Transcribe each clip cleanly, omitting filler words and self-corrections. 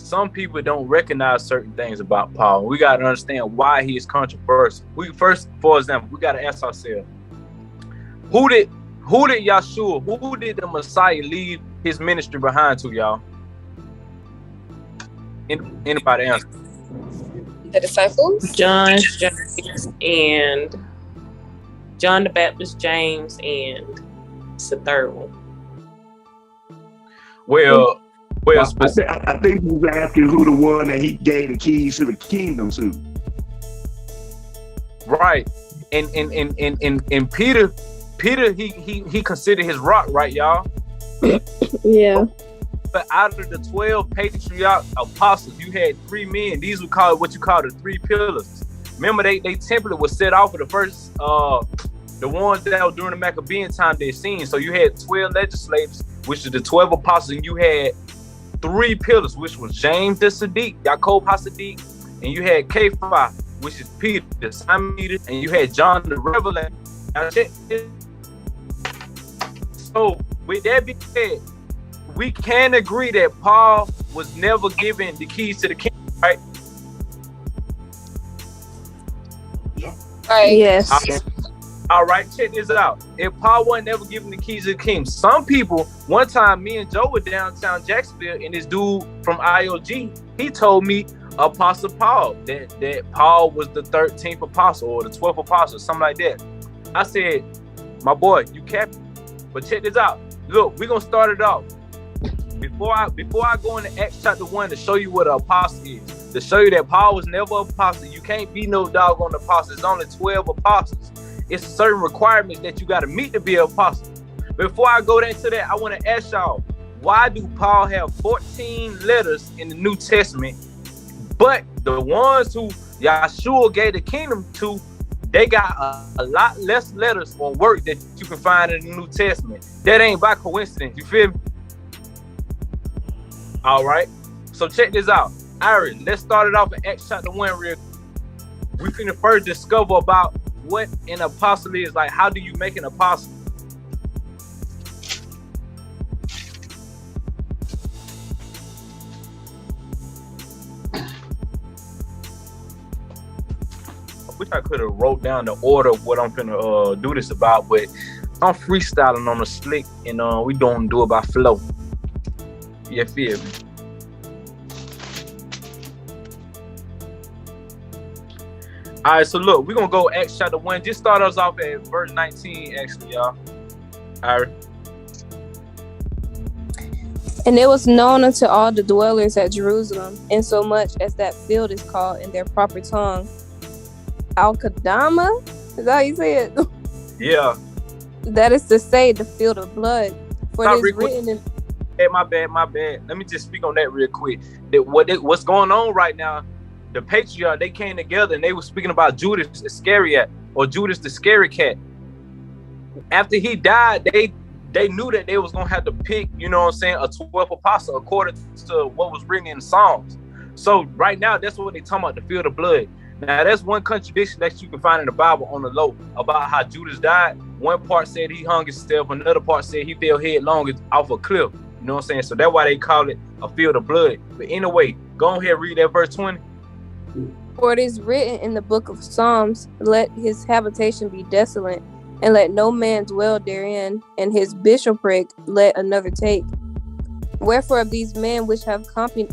some people don't recognize certain things about Paul. We got to understand why he is controversial. For example, we got to ask ourselves, who did Yahshua, who did the Messiah leave his ministry behind to, y'all? Anybody answer? The disciples? John, James, and John the Baptist, James, and it's the third one. Well, I think he was asking who the one that he gave the keys to the kingdom to. Right. And Peter, he considered his rock, right, y'all? Yeah. But out of the 12 patriarch apostles, you had 3 men. These were called what you call the 3 pillars. Remember, they template was set off for the first, the ones that were during the Maccabean time they seen. So you had 12 legislators, which is the 12 apostles, and you had 3 pillars, which was James the Sadiq, Yaakov HaSadiq, and you had Kepha, which is Peter, the Simon Peter, and you had John the Revelator. Now check this. So with that being said, we can agree that Paul was never given the keys to the kingdom, right? Right. Yes. All right, check this out. If Paul wasn't never given the keys to the kingdom, some people, one time me and Joe were downtown Jacksonville, and this dude from IOG, he told me Apostle Paul, that Paul was the 13th apostle or the 12th apostle, something like that. I said, my boy, you capped. But check this out. Look, we're gonna start it off. Before I go into Acts chapter 1 to show you what an apostle is, to show you that Paul was never an apostle. You can't be no doggone apostle. There's only 12 apostles. It's certain requirements that you got to meet to be an apostle. Before I go into that, I want to ask y'all, why do Paul have 14 letters in the New Testament, but the ones who Yahshua gave the kingdom to, they got a lot less letters or work that you can find in the New Testament? That ain't by coincidence. You feel me? All right. So check this out. Iris, let's start it off in Acts chapter 1 real quick. We finna first discover about what an apostle is. Like, how do you make an apostle? I wish I could have wrote down the order of what I'm finna do this about, but I'm freestyling on the slick, and we don't do it by flow. You feel me? All right, so look, we're gonna go Acts chapter 1. Just start us off at verse 19, actually, y'all. All right. And it was known unto all the dwellers at Jerusalem, insomuch as that field is called in their proper tongue Al-Qadama? Is that how you say it? Yeah. That is to say, the field of blood. For it is written in... Hey, my bad. Let me just speak on that real quick. What's going on right now, the patriarch, they came together and they were speaking about Judas Iscariot, or Judas the Scary Cat. After he died, they knew that they was going to have to pick, you know what I'm saying, a 12th apostle according to what was written in the Psalms. So right now, that's what they talking about, the field of blood. Now, that's one contradiction that you can find in the Bible on the low about how Judas died. One part said he hung himself, another part said he fell headlong off a cliff. You know what I'm saying? So that's why they call it a field of blood. But anyway, go ahead and read that verse 20. For it is written in the book of Psalms, let his habitation be desolate, and let no man dwell therein, and his bishopric let another take. Wherefore of these men which have company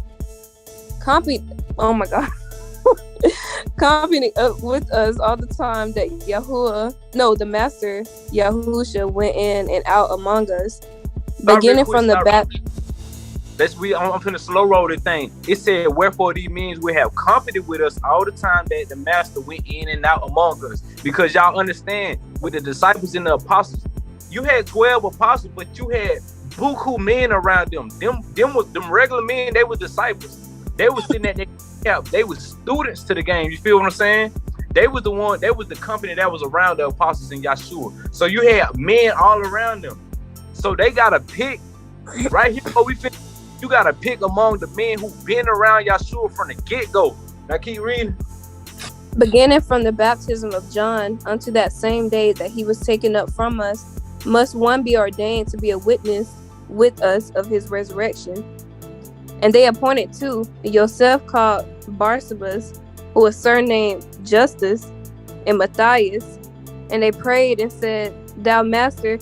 with us all the time that the master Yahusha went in and out among us, beginning from the back. I'm finna slow roll the thing. It said, wherefore these men will have company with us all the time that the master went in and out among us. Because y'all understand, with the disciples and the apostles, you had 12 apostles, but you had buku men around them. Them regular men, they were disciples. They were sitting at their camp. They were students to the game. You feel what I'm saying? They was the company that was around the apostles in Yahshua. So you had men all around them. So they gotta pick right here before we finish. You gotta pick among the men who've been around Yahshua from the get-go. Now keep reading. Beginning from the baptism of John unto that same day that he was taken up from us, must one be ordained to be a witness with us of his resurrection. And they appointed two, Joseph called Barsabas, who was surnamed Justus, and Matthias. And they prayed and said, Thou Master,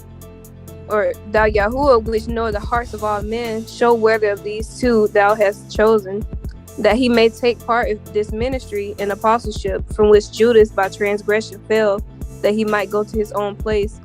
or Thou Yahuwah, which know the hearts of all men, show whether of these two thou hast chosen, that he may take part in this ministry and apostleship, from which Judas by transgression fell, that he might go to his own place.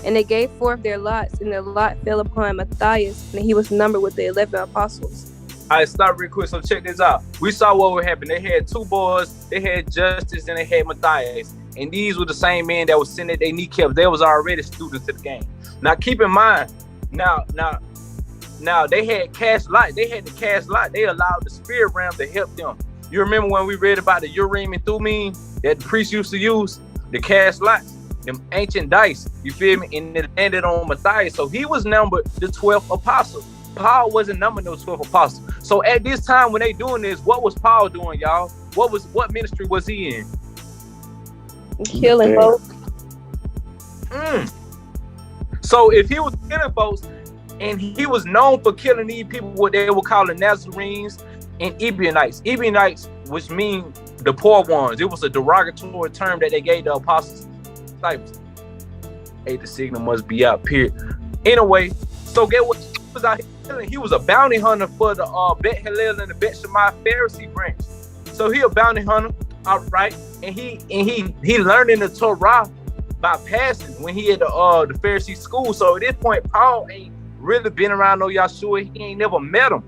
And they gave forth their lots, and their lot fell upon Matthias, and he was numbered with the 11 apostles. All right, stop real quick. So check this out. We saw what would happen. They had two boys. They had Justice and they had Matthias. And these were the same men that was sitting at their kneecaps. They was already students of the game. Now keep in mind, now they had cast light. They had to cast light. They allowed the spirit realm to help them. You remember when we read about the Urim and Thummim that the priests used to use? The cast lights, them ancient dice, you feel me? And it landed on Matthias. So he was numbered the 12th apostle. Paul wasn't numbered those 12 apostles. So at this time when they doing this, what was Paul doing, y'all? What ministry was he in? Killing folks. So if he was killing folks, and he was known for killing these people, what they were calling Nazarenes and Ebionites. Ebionites, which mean the poor ones. It was a derogatory term that they gave the apostles' disciples. Hey, the signal must be out, period. Anyway, so get what he was out here killing. He was a bounty hunter for the Bet Hillel and the Bet Shammai Pharisee branch. So he a bounty hunter, all right, and he learned in the Torah by passing when he had the Pharisee school. So at this point, Paul ain't really been around no Yahshua. He ain't never met him.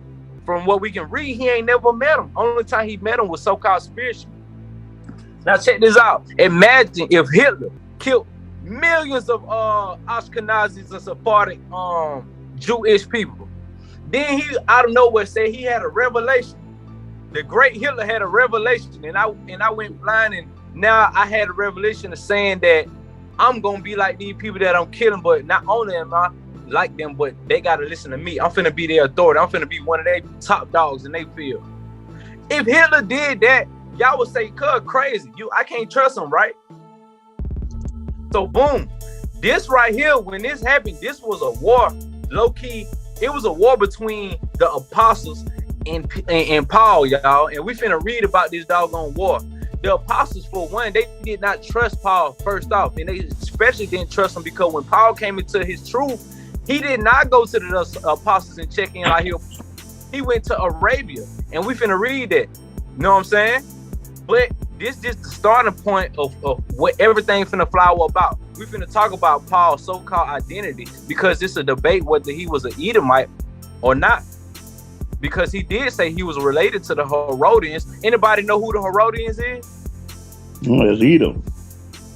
From what we can read, he ain't never met him. Only time he met him was so-called spiritual. Now check this out. Imagine if Hitler killed millions of Ashkenazis and Sephardic Jewish people. Then he out of nowhere said he had a revelation. The great Hitler had a revelation, and I went blind, and now I had a revelation of saying that I'm gonna be like these people that I'm killing, but not only am I like them, but they gotta listen to me. I'm finna be their authority. I'm finna be one of their top dogs in their field. If Hitler did that, y'all would say, "Cuz crazy. I can't trust him, right?" So boom, this right here, when this happened, this was a war, low key. It was a war between the apostles and Paul, y'all. And we finna read about this doggone war. The apostles, for one, they did not trust Paul first off, and they especially didn't trust him because when Paul came into his truth, he did not go to the apostles and check in like he went to Arabia, and we finna read that. You know what I'm saying? But this just the starting point of what everything finna flower about. We finna talk about Paul's so-called identity because it's a debate whether he was an Edomite or not. Because he did say he was related to the Herodians. Anybody know who the Herodians is? Oh, it's Edom.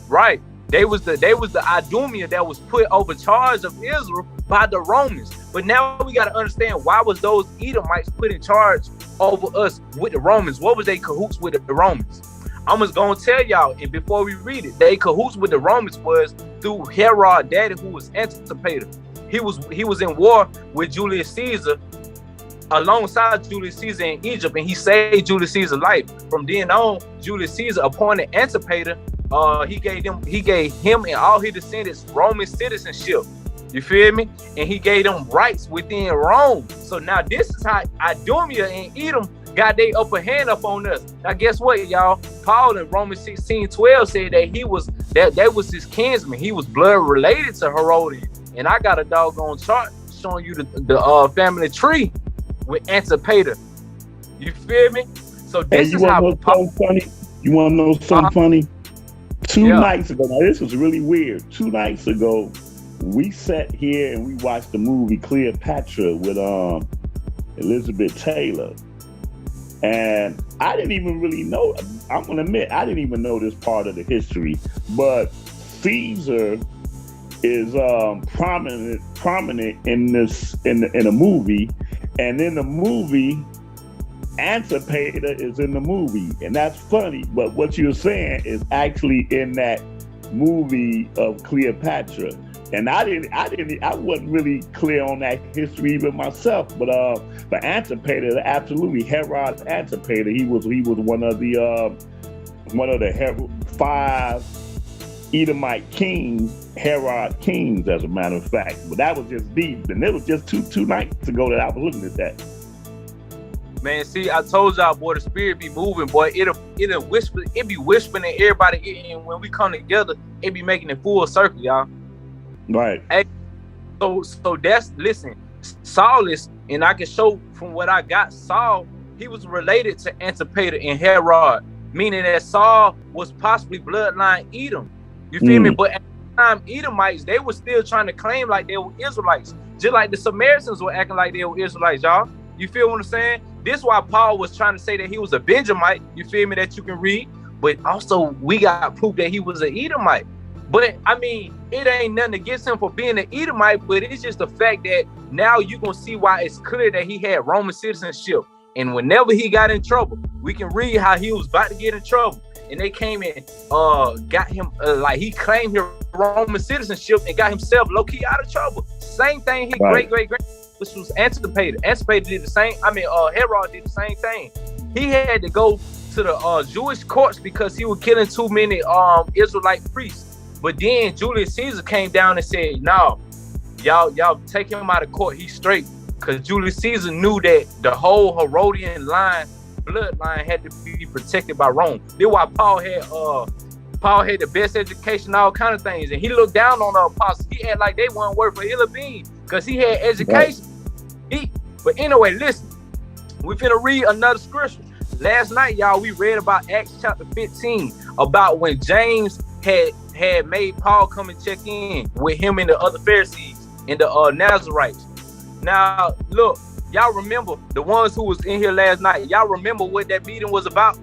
Right. They was the Idumea that was put over charge of Israel by the Romans. But now we got to understand, why was those Edomites put in charge over us with the Romans? What was they cahoots with the Romans? I'm just gonna tell y'all, and before we read it, they cahoots with the Romans was through Herod Daddy, who was Antipater. He was in war with Julius Caesar, alongside Julius Caesar in Egypt, and he saved Julius Caesar's life. From then on, Julius Caesar appointed Antipater. He gave him and all his descendants Roman citizenship. You feel me? And he gave them rights within Rome. So now this is how Idumea and Edom got their upper hand up on us. Now guess what, y'all? Paul in Romans 16:12 said that that was his kinsman. He was blood related to Herodian. And I got a doggone chart showing you the family tree with Antipater. You feel me? So this is how Paul. Funny? You want to know something funny? Two nights ago, now this was really weird. 2 nights ago, we sat here and we watched the movie Cleopatra with Elizabeth Taylor. And I didn't even really know, I'm gonna admit, I didn't even know this part of the history, but Caesar is prominent in a movie, and in the movie, Antipater is in the movie, and that's funny. But what you're saying is actually in that movie of Cleopatra, and I wasn't really clear on that history even myself. But Antipater, absolutely, Herod Antipater, he was one of the 5 Edomite kings, Herod kings, as a matter of fact. But that was just deep, and it was just two nights ago that I was looking at that. Man, see, I told y'all, boy, the spirit be moving, boy. It'll whisper, it be whispering in everybody, and when we come together, it be making it full circle, y'all. Right. Hey, so that's, listen, Saul is, and I can show from what I got, Saul, he was related to Antipater and Herod, meaning that Saul was possibly bloodline Edom. You feel me? But at the time, Edomites, they were still trying to claim like they were Israelites, just like the Samaritans were acting like they were Israelites, y'all. You feel what I'm saying? This is why Paul was trying to say that he was a Benjamite, you feel me, that you can read, but also we got proof that he was an Edomite. But I mean, it ain't nothing against him for being an Edomite, but it's just the fact that now you're gonna see why it's clear that he had Roman citizenship. And whenever he got in trouble, we can read how he was about to get in trouble. And they came and got him, like he claimed his Roman citizenship and got himself low-key out of trouble. Same thing his great-great-great, which was Antipater. Antipater did the same, Herod did the same thing. He had to go to the Jewish courts because he was killing too many Israelite priests. But then Julius Caesar came down and said, no, y'all take him out of court, he's straight. Because Julius Caesar knew that the whole Herodian bloodline had to be protected by Rome. That's why Paul had the best education, all kind of things. And he looked down on the apostles. He had like they weren't worth a hill of beans because he had education. But anyway, listen, we finna read another scripture. Last night, y'all, we read about Acts chapter 15, about when James had made Paul come and check in with him and the other Pharisees and the Nazarites. Now, look, y'all remember the ones who was in here last night. Y'all remember what that meeting was about?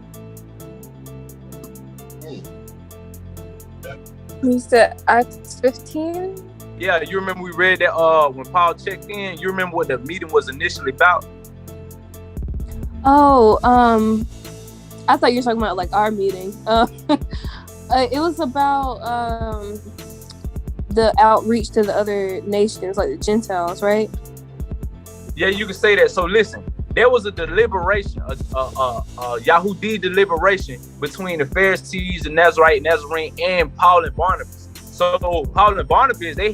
You said Acts 15? Yeah, you remember we read that when Paul checked in. You remember what the meeting was initially about? Oh, I thought you were talking about like our meeting. It was about the outreach to the other nations, like the Gentiles, right? Yeah, you can say that. So listen, there was a deliberation, a Yahudi deliberation between the Pharisees, the Nazarene, and Paul and Barnabas. So Paul and Barnabas, they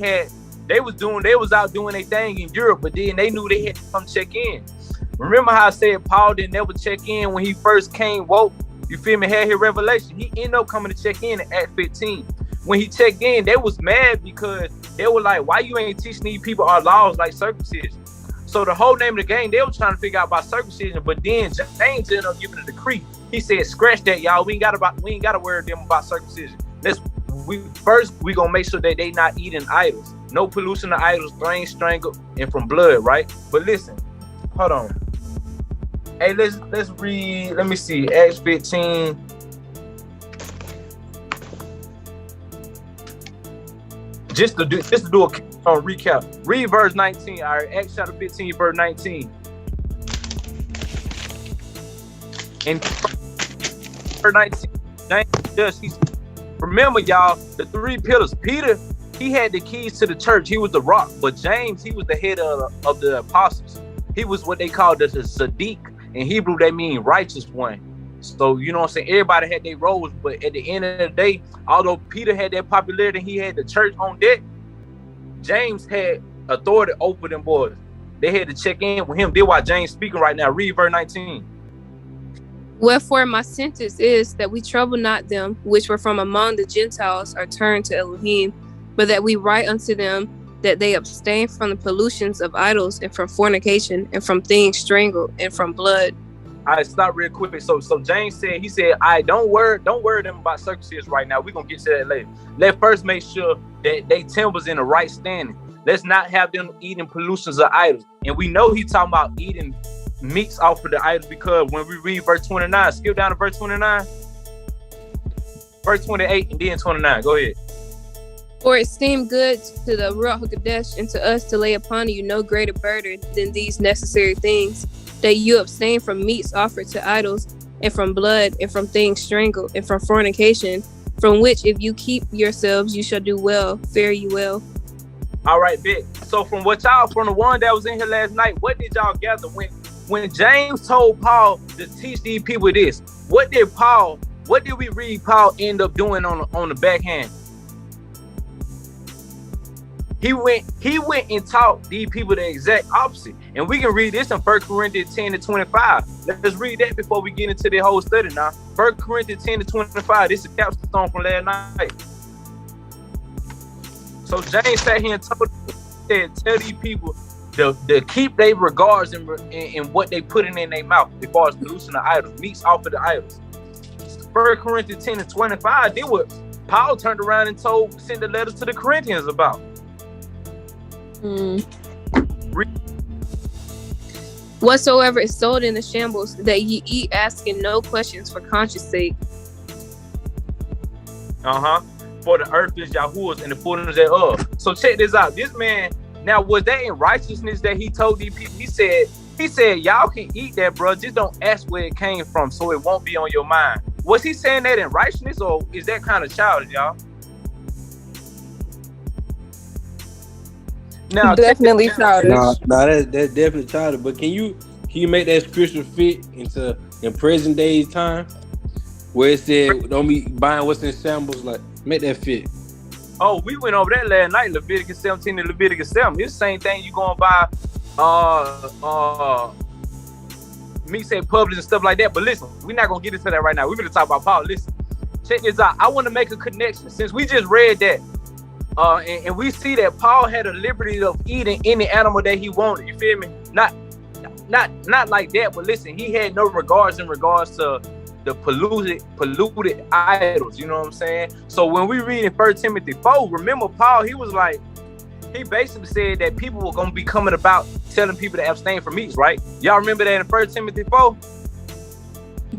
was out doing their thing in Europe, but then they knew they had to come check in. Remember how I said Paul didn't ever check in when he first came woke? You feel me? Had his revelation. He ended up coming to check in at Act 15. When he checked in, they was mad because they were like, why you ain't teaching these people our laws like circumcision? So the whole name of the game, they were trying to figure out about circumcision, but then James ended up giving a decree. He said, scratch that, y'all. We ain't gotta worry them about circumcision. We gonna make sure that they not eating idols. No pollution of idols, strangled, and from blood, right? But listen, hold on. Hey, let's read. Let me see, Acts 15. Just to do a recap. Read verse 19. All right, Acts chapter 15, verse 19. In verse 19, James remember, y'all, the three pillars. Peter, he had the keys to the church. He was the rock. But James, he was the head of the apostles. He was what they called the Sadiq. In Hebrew, they mean righteous one. So, you know what I'm saying? Everybody had their roles, but at the end of the day, although Peter had that popularity, he had the church on deck, James had authority over them boys. They had to check in with him. That's why James speaking right now. Read verse 19. Wherefore my sentence is that we trouble not them which were from among the Gentiles are turned to Elohim, but that we write unto them that they abstain from the pollutions of idols and from fornication and from things strangled and from blood. All right, stop real quick. So James said, he said, I don't worry them about circumcision right now. We're gonna get to that later. Let's first make sure that they temples in the right standing. Let's not have them eating pollutions of idols. And we know he's talking about eating meats off of the idols because when we read verse 29, skip down to verse 29, verse 28, and then 29. Go ahead. For it seemed good to the Ruach HaKodesh and to us to lay upon you no greater burden than these necessary things, that you abstain from meats offered to idols, and from blood, and from things strangled, and from fornication, from which if you keep yourselves, you shall do well, fare you well. All right, big. So from the one that was in here last night, what did y'all gather when James told Paul to teach these people this? What did we read Paul end up doing on the backhand? He went and taught these people the exact opposite. And we can read this in 1 Corinthians 10-25. Let's read that before we get into the whole study now. 1 Corinthians 10-25. This is a capstone from last night. So James sat here and tell these people to keep their regards in what they putting in their mouth as far as producing the idols, meats off of the idols. 1 Corinthians 10-25, then what Paul turned around and sent the letters to the Corinthians about. Whatsoever is sold in the shambles, that ye eat, asking no questions for conscience sake. For the earth is Yahuwah's and the fullness thereof. So check this out. This man, now was that in righteousness that he told these people? He said, y'all can eat that, bro. Just don't ask where it came from, so it won't be on your mind. Was he saying that in righteousness, or is that kind of childish, y'all? Now, Definitely childish. No, that's definitely childish. But can you make that scripture fit in present day's time, where it said don't be buying what's in shambles? Like, make that fit. Oh, we went over that last night, Leviticus 17 and Leviticus 7. It's the same thing you going to buy meat say Publix and stuff like that. But listen, we're not going to get into that right now. We're going to talk about Paul. Listen, check this out. I want to make a connection. Since we just read that, and we see that Paul had a liberty of eating any animal that he wanted. You feel me? Not like that, but listen, he had no regards in regards to the polluted idols, you know what I'm saying? So when we read in 1 Timothy 4, remember Paul, he basically said that people were going to be coming about telling people to abstain from meats, right? Y'all remember that in 1 Timothy 4?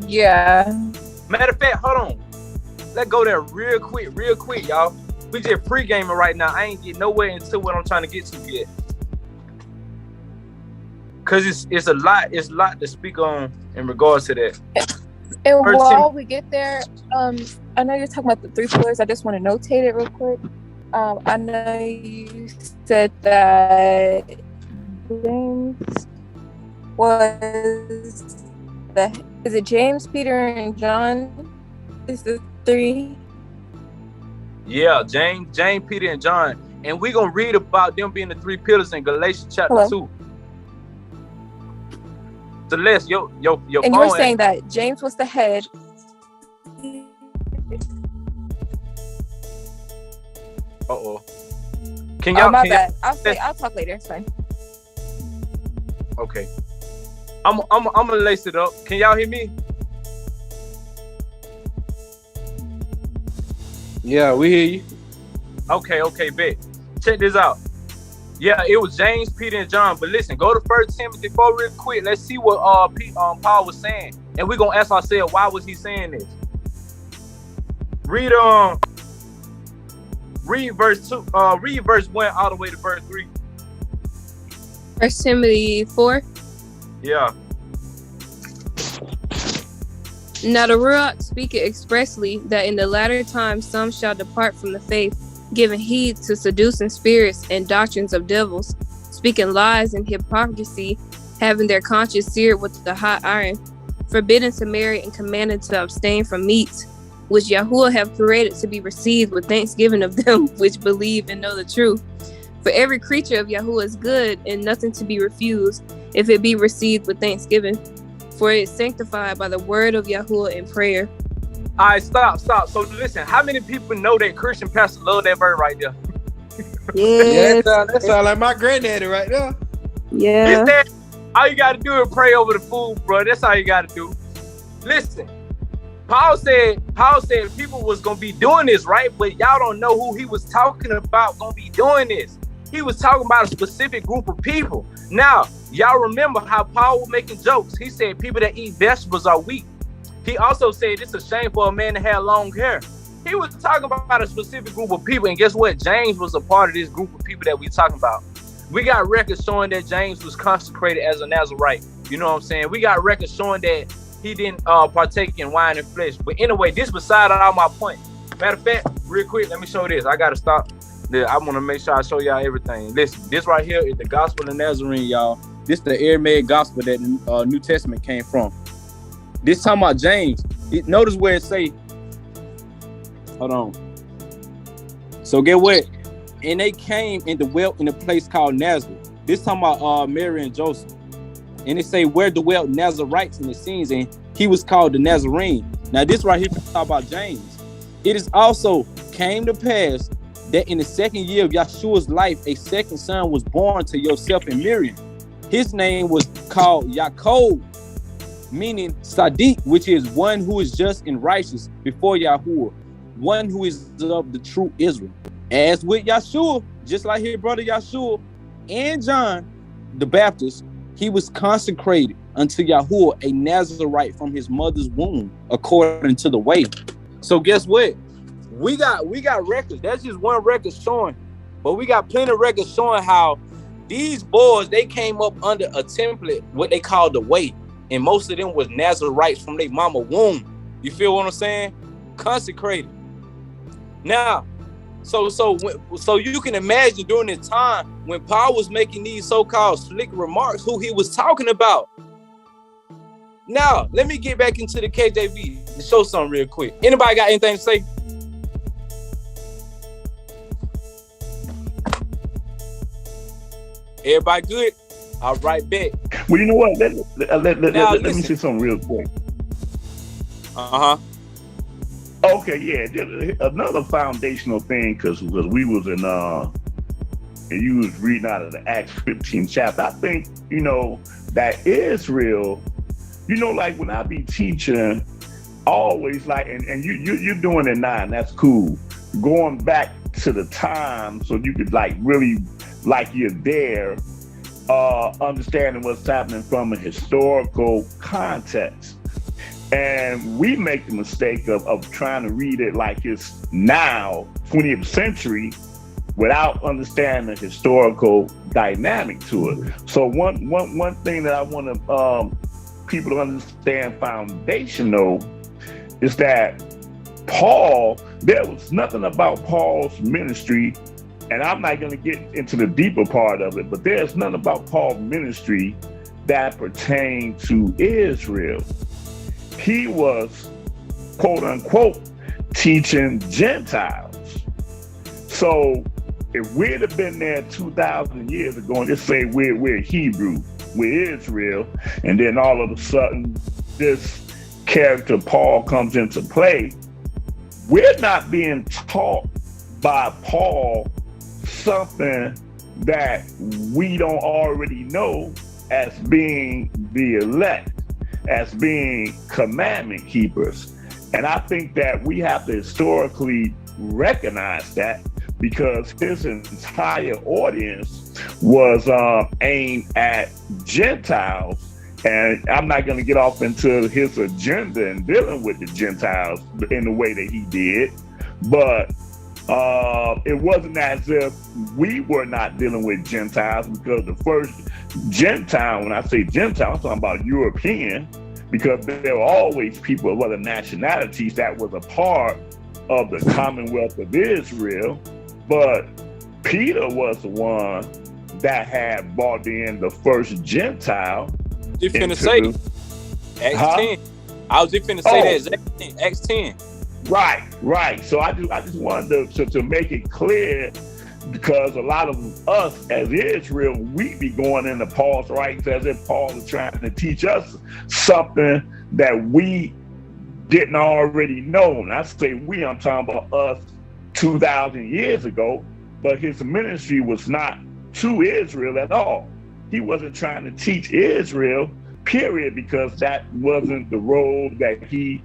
Yeah. Matter of fact, hold on. Let's go there real quick, y'all. We just pre-gaming right now. I ain't getting nowhere into what I'm trying to get to yet. Cause it's a lot to speak on in regards to that. And while we get there, I know you're talking about the 3 pillars. I just want to notate it real quick. I know you said that James is it James, Peter, and John is the 3? Yeah, James, Peter, and John. And we're going to read about them being the 3 pillars in Galatians chapter 2. Celeste, your and phone. You're saying that James was the head. Uh-oh. Can y'all? My bad. I'll talk later. It's fine. Okay. I'm gonna lace it up. Can y'all hear me? Yeah, we hear you. Okay, bet. Check this out. Yeah, it was James, Peter, and John. But listen, go to 1 Timothy 4 real quick. Let's see what Paul was saying. And we're gonna ask ourselves, why was he saying this? Read verse 2, read verse 1 all the way to verse 3. 1 Timothy 4. Yeah. Now the Ruach speaketh expressly that in the latter times some shall depart from the faith, giving heed to seducing spirits and doctrines of devils, speaking lies and hypocrisy, having their conscience seared with the hot iron, forbidden to marry and commanded to abstain from meats, which Yahuwah have created to be received with thanksgiving of them which believe and know the truth. For every creature of Yahuwah is good, and nothing to be refused, if it be received with thanksgiving. For it is sanctified by the word of Yahuwah in prayer. All right, stop. So listen, how many people know that Christian pastor love that verse right there? Yes. Yeah, that sound like my granddaddy right there. Yeah. That, all you got to do is pray over the food, bro. That's all you got to do. Listen, Paul said people was going to be doing this, right? But y'all don't know who he was talking about going to be doing this. He was talking about a specific group of people. Now, y'all remember how Paul was making jokes. He said people that eat vegetables are weak. He also said it's a shame for a man to have long hair. He was talking about a specific group of people, and guess what? James was a part of this group of people that we're talking about. We got records showing that James was consecrated as a Nazarite. You know what I'm saying? We got records showing that he didn't partake in wine and flesh. But anyway, this beside all my point. Matter of fact, real quick, let me show this. I got to stop. I want to make sure I show y'all everything. Listen, this right here is the Gospel of Nazarene, y'all. This is the Aramaic Gospel that the New Testament came from. This talking about James. Notice where it say, hold on. So get what? and they came and dwelt in a place called Nazareth. This talking about Mary and Joseph. And they say where dwelt Nazarites in the scenes, and he was called the Nazarene. Now this right here talk about James. It is also came to pass that in the second year of Yahshua's life, a second son was born to Joseph and Miriam. His name was called Yaakov, meaning Sadiq, which is one who is just and righteous before Yahuwah, one who is of the true Israel. As with Yahshua, just like his brother Yahshua and John the Baptist, he was consecrated unto Yahuwah, a Nazarite from his mother's womb, according to the way. So guess what? We got records. That's just one record showing, but we got plenty of records showing how these boys, they came up under a template, what they call the way, and most of them was Nazarites from their mama womb. You feel what I'm saying? Consecrated. Now, so you can imagine during this time when Paul was making these so-called slick remarks, who he was talking about. Now, let me get back into the KJV to show something real quick. Anybody got anything to say? Everybody good? All right, bet. Well, you know what? Let me say something real quick. Uh-huh. Okay, yeah. Another foundational thing, because we was in and you was reading out of the Acts 15 chapter. I think, that Israel, like when I be teaching, always like, and you're doing it now, and that's cool. Going back to the time so you could like really, like you're there, understanding what's happening from a historical context. And we make the mistake of trying to read it like it's now, 20th century, without understanding the historical dynamic to it. So one thing that I want to people to understand foundational is that Paul, there was nothing about Paul's ministry, and I'm not going to get into the deeper part of it, but there's nothing about Paul's ministry that pertained to Israel. He was, quote unquote, teaching Gentiles. So if we'd have been there 2,000 years ago and just say we're Hebrew, we're Israel, and then all of a sudden this character Paul comes into play, we're not being taught by Paul something that we don't already know as being the elect, as being commandment keepers. And I think that we have to historically recognize that, because his entire audience was aimed at Gentiles. And I'm not going to get off into his agenda and dealing with the Gentiles in the way that he did, but it wasn't as if we were not dealing with Gentiles, because the first Gentile, when I say Gentile, I'm talking about European, because there were always people of other nationalities that was a part of the Commonwealth of Israel. But Peter was the one that had brought in the first Gentile. You finna say Acts 10. I was just finna say that, Acts 10. Right. So I just wanted to make it clear, because a lot of us as Israel, we be going into Paul's writings as if Paul is trying to teach us something that we didn't already know. And I say we, I'm talking about us 2,000 years ago, but his ministry was not to Israel at all. He wasn't trying to teach Israel, period, because that wasn't the role that he,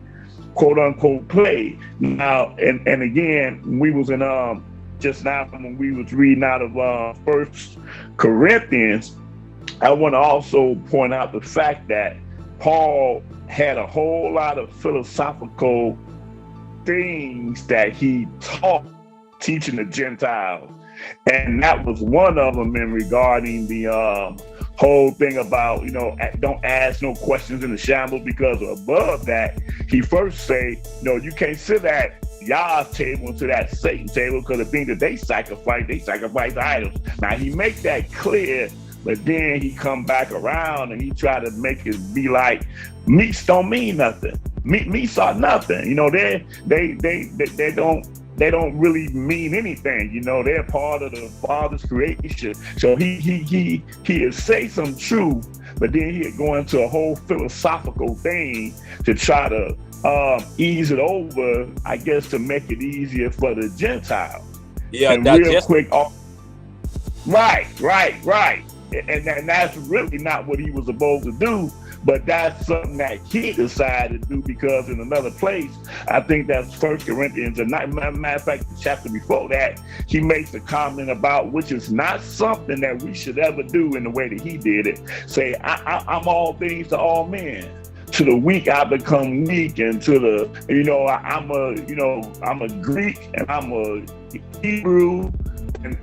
quote unquote, played. Now, and again, we was in just now when we was reading out of 1 Corinthians, I want to also point out the fact that Paul had a whole lot of philosophical things that he taught, teaching the Gentiles. And that was one of them in regarding the whole thing about, don't ask no questions in the shambles, because above that, he first say, you can't sit at Yah's table and sit at Satan's table, because the thing that they sacrifice idols. Now he make that clear, but then he come back around and he try to make it be like, meats don't mean nothing. Meats are nothing. They they don't really mean anything. You know, they're part of the Father's creation. So he'd say some truth, but then he'd go into a whole philosophical thing to try to ease it over, I guess, to make it easier for the Gentiles. Yeah, and real quick. Right. And that's really not what he was supposed to do. But that's something that he decided to do, because in another place, I think that's 1 Corinthians, and matter of fact, the chapter before that, he makes a comment about, which is not something that we should ever do in the way that he did it. Say, I'm all things to all men. To the weak, I become weak, and to the, I'm a Greek and I'm a Hebrew, and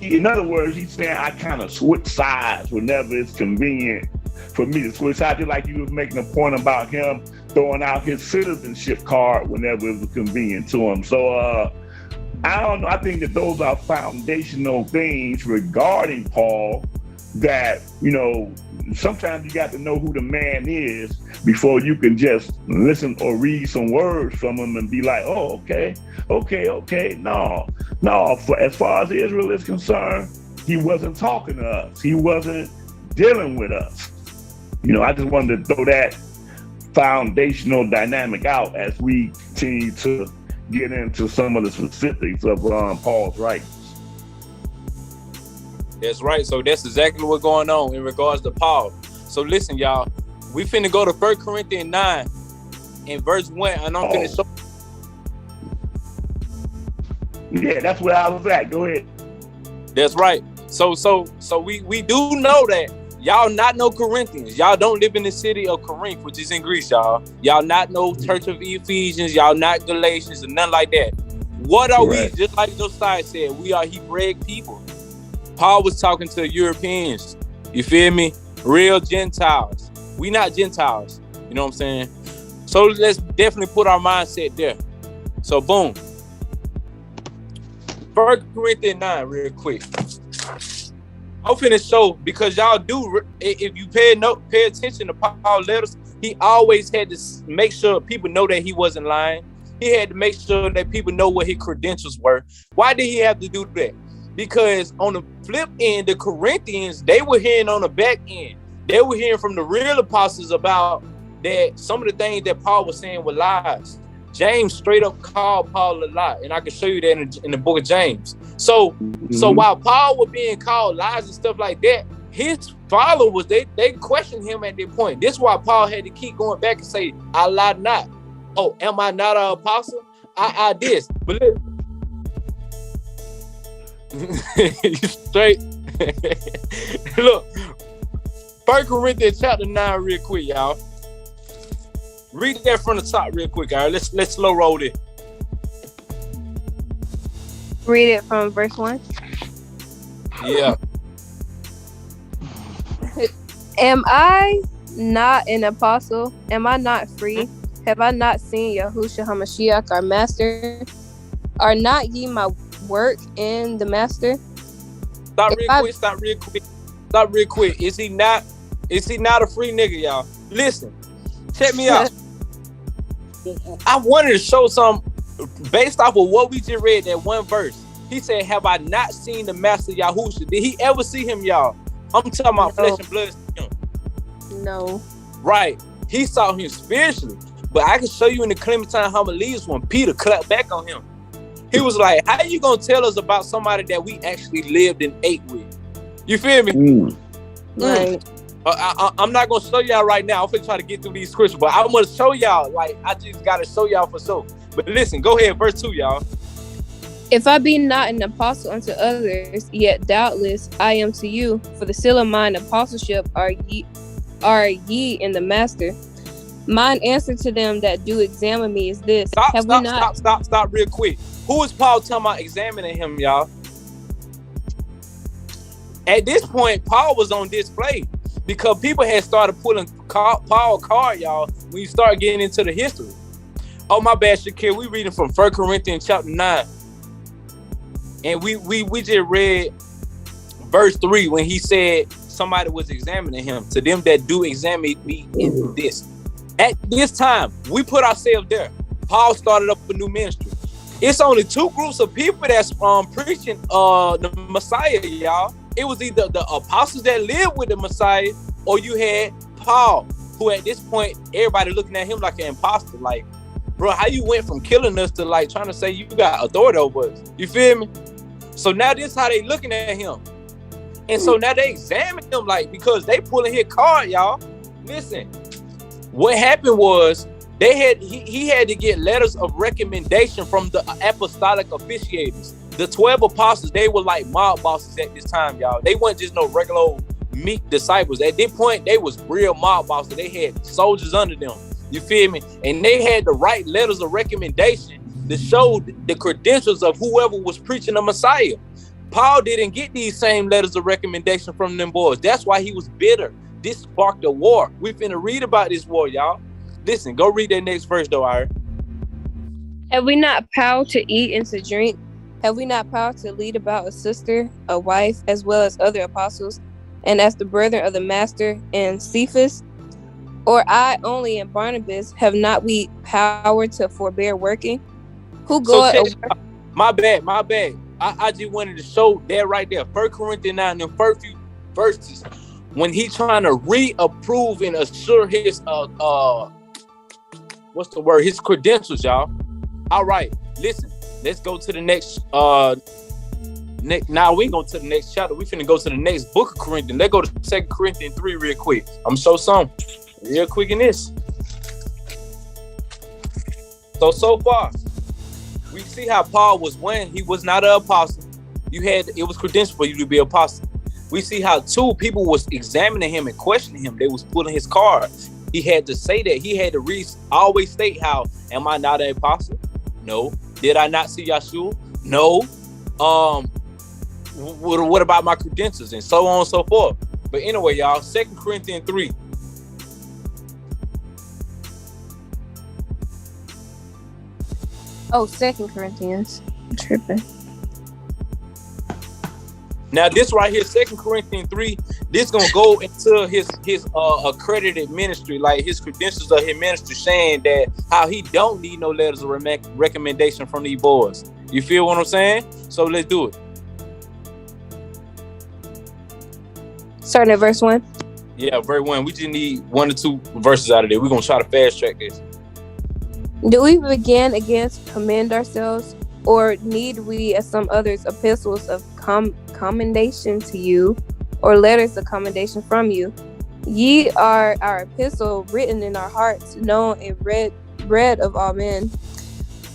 in other words, he's saying I kind of switch sides whenever it's convenient for me to switch sides. Just like you was making a point about him throwing out his citizenship card whenever it was convenient to him. So I don't know. I think that those are foundational things regarding Paul that, sometimes you got to know who the man is before you can just listen or read some words from him and be like, oh, okay. No, as far as Israel is concerned, he wasn't talking to us. He wasn't dealing with us. I just wanted to throw that foundational dynamic out as we continue to get into some of the specifics of Paul's writings. That's right. So that's exactly what's going on in regards to Paul. So listen, y'all, we finna go to 1 Corinthians 9 and verse 1, and I'm finna show. Yeah, that's where I was at. Go ahead. That's right. So we do know that y'all not no Corinthians. Y'all don't live in the city of Corinth, which is in Greece, y'all. Y'all not no Church of Ephesians. Y'all not Galatians and nothing like that. What are we? Just like Josiah said, we are Hebraic people. Paul was talking to Europeans. You feel me? Real Gentiles. We not Gentiles. You know what I'm saying? So let's definitely put our mindset there. So boom. 1 Corinthians 9 real quick. I'm finna show, because y'all do, if you pay attention to Paul's letters, he always had to make sure people know that he wasn't lying. He had to make sure that people know what his credentials were. Why did he have to do that? Because on the flip end, the Corinthians, they were hearing on the back end. They were hearing from the real apostles about that some of the things that Paul was saying were lies. James straight up called Paul a lie, and I can show you that in the book of James. So while Paul was being called lies and stuff like that, his followers, they questioned him at that point. This is why Paul had to keep going back and say, I lie not. Oh, am I not an apostle? I this. But look, straight. Look, 1 Corinthians chapter 9 real quick, y'all. Read that from the top real quick, all right? Let's slow roll it. Read it from verse 1. Yeah. Am I not an apostle? Am I not free? Have I not seen Yahushua HaMashiach, our master? Are not ye my work in the master? Stop real quick. Is he not a free nigga, y'all? Listen, check me out. I wanted to show some based off of what we just read, that one verse. He said, have I not seen the master Yahushua? Did he ever see him, y'all? I'm talking about flesh and blood. No. Right. He saw him spiritually. But I can show you in the Clementine homilies when Peter clapped back on him. He was like, how you going to tell us about somebody that we actually lived and ate with? You feel me? Right. I'm not going to show y'all right now. I'm going to try to get through these scriptures, but I'm going to show y'all. Like, I just got to show y'all for sure. But listen, go ahead, verse 2, y'all. If I be not an apostle unto others, yet doubtless I am to you. For the seal of mine apostleship are ye in the master. Mine answer to them that do examine me is this. Stop real quick. Who is Paul talking about examining him, y'all? At this point, Paul was on display because people had started pulling Paul card, y'all, when you start getting into the history. Oh, my bad, Shakir. We reading from 1 Corinthians chapter 9. And we just read verse 3 when he said somebody was examining him. To them that do examine me in this. At this time, we put ourselves there. Paul started up a new ministry. It's only two groups of people that's preaching the Messiah, y'all. It was either the apostles that lived with the Messiah, or you had Paul, who at this point everybody looking at him like an imposter. Like, bro, how you went from killing us to like trying to say you got authority over us? You feel me? So now this is how they looking at him. And so now they examine him, like, because they pulling his card, y'all. Listen, what happened was he had to get letters of recommendation from the apostolic officiators. The 12 apostles, they were like mob bosses at this time, y'all. They weren't just no regular old meek disciples. At this point, they was real mob bosses. They had soldiers under them. You feel me? And they had to write letters of recommendation to show the credentials of whoever was preaching the Messiah. Paul didn't get these same letters of recommendation from them boys. That's why he was bitter. This sparked a war. We finna read about this war, y'all. Listen, go read that next verse, though, Ira. Have we not power to eat and to drink? Have we not power to lead about a sister, a wife, as well as other apostles, and as the brethren of the master and Cephas? Or I only and Barnabas, have not we power to forbear working? Who go? My bad. I just wanted to show that right there. 1 Corinthians 9, the first few verses, when he trying to reapprove and assure his his credentials, y'all. All right, listen, let's go to the next now we ain't going to the next chapter. We finna go to the next book of Corinthians. Let's go to 2 Corinthians 3 real quick. I'm show some real quick in this. So far, we see how Paul was one, he was not an apostle. It was credential for you to be an apostle. We see how two people was examining him and questioning him. They was pulling his card. He had to say that. He had to always state how, am I not an apostle? No. Did I not see Yahshua? No. What about my credentials? And so on and so forth. But anyway, y'all, 2 Corinthians 3. Oh, 2 Corinthians. I'm tripping. Now this right here, 2 Corinthians 3, this gonna go into his accredited ministry, like his credentials of his ministry, saying that how he don't need no letters of recommendation from these boys. You feel what I'm saying? So let's do it. Starting at verse 1. Yeah, verse 1. We just need 1 or 2 verses out of there. We're gonna try to fast track this. Do we begin against commend ourselves, or need we, as some others, epistles of commendation to you, or letters of commendation from you? Ye are our epistle, written in our hearts, known and read of all men.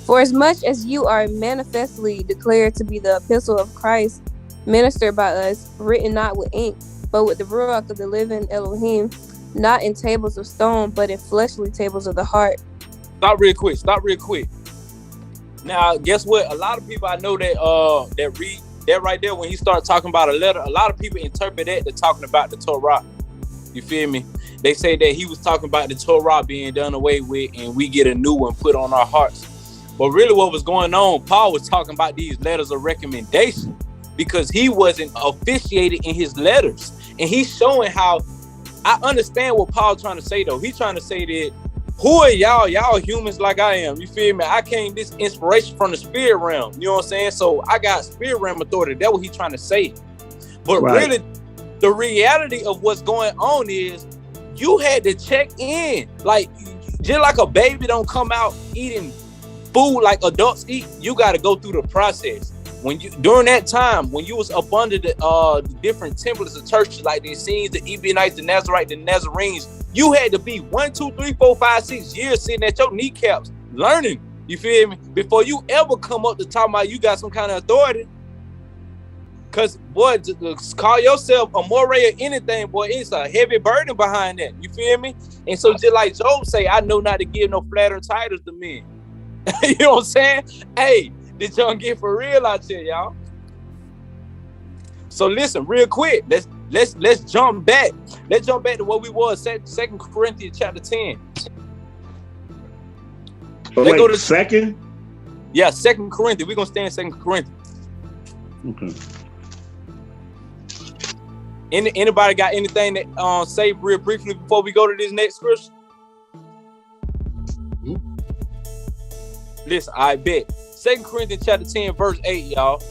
For as much as you are manifestly declared to be the epistle of Christ, ministered by us, written not with ink, but with the ruach of the living Elohim, not in tables of stone, but in fleshly tables of the heart. Stop real quick. Now, guess what? A lot of people I know that read that right there, when he started talking about a letter, a lot of people interpret that to talking about the Torah. You feel me? They say that he was talking about the Torah being done away with and we get a new one put on our hearts. But really what was going on, Paul was talking about these letters of recommendation because he wasn't officiated in his letters. And he's showing how, I understand what Paul's trying to say though. He's trying to say that, who are y'all? Y'all humans like I am. You feel me? I came this inspiration from the spirit realm. You know what I'm saying? So I got spirit realm authority. That's what he's trying to say. But really, the reality of what's going on is you had to check in. Like, just like a baby don't come out eating food like adults eat, you got to go through the process. When you during that time, when you was up under the different templates of churches like the Essenes, the Ebionites, the Nazarites, the Nazarenes, you had to be 1, 2, 3, 4, 5, 6 years sitting at your kneecaps learning. You feel me? Before you ever come up to talk about you got some kind of authority. Cause boy, to call yourself a moray or anything, boy, it's a heavy burden behind that. You feel me? And so just like Job say, I know not to give no flattering titles to men. You know what I'm saying? Hey, this young get for real out here, y'all. So listen, real quick, let's jump back. Let's jump back to what we was, 2 Corinthians chapter 10. Let's go to 2nd? Yeah, 2 Corinthians. We're gonna stay in 2 Corinthians. Okay. Anybody got anything that say real briefly before we go to this next scripture? Listen, I bet. 2 Corinthians chapter 10, verse 8, y'all.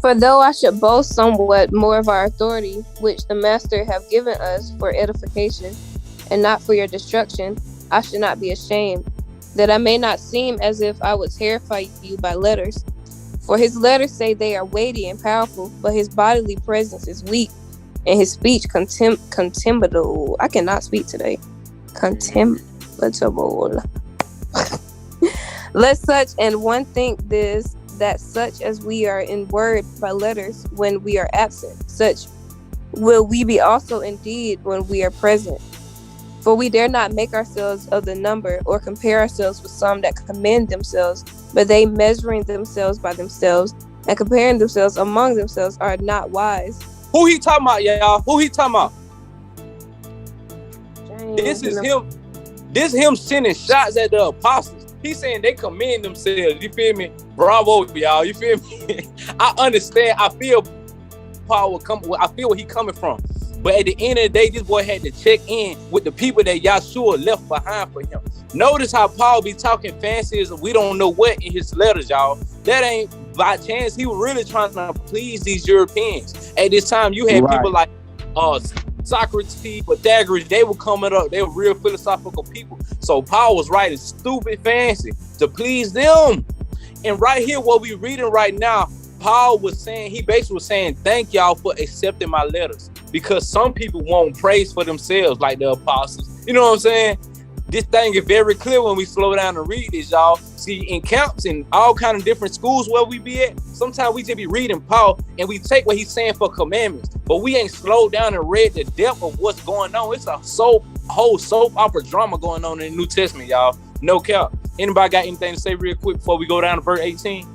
For though I should boast somewhat more of our authority, which the master have given us for edification, and not for your destruction, I should not be ashamed, that I may not seem as if I would terrify you by letters. For his letters say they are weighty and powerful, but his bodily presence is weak, and his speech contemptible. I cannot speak today. Contemptible. Let such and one think this, that such as we are in word by letters when we are absent, such will we be also indeed when we are present. For we dare not make ourselves of the number, or compare ourselves with some that commend themselves, but they measuring themselves by themselves, and comparing themselves among themselves are not wise. Who he talking about, y'all? Who he talking about? Dang, This is him. This him sending shots at the apostles. He's saying they commend themselves. You feel me? Bravo, y'all. You feel me? I understand. I feel Paul will come. I feel where he coming from. But at the end of the day, this boy had to check in with the people that Yahshua left behind for him. Notice how Paul be talking fancy as we don't know what in his letters, y'all. That ain't by chance. He was really trying to please these Europeans. At this time, you had people like Socrates, Pythagoras. They were coming up. They were real philosophical people. So Paul was writing stupid fancy to please them. And right here, what we reading right now, Paul was saying, he basically was saying, thank y'all for accepting my letters. Because some people want praise for themselves, like the apostles. You know what I'm saying? This thing is very clear when we slow down and read this, y'all. See, in camps and all kind of different schools where we be at, sometimes we just be reading Paul and we take what he's saying for commandments, but we ain't slowed down and read the depth of what's going on. It's a whole soap opera drama going on in the New Testament, y'all. No cap. Anybody got anything to say real quick before we go down to verse 18?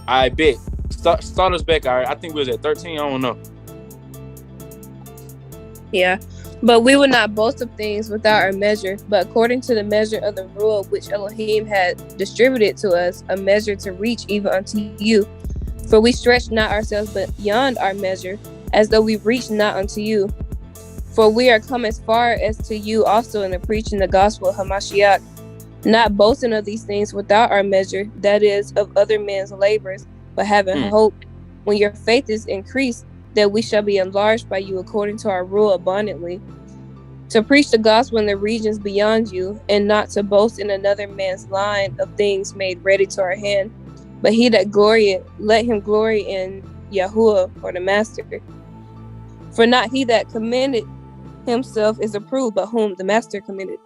I bet. Start us back. All right. I think we was at 13. I don't know. Yeah, but we would not boast of things without our measure, but according to the measure of the rule which Elohim had distributed to us, a measure to reach even unto you. For we stretch not ourselves beyond our measure, as though we reach not unto you. For we are come as far as to you also in the preaching the gospel of Hamashiach, not boasting of these things without our measure, that is, of other men's labors, but having hope, when your faith is increased, that we shall be enlarged by you according to our rule abundantly, to preach the gospel in the regions beyond you, and not to boast in another man's line of things made ready to our hand. But he that glorieth, let him glory in Yahuwah, or the Master. For not he that commended himself is approved, but whom the Master commended.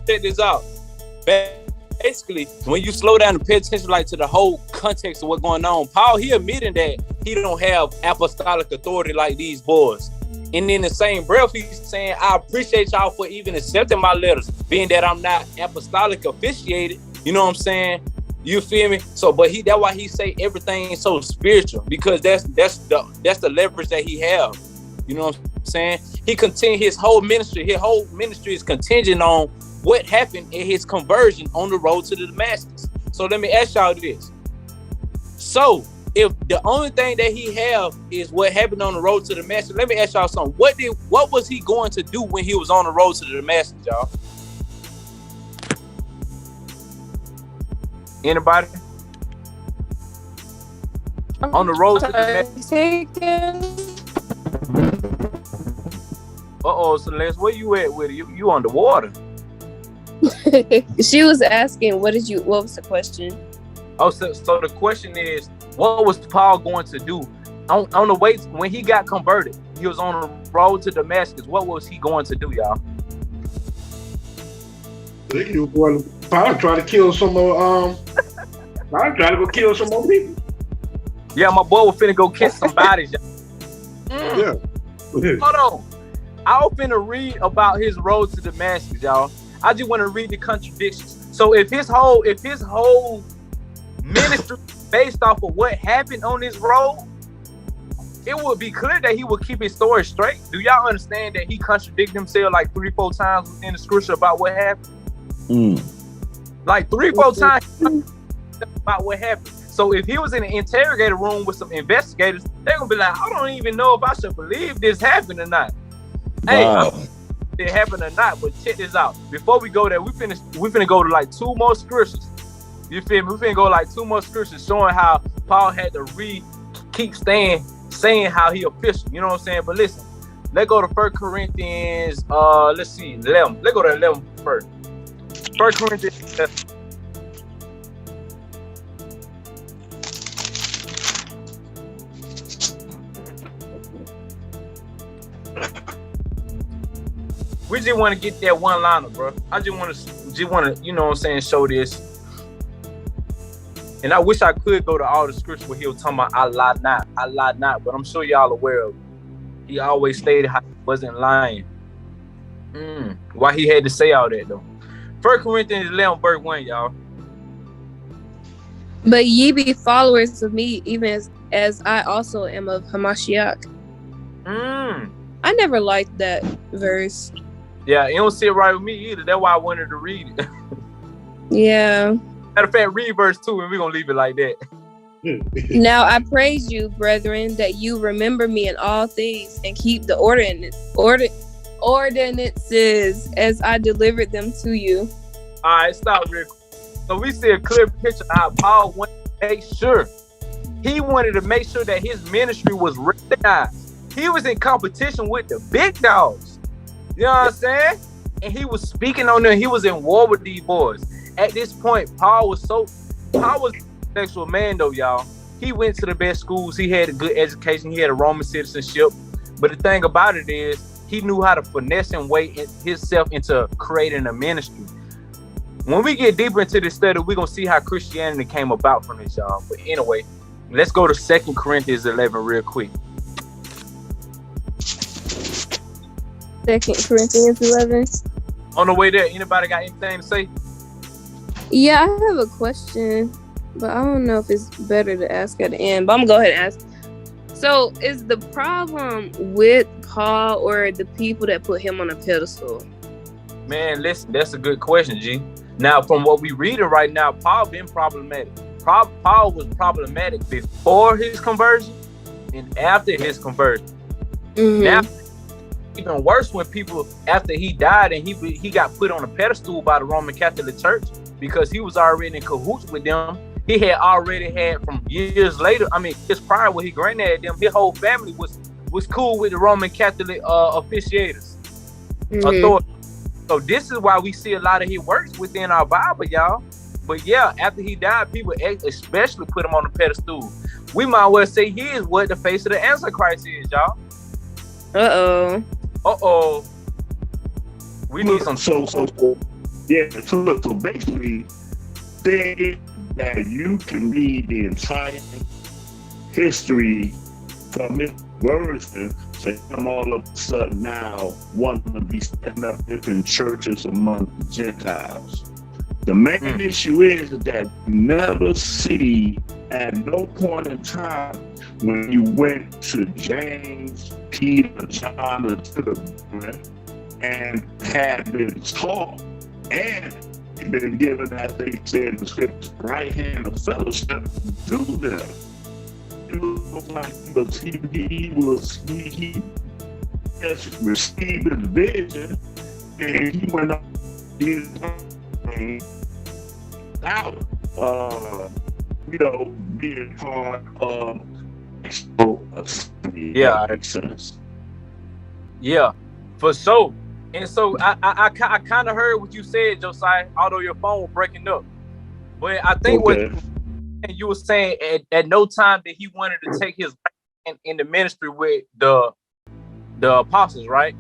Check this out. Basically, when you slow down and pay attention like to the whole context of what's going on, Paul, he admitting that he don't have apostolic authority like these boys. And in the same breath, he's saying, I appreciate y'all for even accepting my letters, being that I'm not apostolic officiated. You know what I'm saying? You feel me? So, but that's why he say everything is so spiritual, because that's the leverage that he have. You know what I'm saying? He continue his whole ministry. His whole ministry is contingent on what happened in his conversion on the road to the Damascus. So let me ask y'all this. So if the only thing that he have is what happened on the road to Damascus, let me ask y'all something. What was he going to do when he was on the road to the Damascus, y'all? Anybody? On the road to Damascus. Celeste, where you at with it? You underwater. She was asking, what was the question? Oh, so the question is, what was Paul going to do on the way when he got converted? He was on the road to Damascus. What was he going to do, y'all? He was going to probably try to kill some more. Probably try to go kill some more people. Yeah, my boy was finna go kiss some bodies, y'all. Yeah. Hold on. I was finna read about his road to Damascus, y'all. I just want to read the contradictions. So if his whole ministry based off of what happened on this road, it would be clear that he would keep his story straight. Do y'all understand that he contradicted himself like 3-4 times in the scripture about what happened? Like 3-4 times about what happened. So if he was in an interrogator room with some investigators, they're gonna be like, I don't even know if I should believe this happened or not. Hey, it happened or not, but check this out. Before we go there, we finna go to like 2 more scriptures. You feel me? We finna go like 2 more scriptures showing how Paul had to keep saying how he official. You know what I'm saying? But listen, let's go to 1 Corinthians. Let's see, 11. Let's go to 11 first. 1 Corinthians 11. We just want to get that one liner, bro. I just want to, you know what I'm saying, show this. And I wish I could go to all the scriptures where he was talking about I lie not, but I'm sure y'all aware of it. He always stated how he wasn't lying. Why he had to say all that though. 1 Corinthians 11 verse 1, y'all. But ye be followers of me, even as I also am of Hamashiach. I never liked that verse. Yeah, it don't sit right with me either. That's why I wanted to read it. Yeah. Matter of fact, read verse 2 and we're going to leave it like that. Now I praise you, brethren, that you remember me in all things and keep the ordinances as I delivered them to you. All right, stop real quick. So we see a clear picture of how Paul wanted to make sure. He wanted to make sure that his ministry was recognized. He was in competition with the big dogs. You know what I'm saying? And he was speaking on them. He was in war with these boys. At this point, Paul was a sexual man though, y'all. He went to the best schools. He had a good education. He had a Roman citizenship. But the thing about it is, he knew how to finesse and weigh himself into creating a ministry. When we get deeper into this study, we're going to see how Christianity came about from this, y'all. But anyway, let's go to 2 Corinthians 11 real quick. 2 Corinthians 11. On the way there, anybody got anything to say? Yeah, I have a question, but I don't know if it's better to ask at the end. But I'm gonna go ahead and ask. So, is the problem with Paul or the people that put him on a pedestal? Man, listen, that's a good question, G. Now, from what we reading right now, Paul been problematic. Paul was problematic before his conversion and after his conversion. Now, even worse when people, after he died and he got put on a pedestal by the Roman Catholic Church because he was already in cahoots with them. He had already had from years later, just prior when he granddad them, his whole family was cool with the Roman Catholic officiators. So this is why we see a lot of his works within our Bible, y'all. But yeah, after he died, people especially put him on the pedestal. We might well say he is what the face of the Antichrist is, y'all. We need some. So basically, saying that you can read the entire history from his version, so I'm all of a sudden now wanting to be setting up different churches among the Gentiles. The main issue is that you never see at no point in time when you went to James, Peter, John, or children and had been taught and been given, as they said in the scripture, right hand of fellowship to them. It was like he just received his vision and he went up his out being part of sense. Yeah, for sure. And so I kind of heard what you said, Josiah, although your phone was breaking up. But I think what you were saying at no time that he wanted to take his in the ministry with the apostles, right?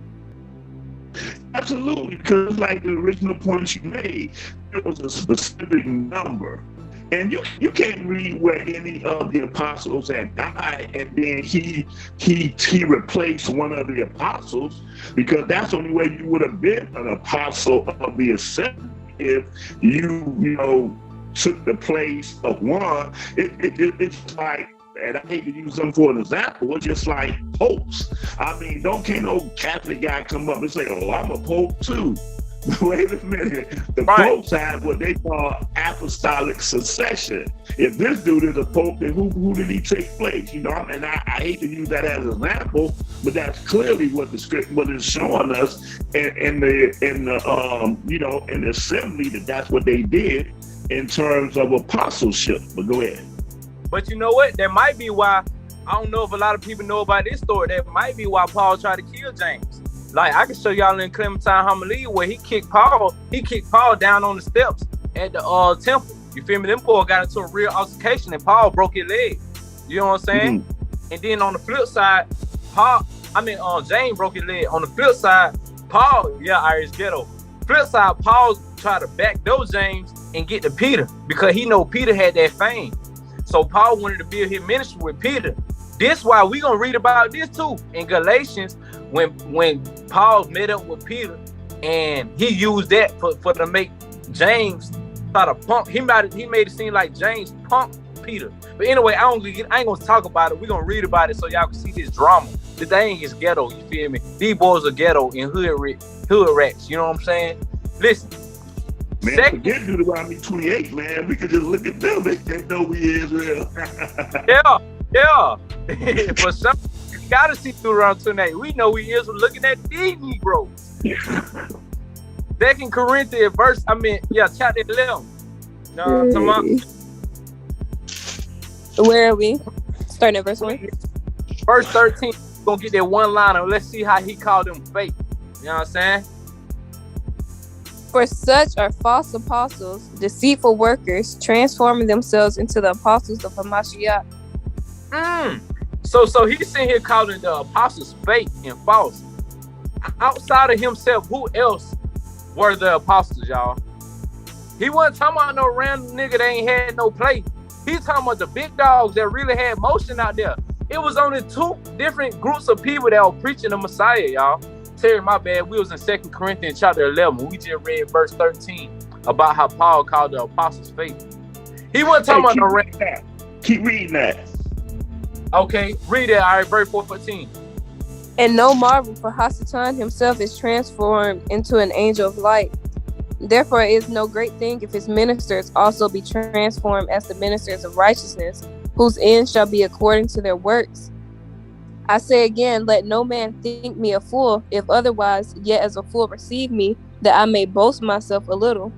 Absolutely, because like the original point you made, it was a specific number. And you can't read where any of the apostles had died and then he replaced one of the apostles, because that's the only way you would have been an apostle of the assembly if you took the place of one. It's like, and I hate to use them for an example, it's just like popes. Can't no Catholic guy come up and say, oh, I'm a pope too. Wait a minute. The popes have what they call apostolic succession. If this dude is a pope, then who did he take place? You know, and I hate to use that as an example, but that's clearly what the script what is showing us in the assembly that's what they did in terms of apostleship. But go ahead. But you know what? That might be why, I don't know if a lot of people know about this story. That might be why Paul tried to kill James. Like, I can show y'all in Clementine homily where he kicked Paul down on the steps at the temple. You feel me? Them Paul got into a real altercation and Paul broke his leg. You know what I'm saying? Mm-hmm. And then on the flip side, James broke his leg. On the flip side, Paul, Irish ghetto. Flip side, Paul tried to backdoor James and get to Peter because he know Peter had that fame. So Paul wanted to build his ministry with Peter. This why we gonna read about this too in Galatians when Paul met up with Peter and he used that for to make James try to pump. He made it seem like James pumped Peter. But anyway, I ain't gonna talk about it. We gonna read about it so y'all can see this drama. The thing is ghetto. You feel me? These boys are ghetto and hood rats. You know what I'm saying? Listen. Man, forget Deuteronomy 28, man. We could just look at them. They know we Israel. Yeah. For some, you gotta see Deuteronomy 28. We know we Israel looking at these Negroes. 2 Corinthians chapter 11. Where are we? Starting at verse 1. Verse 13. We're gonna get that one liner. Let's see how he called them fake. You know what I'm saying? For such are false apostles, deceitful workers, transforming themselves into the apostles of Hamashiach. So he's sitting here calling the apostles fake and false. Outside of himself, who else were the apostles, y'all? He wasn't talking about no random nigga that ain't had no play. He's talking about the big dogs that really had motion out there. It was only 2 different groups of people that were preaching the Messiah, y'all. Terry, my bad. We was in 2 Corinthians chapter 11. We just read verse 13 about how Paul called the apostles fake. He wasn't talking about no random. Keep reading that. Okay, read it. All right, verse 14. And no marvel, for Hasatan himself is transformed into an angel of light. Therefore it is no great thing if his ministers also be transformed as the ministers of righteousness, whose end shall be according to their works. I say again, let no man think me a fool, if otherwise, yet as a fool receive me, that I may boast myself a little.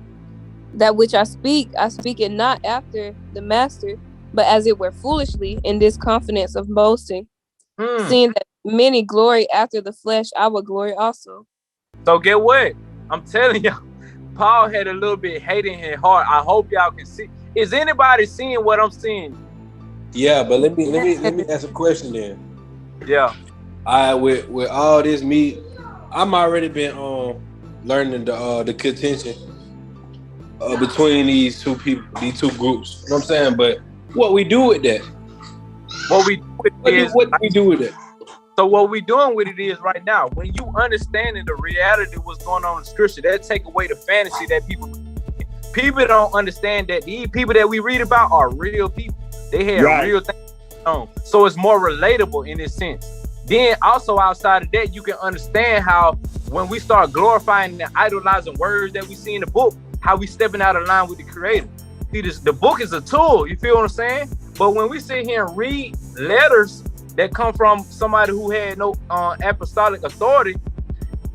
That which I speak it not after the master, but as it were foolishly, in this confidence of boasting. Seeing that many glory after the flesh, I will glory also. So get what? I'm telling y'all, Paul had a little bit hate in his heart. I hope y'all can see. Is anybody seeing what I'm seeing? Yeah, but let me ask a question then. Yeah. With all this meat, I'm already been learning the contention between these two people, these two groups. You know what I'm saying? But what we do with that? What do we do with it? So what we doing with it is right now, when you understanding the reality of what's going on in scripture, that take away the fantasy that people don't understand that these people that we read about are real people. They had real things going on. So it's more relatable in this sense. Then also outside of that, you can understand how when we start glorifying and idolizing words that we see in the book, how we stepping out of line with the Creator. See, the book is a tool, you feel what I'm saying? But when we sit here and read letters that come from somebody who had no apostolic authority,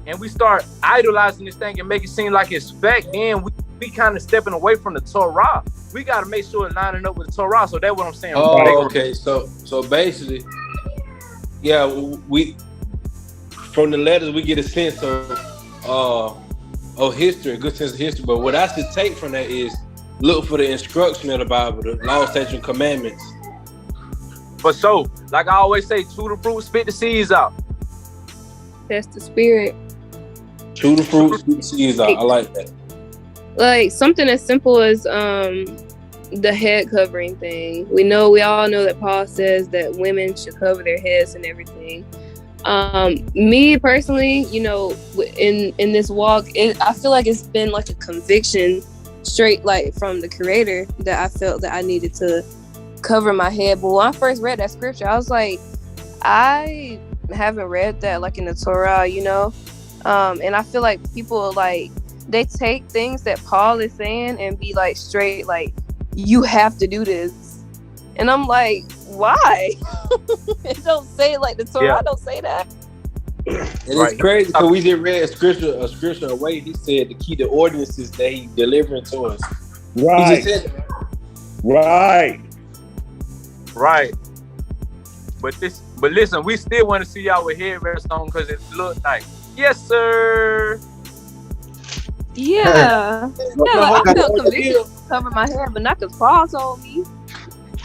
and we start idolizing this thing and make it seem like it's fact, then we kind of stepping away from the Torah. We got to make sure it's lining up with the Torah. So that's what I'm saying. Oh, okay. So basically, yeah, we from the letters we get a sense of history, a good sense of history. But what I should take from that is look for the instruction of the Bible, the law, statutes, and commandments. For sure. Like I always say, chew the fruit, spit the seeds out. That's the spirit. Chew the fruit, spit the seeds out. I like that. Like something as simple as the head covering thing. We all know that Paul says that women should cover their heads and everything. Me personally, in this walk, I feel like it's been like a conviction straight like from the Creator that I felt that I needed to cover my head. But when I first read that scripture, I was like, I haven't read that like in the Torah, and I feel like people like they take things that Paul is saying and be like straight like, you have to do this. And I'm like, why? It don't say it like the Torah don't say that. And it's crazy because we just read a scripture away. He said to keep the ordinances that he delivering to us. Right. He just said that. Right. But listen, we still want to see y'all with headrests on because it looks nice. Yes, sir. Yeah. I felt convicted to cover my head, but not because Paul told me.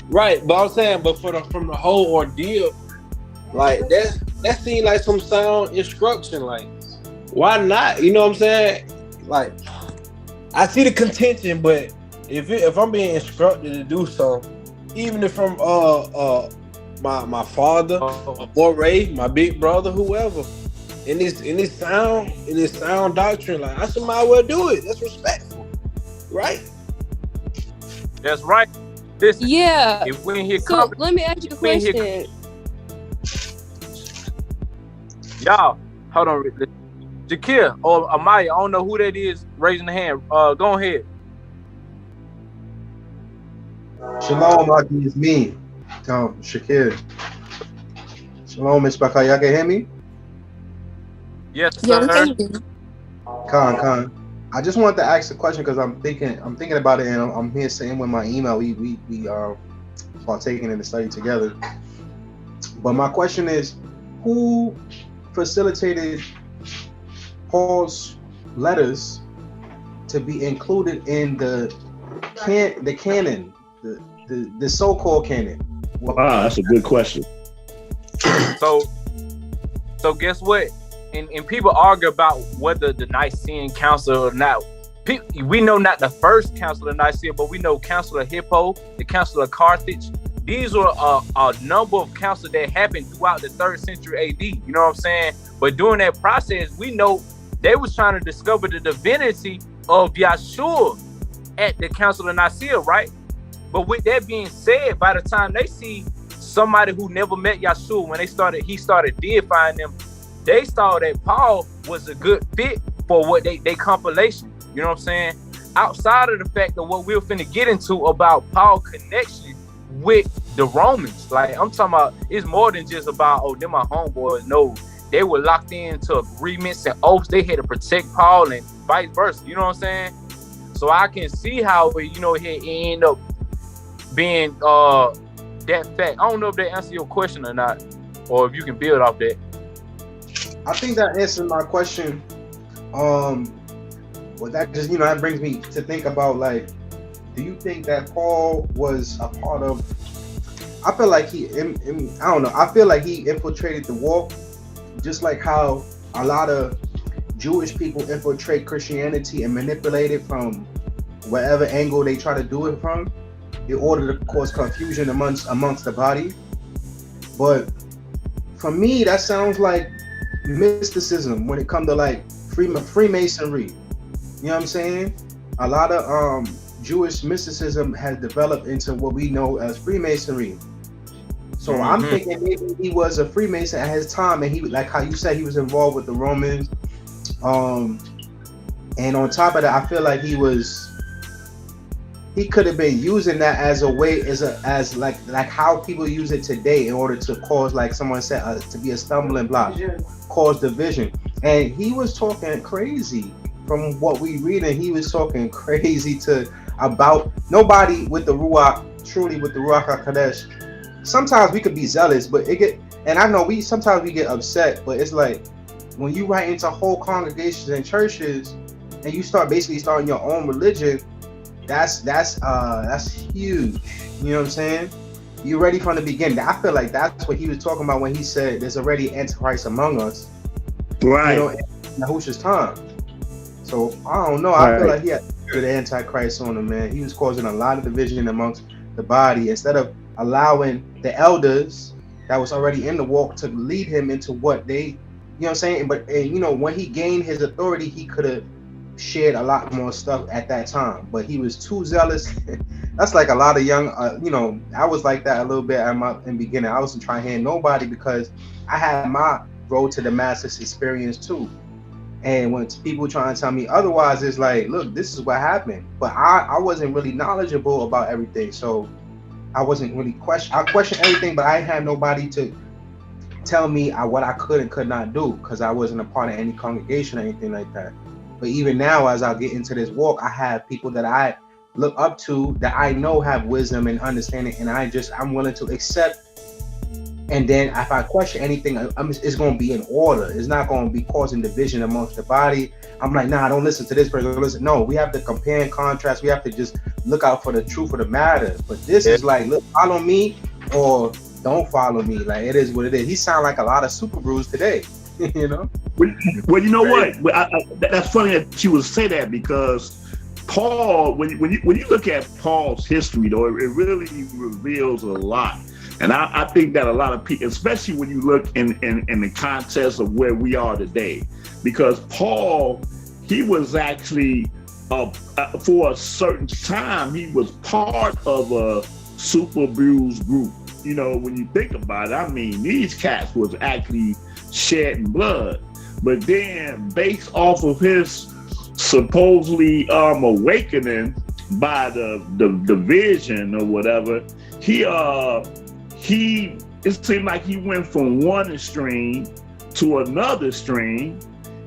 Right, but I'm saying, from the whole ordeal, like that seemed like some sound instruction. Like, why not? You know what I'm saying? Like, I see the contention, but if I'm being instructed to do something, even if from my father or Ray, my big brother, whoever, in this sound doctrine, like I should might well do it. That's respectful, right? That's right. Listen, yeah. If we in here so let me ask you a question. Y'all, hold on. Jakir or Amaya, I don't know who that is raising the hand. Go ahead. Shalom, Aki, it's me. Shakir. Shalom, Miss Baka. Y'all can hear me? Yes, sir. Khan. I just wanted to ask a question because I'm thinking about it, and I'm here sitting with my email. We partaking in the study together. But my question is, who facilitated Paul's letters to be included in the canon, the so-called canon? Wow, that's a good question. So guess what? And people argue about whether the Nicene Council or not. We know not the first Council of Nicaea, but we know Council of Hippo, the Council of Carthage. These were a number of councils that happened throughout the 3rd century AD. You know what I'm saying? But during that process, we know they was trying to discover the divinity of Yahshua at the Council of Nicaea, right? But with that being said, by the time they see somebody who never met Yahshua, when he started deifying them, they saw that Paul was a good fit for what they compilation. You know what I'm saying? Outside of the fact of what we're finna get into about Paul's connection with the Romans. Like, I'm talking about, it's more than just about, oh, they're my homeboys. No, they were locked into agreements and oaths. They had to protect Paul and vice versa. You know what I'm saying? So I can see how, it end up being that fact. I don't know if that answers your question or not, or if you can build off that. I think that answers my question. Well, that just, that brings me to think about, like, do you think that Paul was a part of? I feel like I don't know. I feel like he infiltrated the walk, just like how a lot of Jewish people infiltrate Christianity and manipulate it from whatever angle they try to do it from, in order to cause confusion amongst the body. But for me, that sounds like mysticism when it comes to like Freemasonry. You know what I'm saying? A lot of Jewish mysticism has developed into what we know as Freemasonry. So I'm thinking maybe he was a Freemason at his time, and he, like how you said, he was involved with the Romans. And on top of that, I feel like he could have been using that as a way, as like how people use it today in order to cause, like someone said, to be a stumbling block, cause division. And he was talking crazy from what we read, and he was talking crazy about nobody with the Ruach, truly with the Ruach HaKodesh. Sometimes we could be zealous, but and I know sometimes we get upset, but it's like when you write into whole congregations and churches and you start basically starting your own religion, that's huge. You know what I'm saying? You're ready from the beginning. I feel like that's what he was talking about when he said there's already Antichrist among us. Right. In Yahushua's time. So I don't know. I feel like he had the Antichrist on him, man. He was causing a lot of division amongst the body instead of allowing the elders that was already in the walk to lead him into what they, you know what I'm saying? But when he gained his authority, he could have shared a lot more stuff at that time, but he was too zealous. That's like a lot of young, I was like that a little bit in the beginning. I wasn't trying to hear nobody because I had my road to Damascus experience too. And when people trying to tell me otherwise, it's like, look, this is what happened. But I wasn't really knowledgeable about everything. So I wasn't really I questioned everything, but I didn't have nobody to tell me what I could and could not do, because I wasn't a part of any congregation or anything like that. But even now, as I get into this walk, I have people that I look up to, that I know have wisdom and understanding, and I'm willing to accept. And then if I question anything, it's going to be in order. It's not going to be causing division amongst the body. I'm like, nah, don't listen to this person. Listen. No, we have to compare and contrast. We have to just look out for the truth of the matter. But this is like, look, follow me or don't follow me. Like, it is what it is. He sound like a lot of Super Brews today, you know? Well, you know what? That's funny that you would say that, because Paul, when you look at Paul's history, though, it really reveals a lot. And I think that a lot of people, especially when you look in the context of where we are today, because Paul, he was actually, for a certain time, he was part of a Super Brews group. You know, when you think about it, I mean, these cats was actually shedding blood. But then, based off of his supposedly awakening by the vision or whatever, it seemed like he went from one extreme to another extreme,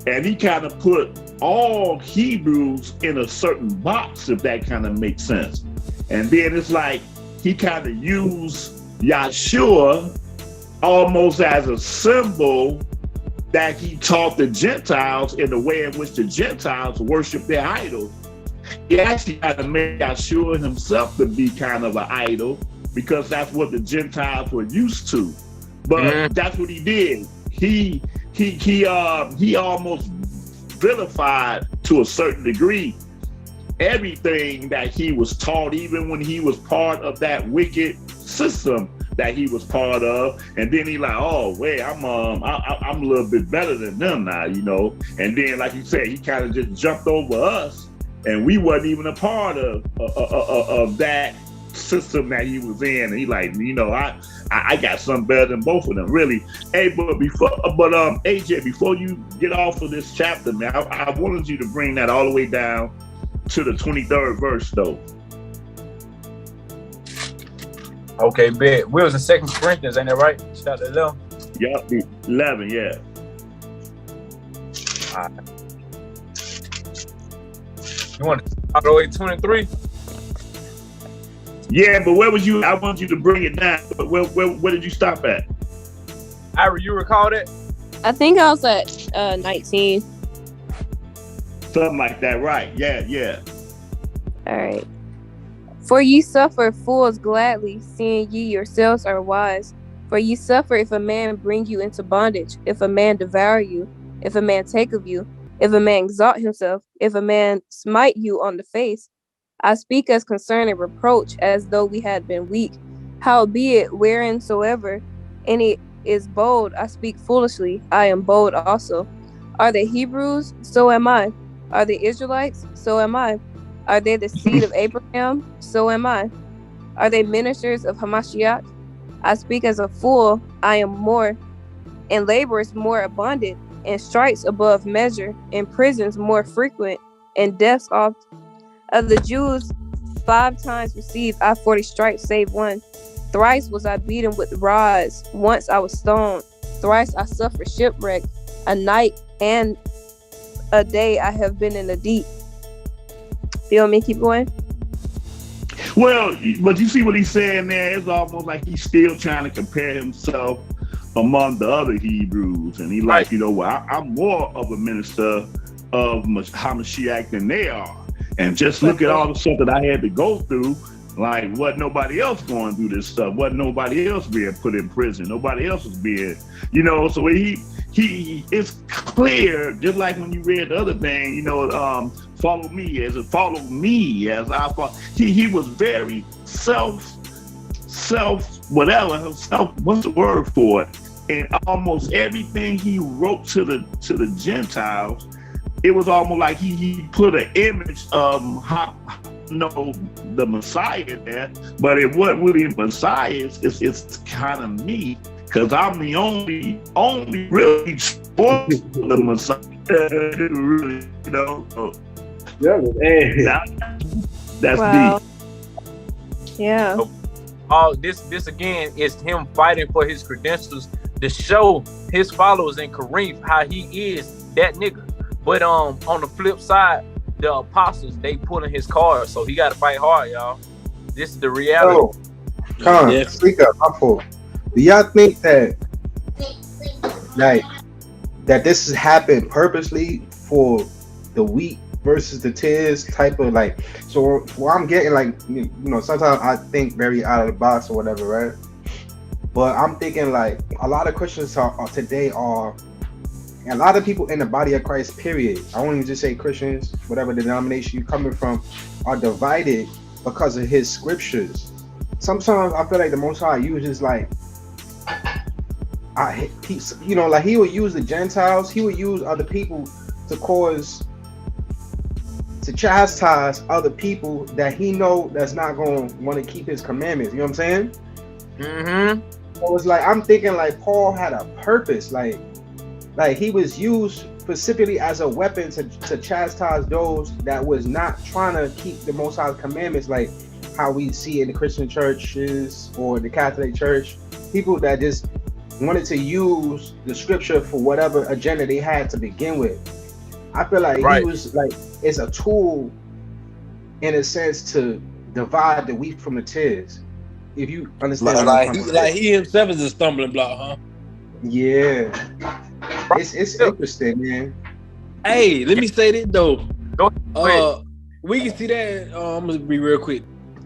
and he kind of put all Hebrews in a certain box, if that kind of makes sense. And then it's like he kind of used Yahshua almost as a symbol that he taught the Gentiles in the way in which the Gentiles worship their idols. He actually had to make Yahshua himself to be kind of an idol, because that's what the Gentiles were used to. But that's what he did. He almost vilified, to a certain degree, everything that he was taught, even when he was part of that wicked system that he was part of. And then he like, oh wait, I'm a little bit better than them now, you know. And then, like you said, he kind of just jumped over us, and we wasn't even a part of that system that he was in. And he like, you know, I got something better than both of them, really. Hey, but AJ, before you get off of this chapter, man, I wanted you to bring that all the way down to the 23rd verse, though. Okay, bet. We was in 2 Corinthians, ain't that right? Chapter 11. Yup, 11, yeah. All right. You want to start all the way 23? Yeah, but where was you? I want you to bring it down. But where did you stop at? Ira, you recall that? I think I was at 19. Something like that, right? Yeah. All right. For ye suffer fools gladly, seeing ye yourselves are wise. For ye suffer if a man bring you into bondage, if a man devour you, if a man take of you, if a man exalt himself, if a man smite you on the face. I speak as concerning reproach, as though we had been weak. Howbeit, whereinsoever any is bold, I speak foolishly, I am bold also. Are they Hebrews? So am I. Are they Israelites? So am I. Are they the seed of Abraham? So am I. Are they ministers of Hamashiach? I speak as a fool, I am more. In labors more abundant, in stripes above measure, in prisons more frequent, in deaths oft. Of the Jews, 5 times received I 40 stripes, save one. Thrice was I beaten with rods. Once I was stoned. Thrice I suffered shipwreck. A night and a day I have been in the deep. Feel me? Keep going. Well, but you see what he's saying there? It's almost like he's still trying to compare himself among the other Hebrews. And he like, you know, well, I'm more of a minister of Hamashiach than they are. And just look at all the stuff that I had to go through. Like, what nobody else going through this stuff? What nobody else being put in prison? Nobody else was being, you know. So he it's clear, just like when you read the other thing, you know, follow me as I follow. He was very what's the word for it? And almost everything he wrote to the Gentiles, it was almost like he put an image of the Messiah there, but it wasn't really Messiah. It's kind of me, because I'm the only really for the Messiah. Really, you know. Yeah, hey. That's Wow. deep. Yeah. This again is him fighting for his credentials to show his followers in Corinth how he is that nigga. But on the flip side, the apostles, they pulling his card, so he got to fight hard, y'all. This is the reality. Speak up. I'm full. Do y'all think that that this has happened purposely for the wheat versus the tears type of like? So what I'm getting, like, you know, sometimes I think very out of the box or whatever, right? But I'm thinking like a lot of Christians today are, and a lot of people in the body of Christ, period, I won't even just say Christians, whatever denomination you're coming from, are divided because of his scriptures. Sometimes I feel like the Most High uses like, you know, like he would use the Gentiles, he would use other people to chastise other people that he know that's not going to want to keep his commandments. You know what I'm saying? Mm-hmm. So it's like, I'm thinking like Paul had a purpose, like he was used specifically as a weapon to chastise those that was not trying to keep the Most High's commandments, like how we see in the Christian churches or the Catholic Church, people that just wanted to use the scripture for whatever agenda they had to begin with. I feel like he was like, it's a tool in a sense to divide the wheat from the tares. If you understand, like he himself is a stumbling block, huh? Yeah, it's interesting, man. Hey, let me say this though. Go ahead. We can see that. I'm gonna be real quick.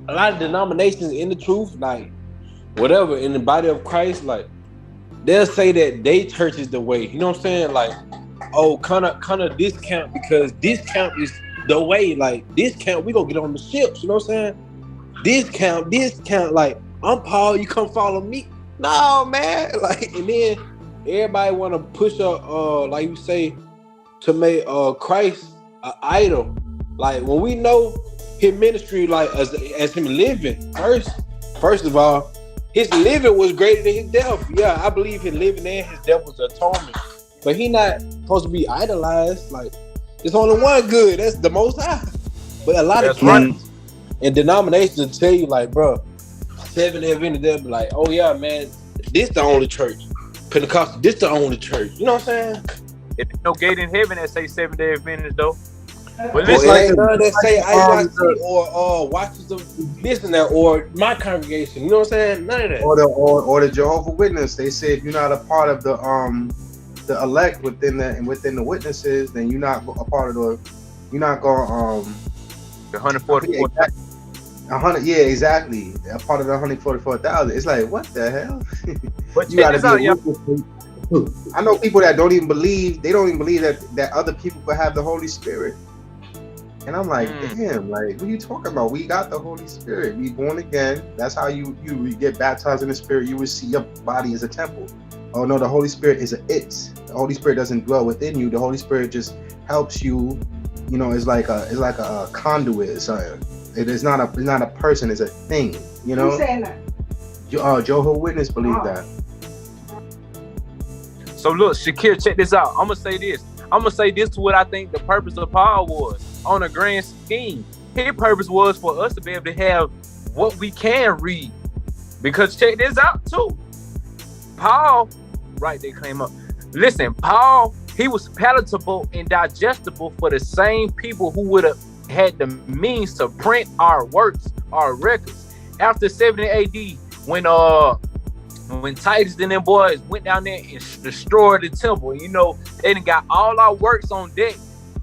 A lot of denominations in the truth, like whatever, in the body of Christ, like they'll say that they church is the way. You know what I'm saying? Like, oh, kind of discount because discount is the way. Like discount, we gonna get on the ships. You know what I'm saying? Discount. Like, I'm Paul, you come follow me. No, man. Like, and then everybody want to push up, like you say, to make Christ an idol. Like, when we know his ministry, like as him living, first of all, his living was greater than his death. Yeah, I believe his living and his death was atonement. But he not supposed to be idolized. Like, there's only one good. That's the Most High. But a lot of people and denominations tell you, like, bro, Seventh-day Adventist, they'll be like, oh yeah, man, this the only church. Pentecostal, this the only church. You know what I'm saying? There's no gate in heaven that say Seventh-day Adventist though. But listen, like none that say IYC or watches of this and that, or my congregation. You know what I'm saying? None of that. Or the Jehovah's Witness. They say if you're not a part of the elect within the witnesses, then you're not a part of the. You're not going the 144,000. 100, yeah, exactly. A part of the 144,000. It's like, what the hell? But you gotta be a witness. I know people that don't even believe. They don't even believe that other people could have the Holy Spirit. And I'm like, damn, like, what are you talking about? We got the Holy Spirit. We born again. That's how you get baptized in the Spirit. You will see your body as a temple. Oh no, the Holy Spirit is The Holy Spirit doesn't dwell within you. The Holy Spirit just helps you. You know, it's like a conduit or something. It's not a person. It's a thing. You know. Who's saying that? Jehovah's Witness believe that. So look, Shakir, check this out. I'm gonna say this is what I think the purpose of Paul was on a grand scheme. His purpose was for us to be able to have what we can read. Because check this out too. Paul, right, they came up. Listen, Paul, he was palatable and digestible for the same people who would have had the means to print our works, our records. After 70 AD, when Titus and them boys went down there and destroyed the temple, you know, they done got all our works on deck.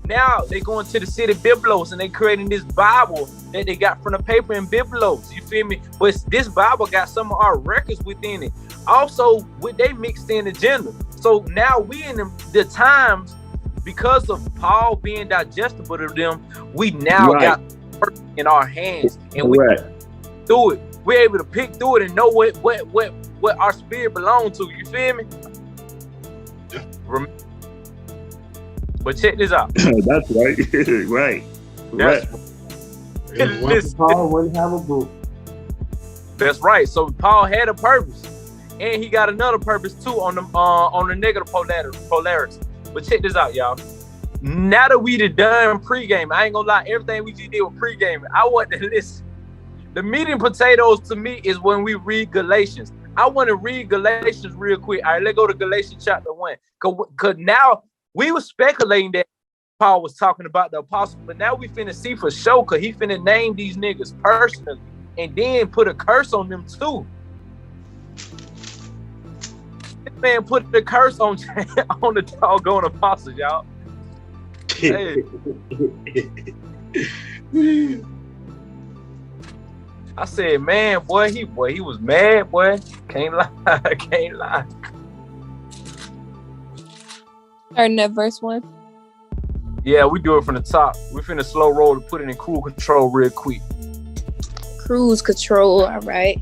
Now they going to the city Biblos and they creating this Bible that they got from the paper in Biblos. You feel me? But this Bible got some of our records within it. Also, they mixed in agenda. So now we in the times, because of Paul being digestible to them, we now got work in our hands and we do it. We're able to pick through it and know what our spirit belongs to. You feel me? But check this out. That's right. Right. Paul wouldn't have a book. That's right. So Paul had a purpose. and he got another purpose too on the negative polarity. But check this out, y'all. Now that we done pregame, I ain't gonna lie, everything we just did with pregame, I want to listen. The meat and potatoes to me is when we read Galatians. I want to read Galatians real quick. All right, let's go to Galatians chapter 1. Cause now we were speculating that Paul was talking about the apostles, but now we finna see for sure, cause he finna name these niggas personally and then put a curse on them too. This man put the curse on the doggone apostles, y'all. Hey. I said, man, boy, he was mad, boy. Can't lie. Starting at verse 1. Yeah, we do it from the top. We finna slow roll to put it in cruise control real quick. Cruise control, all right.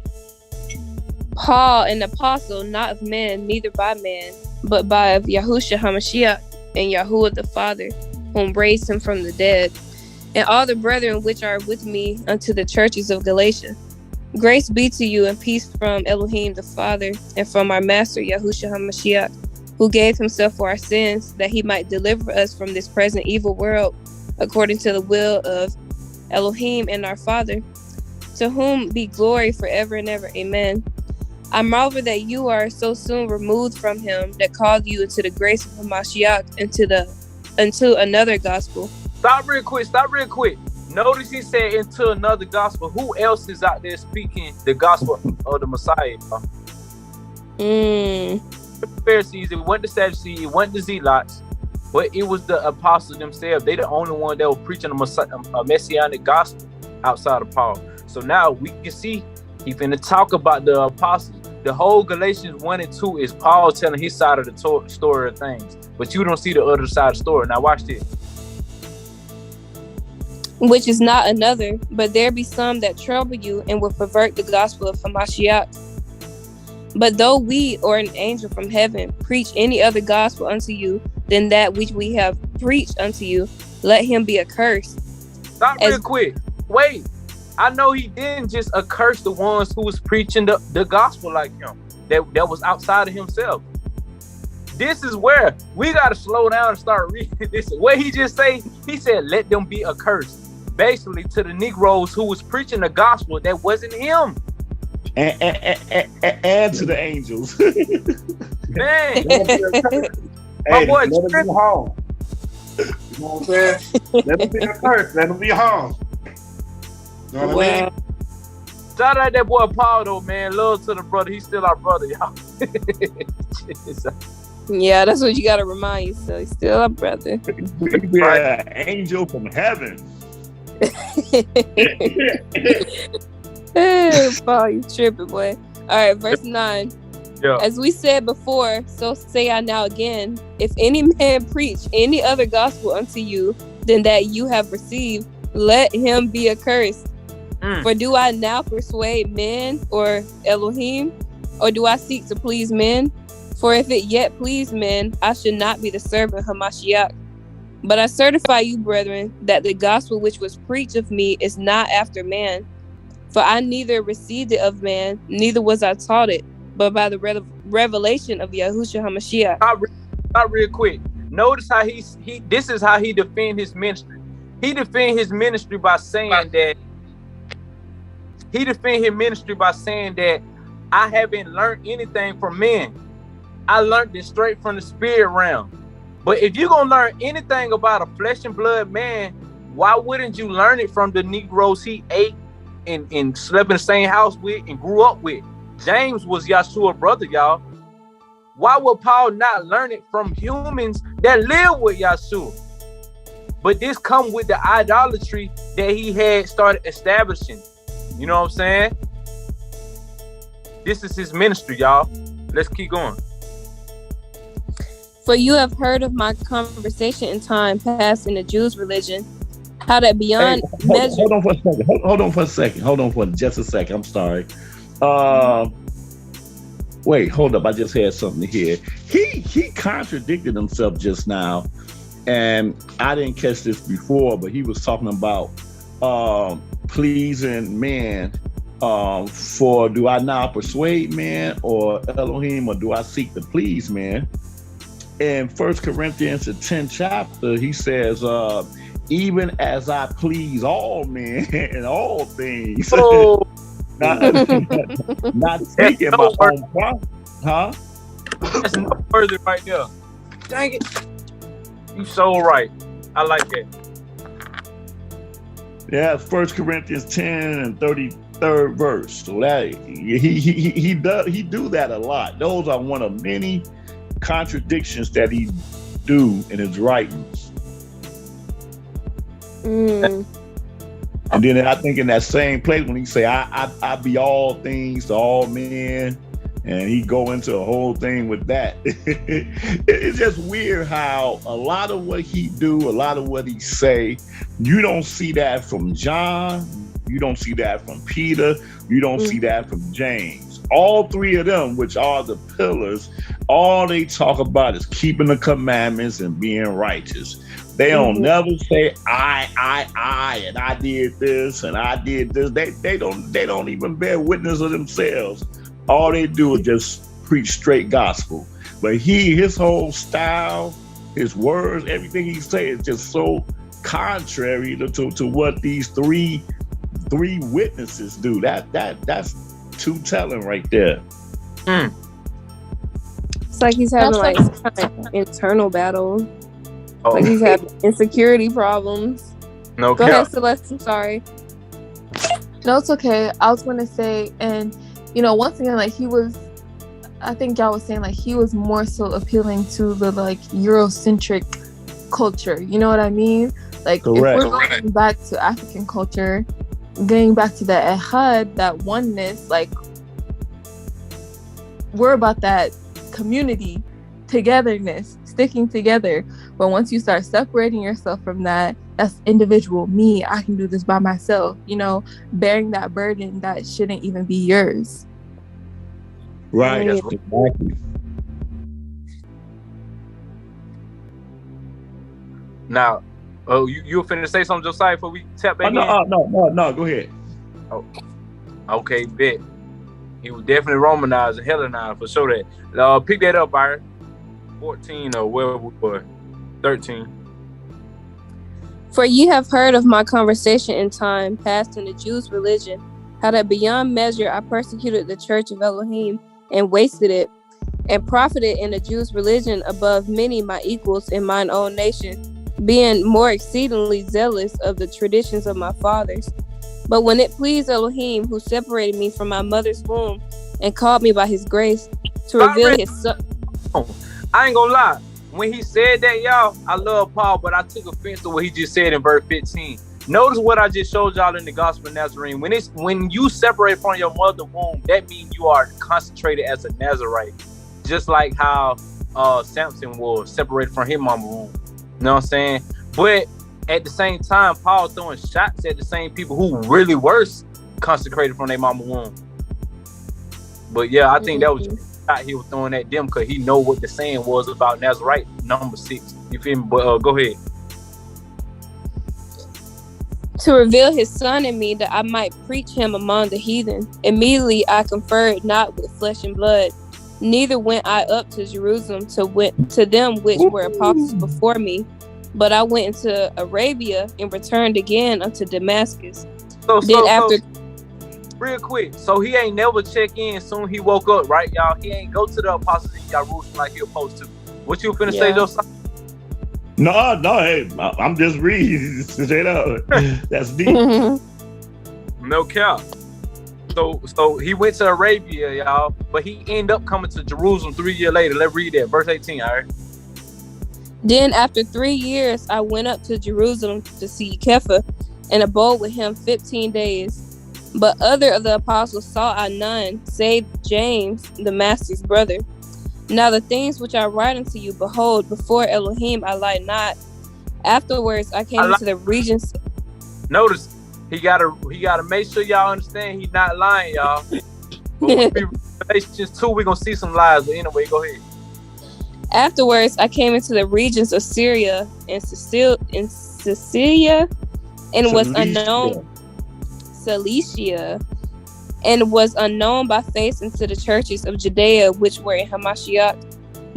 Paul, an apostle, not of man, neither by man, but by of Yahushua HaMashiach and Yahuwah the Father, whom raised him from the dead, and all the brethren which are with me unto the churches of Galatia. Grace be to you and peace from Elohim the Father and from our Master Yahushua HaMashiach, who gave himself for our sins, that he might deliver us from this present evil world, according to the will of Elohim and our Father, to whom be glory forever and ever. Amen. I marvel that you are so soon removed from him that called you into the grace of Hamashiach into another gospel. Stop real quick. Notice he said into another gospel. Who else is out there speaking the gospel of the Messiah? The Pharisees, it wasn't the Sadducees, it wasn't the Zealots, but it was the apostles themselves. They the only one that were preaching a messianic gospel outside of Paul. So now we can see he finna talk about the apostles. The whole Galatians 1 and 2 is Paul telling his side of the story of things, but you don't see the other side of the story. Now watch this. Which is not another, but there be some that trouble you and will pervert the gospel of Hamashiach. But though we or an angel from heaven preach any other gospel unto you than that which we have preached unto you, let him be accursed. Stop real quick. Wait. I know he didn't just accurse the ones who was preaching the gospel like him, that was outside of himself. This is where we got to slow down and start reading this. What he just say? He said, let them be accursed. Basically to the Negroes who was preaching the gospel that wasn't him. And to the angels. Man. My boy, let them be home. You know what I'm saying? Let them be accursed. Let them be home. You know what I mean? Shout out that boy Paul though, man. Love to the brother. He's still our brother, y'all. Yeah, that's what you gotta remind yourself. He's still our brother. Yeah, angel from heaven. Hey, Paul, you tripping, boy. All right, verse 9. Yeah. As we said before, so say I now again, if any man preach any other gospel unto you than that you have received, let him be accursed. For do I now persuade men or Elohim, or do I seek to please men? For if it yet please men, I should not be the servant Hamashiach. But I certify you, brethren, that the gospel which was preached of me is not after man. For I neither received it of man, neither was I taught it, but by the revelation of Yahushua HaMashiach. Not real quick. Notice how this is how he defend his ministry. He defend his ministry by saying that I haven't learned anything from men. I learned this straight from the spirit realm. But if you're gonna learn anything about a flesh and blood man, why wouldn't you learn it from the Negroes he ate and slept in the same house with and grew up with? James was Yahshua's brother, y'all. Why would Paul not learn it from humans that live with Yahshua? But this come with the idolatry that he had started establishing. You know what I'm saying? This is his ministry, y'all. Let's keep going. For you have heard of my conversation in time past in the Jews' religion, how that beyond measure. Hold on for a second. Hold on for just a second. I'm sorry. Wait, hold up. I just had something here. He contradicted himself just now, and I didn't catch this before, but he was talking about pleasing men For do I now persuade men or Elohim, or do I seek to please men? In 1 Corinthians, the 10th chapter, he says, even as I please all men in all things. Oh. not seeking my own profit. Huh? That's no further right there. Dang it. You so right. I like that. Yeah, 1 Corinthians 10 and 33rd verse. So that he do that a lot. Those are one of many contradictions that he do in his writings. And then I think in that same place when he say I be all things to all men, and he go into a whole thing with that. It's just weird how a lot of what he do, a lot of what he say, you don't see that from John, you don't see that from Peter, you don't see that from James. All three of them, which are the pillars, all they talk about is keeping the commandments and being righteous. They don't never say I, and I did this and I did this. They don't even bear witness of themselves. All they do is just preach straight gospel. But his whole style, his words, everything he says is just so contrary to what these three witnesses do. That's too telling right there. It's like he's having like some kind of internal battle. Oh. Like he's having insecurity problems. No, go ahead, Celeste. I'm sorry. No, it's okay. I was going to say, and once again, like I think y'all was saying like he was more so appealing to the like Eurocentric culture. You know what I mean? Like correct. If we're going back to African culture, getting back to that ehad, that oneness, like we're about that community, togetherness, sticking together. But once you start separating yourself from that, that's individual me. I can do this by myself. Bearing that burden that shouldn't even be yours. Right. That's exactly. Now, you were finna say something, Josiah, before we tap back in? No, go ahead. Oh, okay, bet. He was definitely Romanized and Hellenized for sure. That pick that up, Byron. 14 or wherever we were. 13. For ye have heard of my conversation in time past in the Jews' religion, how that beyond measure I persecuted the church of Elohim and wasted it, and profited in the Jews' religion above many my equals in mine own nation, being more exceedingly zealous of the traditions of my fathers. But when it pleased Elohim, who separated me from my mother's womb and called me by his grace to reveal his son. I ain't gonna lie. When he said that, y'all, I love Paul, but I took offense to what he just said in verse 15. Notice what I just showed y'all in the Gospel of Nazarene. When you separate from your mother's womb, that means you are concentrated as a Nazarite. Just like how Samson was separated from his mama's womb. You know what I'm saying? But at the same time, Paul throwing shots at the same people who really were consecrated from their mama's womb. But yeah, I think that was he was throwing at them because he know what the saying was about Nazarite number 6. You feel me? But go ahead. To reveal his son in me that I might preach him among the heathen. Immediately I conferred not with flesh and blood, neither went I up to Jerusalem to them which were apostles before me, but I went into Arabia and returned again unto Damascus. So real quick, so he ain't never check in soon he woke up, right, y'all? He ain't go to the apostles in Jerusalem like he was supposed to. What you finna say, Josiah? No, hey, I'm just reading straight up. That's deep. No cap. So he went to Arabia, y'all, but he ended up coming to Jerusalem 3 years later. Let's read that, verse 18, all right? Then after 3 years, I went up to Jerusalem to see Kepha and abode with him 15 days. But other of the apostles saw I none, save James, the master's brother. Now the things which I write unto you, behold, before Elohim I lie not. Afterwards I came into the regions. Notice, he gotta make sure y'all understand he's not lying, y'all. But Galatians 2, we're gonna see some lies, but anyway, go ahead. Afterwards I came into the regions of Syria and Cilicia, and was unknown. Cilicia, and was unknown by face unto the churches of Judea which were in Hamashiach.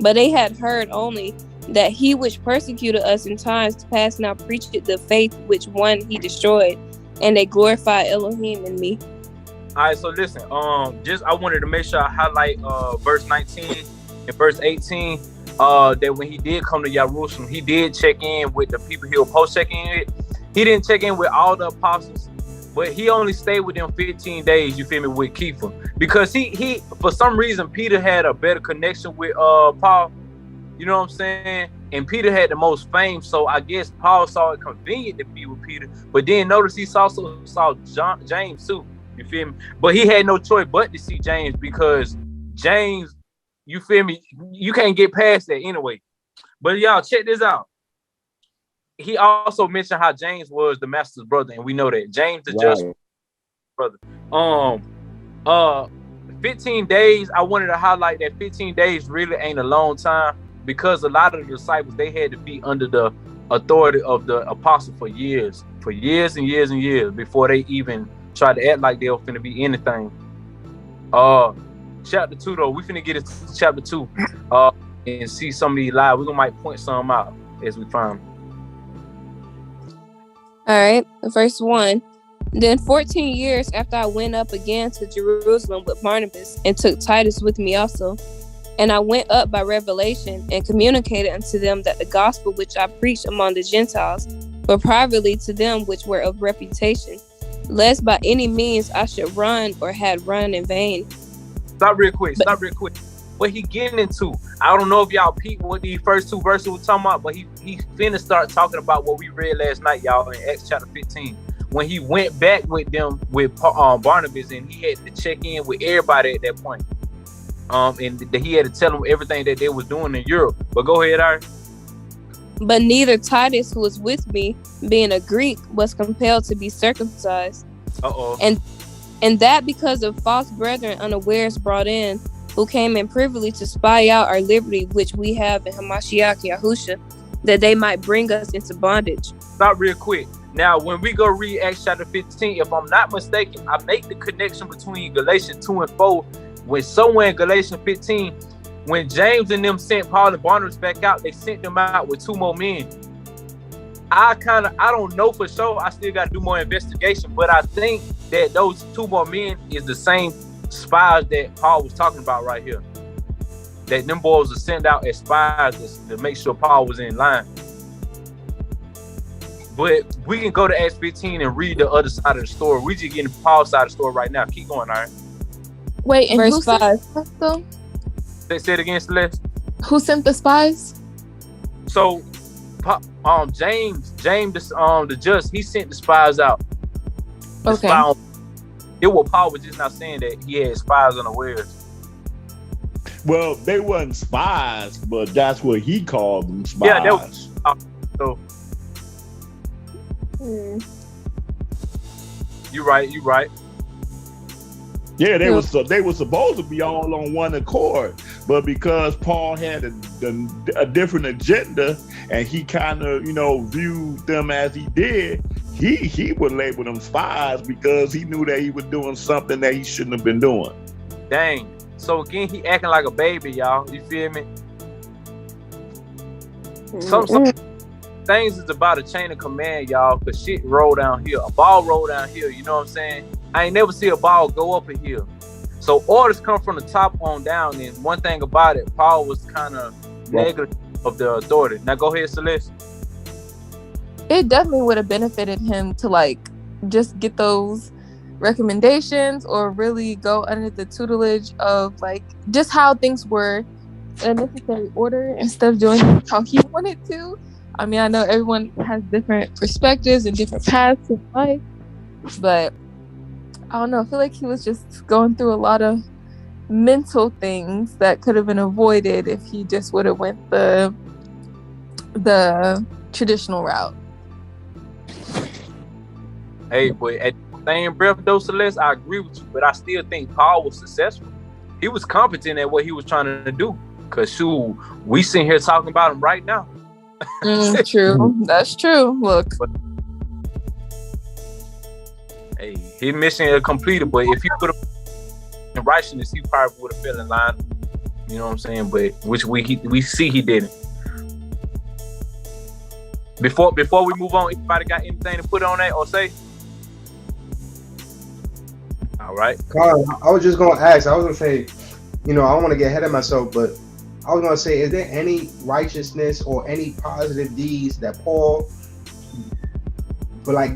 But they had heard only that he which persecuted us in times past now preached the faith which one he destroyed, and they glorified Elohim in me. All right, so listen, just I wanted to make sure I highlight verse 19 and verse 18. That when he did come to Jerusalem, he did check in with the people he was supposed to check in with. He didn't check in with all the apostles, but he only stayed with them 15 days, you feel me, with Kepha. Because he for some reason, Peter had a better connection with Paul. You know what I'm saying? And Peter had the most fame, so I guess Paul saw it convenient to be with Peter. But then notice he also saw James too. You feel me? But he had no choice but to see James, because James, you feel me? You can't get past that anyway. But y'all, check this out. He also mentioned how James was the master's brother, and we know that James is just brother. 15 days. I wanted to highlight that 15 days really ain't a long time, because a lot of the disciples, they had to be under the authority of the apostle for years and years and years before they even try to act like they were finna be anything. Chapter 2 though, we finna get into chapter 2 and see some of these lies. We're gonna might point some out as we find them. All right, verse 1. Then 14 years after I went up again to Jerusalem with Barnabas, and took Titus with me also. And I went up by revelation, and communicated unto them that the gospel which I preached among the Gentiles, but privately to them which were of reputation, lest by any means I should run or had run in vain. Stop real quick. What he getting into? I don't know if y'all peep what these first two verses were talking about, but he finna start talking about what we read last night, y'all, in Acts chapter 15. When he went back with them with Barnabas, and he had to check in with everybody at that point. And he had to tell them everything that they was doing in Europe. But go ahead, Ari. But neither Titus, who was with me, being a Greek, was compelled to be circumcised. And that because of false brethren unawares brought in, who came in privily to spy out our liberty which we have in Hamashiach Yahusha, that they might bring us into bondage. Stop real quick. Now, when we go read Acts chapter 15, if I'm not mistaken, I make the connection between Galatians 2 and 4, when somewhere in Galatians 15, when James and them sent Paul and Barnabas back out, they sent them out with 2 more men. I don't know for sure. I still got to do more investigation, but I think that those 2 more men is the same spies that Paul was talking about right here. That them boys were sent out as spies to make sure Paul was in line. But we can go to Acts 15 and read the other side of the story. We just getting Paul's side of the story right now. Keep going, all right? Wait, and verse who 5. sent the spies, though? Say it again, Celeste. Who sent the spies? So, James, the just, he sent the spies out. Okay. Paul was just not saying that he had spies unawares. Well, they wasn't spies, but that's what he called them, spies. Yeah, they was. So, you right. Yeah, they were supposed to be all on one accord, but because Paul had a different agenda, and he kind of viewed them as he did, he would label them spies because he knew that he was doing something that he shouldn't have been doing. Dang. So again, he acting like a baby, y'all. You feel me? Some things is about a chain of command, y'all, because shit roll down here. A ball roll down here, you know what I'm saying? I ain't never see a ball go up a hill. So orders come from the top on down, and one thing about it, Paul was kind of negative of the authority. Now go ahead, Celeste. It definitely would have benefited him to just get those recommendations, or really go under the tutelage of just how things were in a necessary order, instead of doing how he wanted to. I mean, I know everyone has different perspectives and different paths in life, but I don't know. I feel like he was just going through a lot of mental things that could have been avoided if he just would have went the traditional route. Hey, but at the same breath, though, Celeste, I agree with you, but I still think Paul was successful. He was competent at what he was trying to do. Because, shoot, we sitting here talking about him right now. True. That's true. Look. Hey, his mission is completed, but if he would have righteousness, he probably would have fell in line. You know what I'm saying? But which we see he didn't. Before we move on, anybody got anything to put on that or say? All right. Carl, I was just gonna ask. I was gonna say, I don't want to get ahead of myself, but I was gonna say, is there any righteousness or any positive deeds that Paul, but like,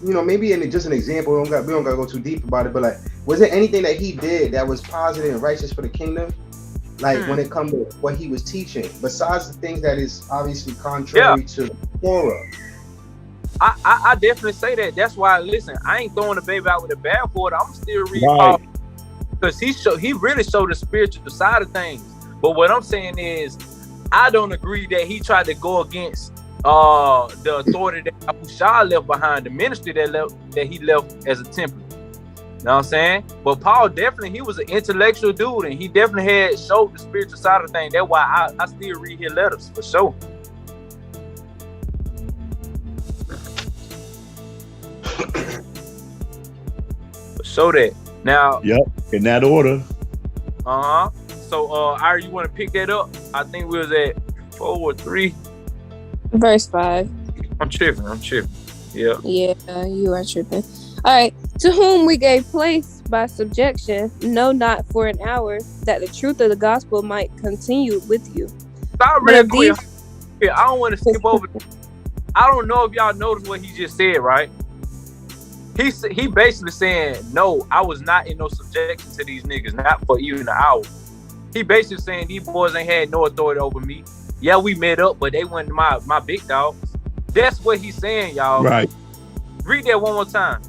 maybe just an example. We don't gotta go too deep about it, but like, was there anything that he did that was positive and righteous for the kingdom? Like when it comes to what he was teaching, besides the things that is obviously contrary to Torah. I definitely say that. That's why, listen, I ain't throwing the baby out with the bathwater. I'm still reading Paul because he really showed the spiritual side of things. But what I'm saying is, I don't agree that he tried to go against the authority that Yahushua left behind, the ministry that he left as a temple. You know what I'm saying? But Paul definitely, he was an intellectual dude, and he definitely had showed the spiritual side of things. That's why I still read his letters for sure. Show that. Now. Yep, in that order. So, Ira, you want to pick that up? I think we was at 4 or 3. Verse 5. I'm tripping. Yeah. Yeah, you are tripping. All right. To whom we gave place by subjection, no, not for an hour, that the truth of the gospel might continue with you. Stop real quick. Yeah, I don't want to skip over. I don't know if y'all noticed what he just said, right? He basically saying, no, I was not in no subjection to these niggas, not for even an hour. He basically saying these boys ain't had no authority over me. Yeah, we met up, but they weren't my big dogs. That's what he's saying, y'all. Right. Read that one more time.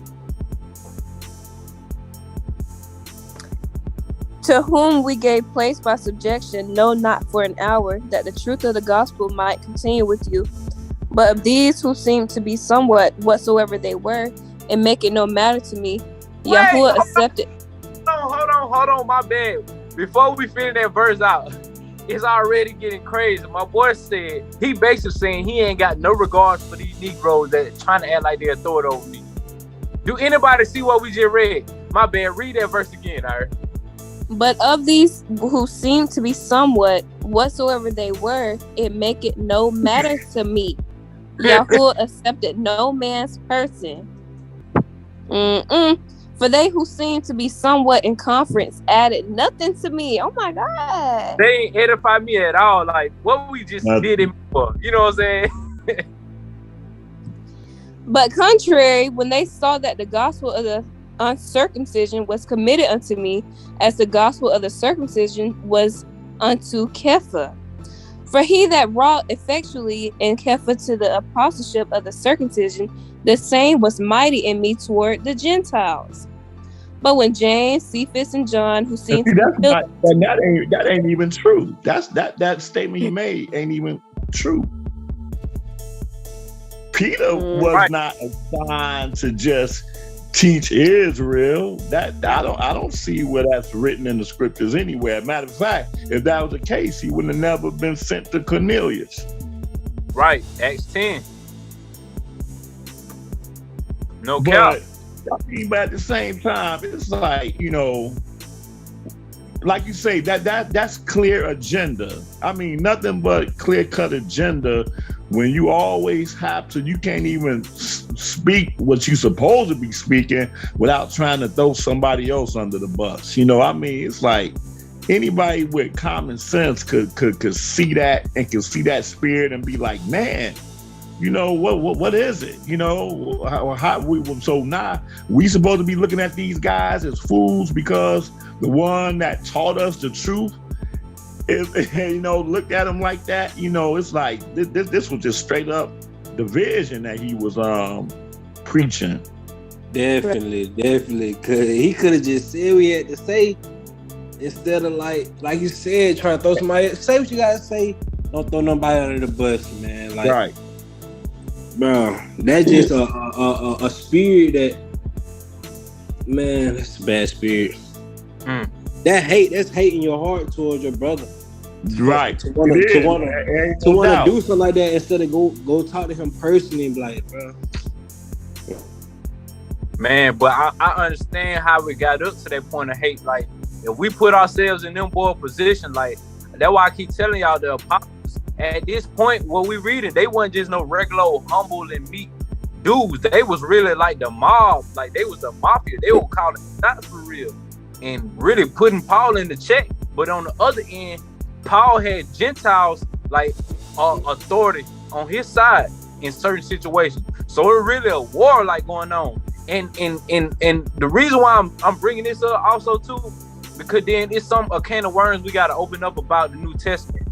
To whom we gave place by subjection, no, not for an hour, that the truth of the gospel might continue with you. But of these who seemed to be somewhat whatsoever they were, and make it no matter to me, Yahuwah accepted. Hold on, my bad. Before we finish that verse out, it's already getting crazy. My boy said, he basically saying he ain't got no regards for these Negroes that trying to act like they're authority over me. Do anybody see what we just read? My bad, read that verse again, Ira. But of these who seemed to be somewhat whatsoever they were, it make it no matter to me. Yahuwah accepted no man's person. For they who seemed to be somewhat in conference added nothing to me. Oh my God. They ain't edify me at all. Like, what we just did him for. You know what I'm saying? But contrary, when they saw that the gospel of the uncircumcision was committed unto me, as the gospel of the circumcision was unto Kepha. For he that wrought effectually in Kepha to the apostleship of the circumcision, the same was mighty in me toward the Gentiles. But when James, Cephas, and John, who seemed that ain't even true. That statement you made ain't even true. Peter was not assigned to just teach Israel. That I don't see where that's written in the scriptures anywhere. Matter of fact, if that was the case, he would have never been sent to Cornelius. Right, Acts 10. No cap. But at the same time, it's like, like you say, that's clear agenda. I mean, nothing but clear-cut agenda when you always have to, you can't even speak what you're supposed to be speaking without trying to throw somebody else under the bus. I mean, it's like anybody with common sense could see that and can see that spirit and be like, man, what is it? So now we supposed to be looking at these guys as fools because the one that taught us the truth is, looked at them like that. It's like this was just straight up division that he was preaching. Definitely. Cause he could have just said what he had to say instead of like you said, trying to throw somebody. Say what you gotta say. Don't throw nobody under the bus, man. Like, right. Bro, that's just a spirit that, man, that's a bad spirit. That's hate in your heart towards your brother. Right. To want to do something like that instead of go talk to him personally and be like, bro. Man, but I understand how we got up to that point of hate. Like, If we put ourselves in them boy position, like that's why I keep telling y'all the apostles at this point, what we reading, they wasn't just no regular old humble and meek dudes. They was really like the mob, like they was the mafia. They were calling shots for real and really putting Paul in the check. But on the other end, Paul had Gentiles like authority on his side in certain situations. So it really a war like going on. And the reason why I'm bringing this up also too, because then it's a can of worms we got to open up about the New Testament.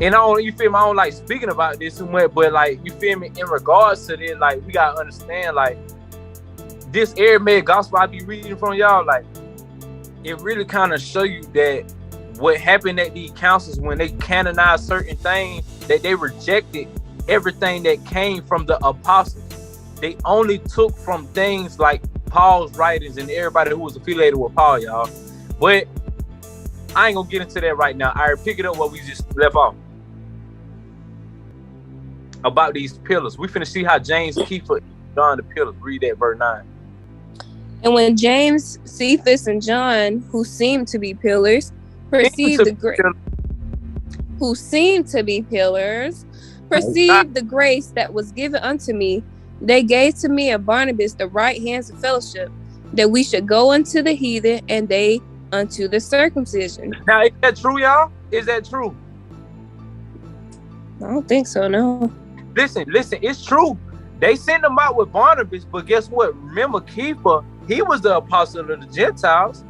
And you feel me? I don't like speaking about this too much, but like, you feel me? In regards to this, like, we got to understand, like, this Aramaic gospel I be reading from y'all, like, it really kind of show you that what happened at these councils when they canonized certain things, that they rejected everything that came from the apostles. They only took from things like Paul's writings and everybody who was affiliated with Paul, y'all. But I ain't gonna get into that right now. I pick it up where we just left off about these pillars. We finna see how James, Kepha, John the pillars. Read that verse 9. And when James, Cephas, and John, who seemed to be pillars, perceived the grace that was given unto me, they gave to me and Barnabas the right hands of fellowship, that we should go unto the heathen, and they unto the circumcision. Now, is that true, y'all? Is that true? I don't think so, no. Listen, it's true. They sent them out with Barnabas, but guess what? Remember, Kepha, he was the apostle of the Gentiles.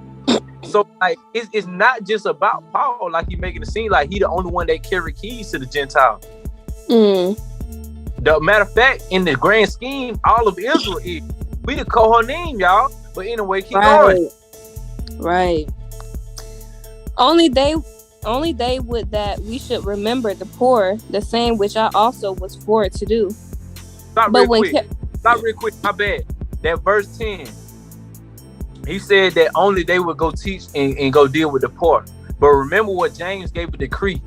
So, like, it's not just about Paul, like he making it seem like he the only one that carried keys to the Gentiles. The matter of fact, in the grand scheme, all of Israel is. We the Kohanim, y'all. But anyway, keep going. Right. Only they would that we should remember the poor, the same which I also was for to do. Stop real quick, my bad. That verse 10, he said that only they would go teach and go deal with the poor. But remember what James gave a decree.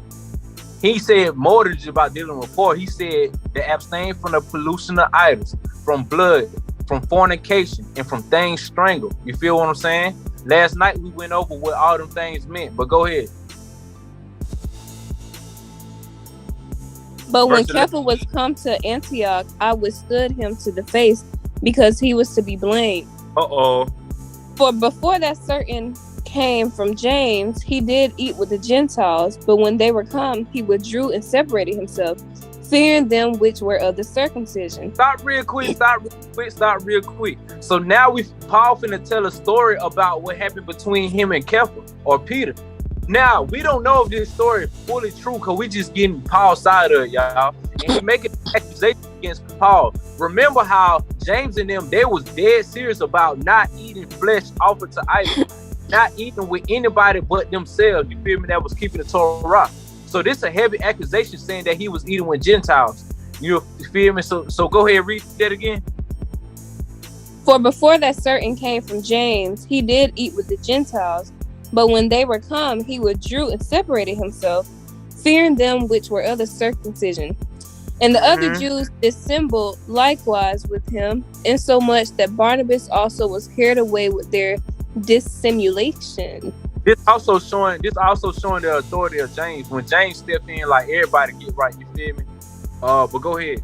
He said more than just about dealing with poor. He said to abstain from the pollution of idols, from blood, from fornication, and from things strangled. You feel what I'm saying? Last night we went over what all them things meant, but go ahead. But when Kepha was come to Antioch, I withstood him to the face, because he was to be blamed. For before that certain came from James, he did eat with the Gentiles, but when they were come, he withdrew and separated himself, fearing them which were of the circumcision. Stop real quick. So now Paul finna tell a story about what happened between him and Kepha or Peter. Now, we don't know if this story is fully true, because we just getting Paul's side of it, y'all. And he making accusations against Paul. Remember how James and them, they was dead serious about not eating flesh offered to idols, not eating with anybody but themselves. You feel me? That was keeping the Torah. So this is a heavy accusation saying that he was eating with Gentiles. You feel me? So go ahead, read that again. For before that certain came from James, he did eat with the Gentiles, but when they were come, he withdrew and separated himself, fearing them which were of the circumcision. And the other Jews dissembled likewise with him, insomuch that Barnabas also was carried away with their dissimulation. This also showing the authority of James. When James stepped in, like, everybody get right, you feel me? But go ahead.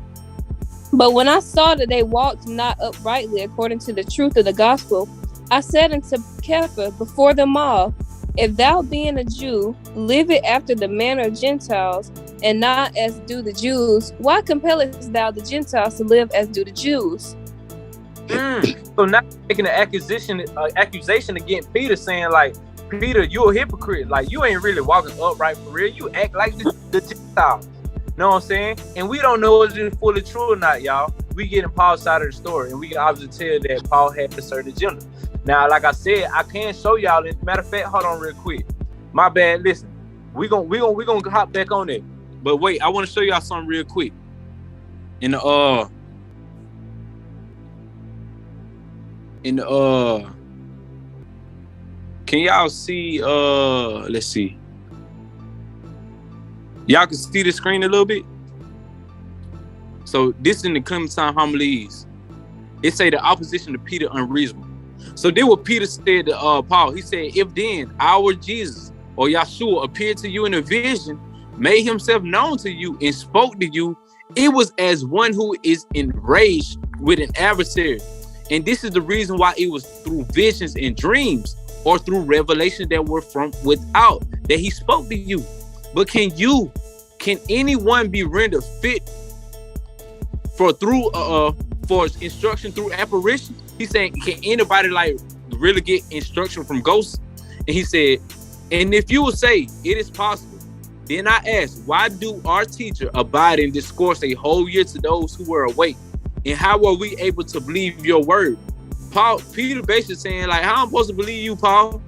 But when I saw that they walked not uprightly according to the truth of the gospel, I said unto Kepha before them all, if thou being a Jew, live it after the manner of Gentiles, and not as do the Jews, why compellest thou the Gentiles to live as do the Jews? So now making an accusation against Peter, saying like, Peter, you a hypocrite. Like, you ain't really walking upright for real. You act like the Gentiles. Know what I'm saying? And we don't know if it's fully true or not, y'all. We getting Paul's side of the story, and we can obviously tell that Paul had a certain agenda. Now, like I said, I can't show y'all. Matter of fact, hold on real quick. My bad. Listen, we gonna hop back on it. But wait, I want to show y'all something real quick. In the can y'all see? Let's see. Y'all can see the screen a little bit. So this in the Clementine homilies. It say the opposition to Peter unreasonable. So then what Peter said to Paul, he said, if then our Jesus or Yahshua appeared to you in a vision, made himself known to you and spoke to you, it was as one who is enraged with an adversary. And this is the reason why it was through visions and dreams or through revelations that were from without that he spoke to you. But can anyone be rendered fit for instruction through apparition? He's saying, can anybody like really get instruction from ghosts? And he said, and if you will say it is possible, then I ask, why do our teacher abide and discourse a whole year to those who were awake? And how were we able to believe your word? Peter basically saying, like, how am I supposed to believe you, Paul?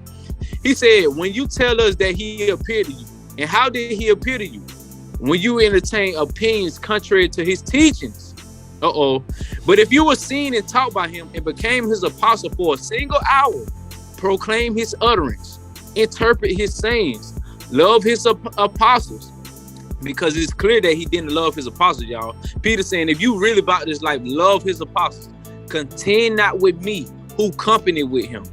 He said, when you tell us that he appeared to you, and how did he appear to you? When you entertain opinions contrary to his teachings. But if you were seen and taught by him and became his apostle for a single hour, proclaim his utterance, interpret his sayings, love his apostles, because it's clear that he didn't love his apostles, y'all. Peter saying, if you really about this life, love his apostles, contend not with me who company with him.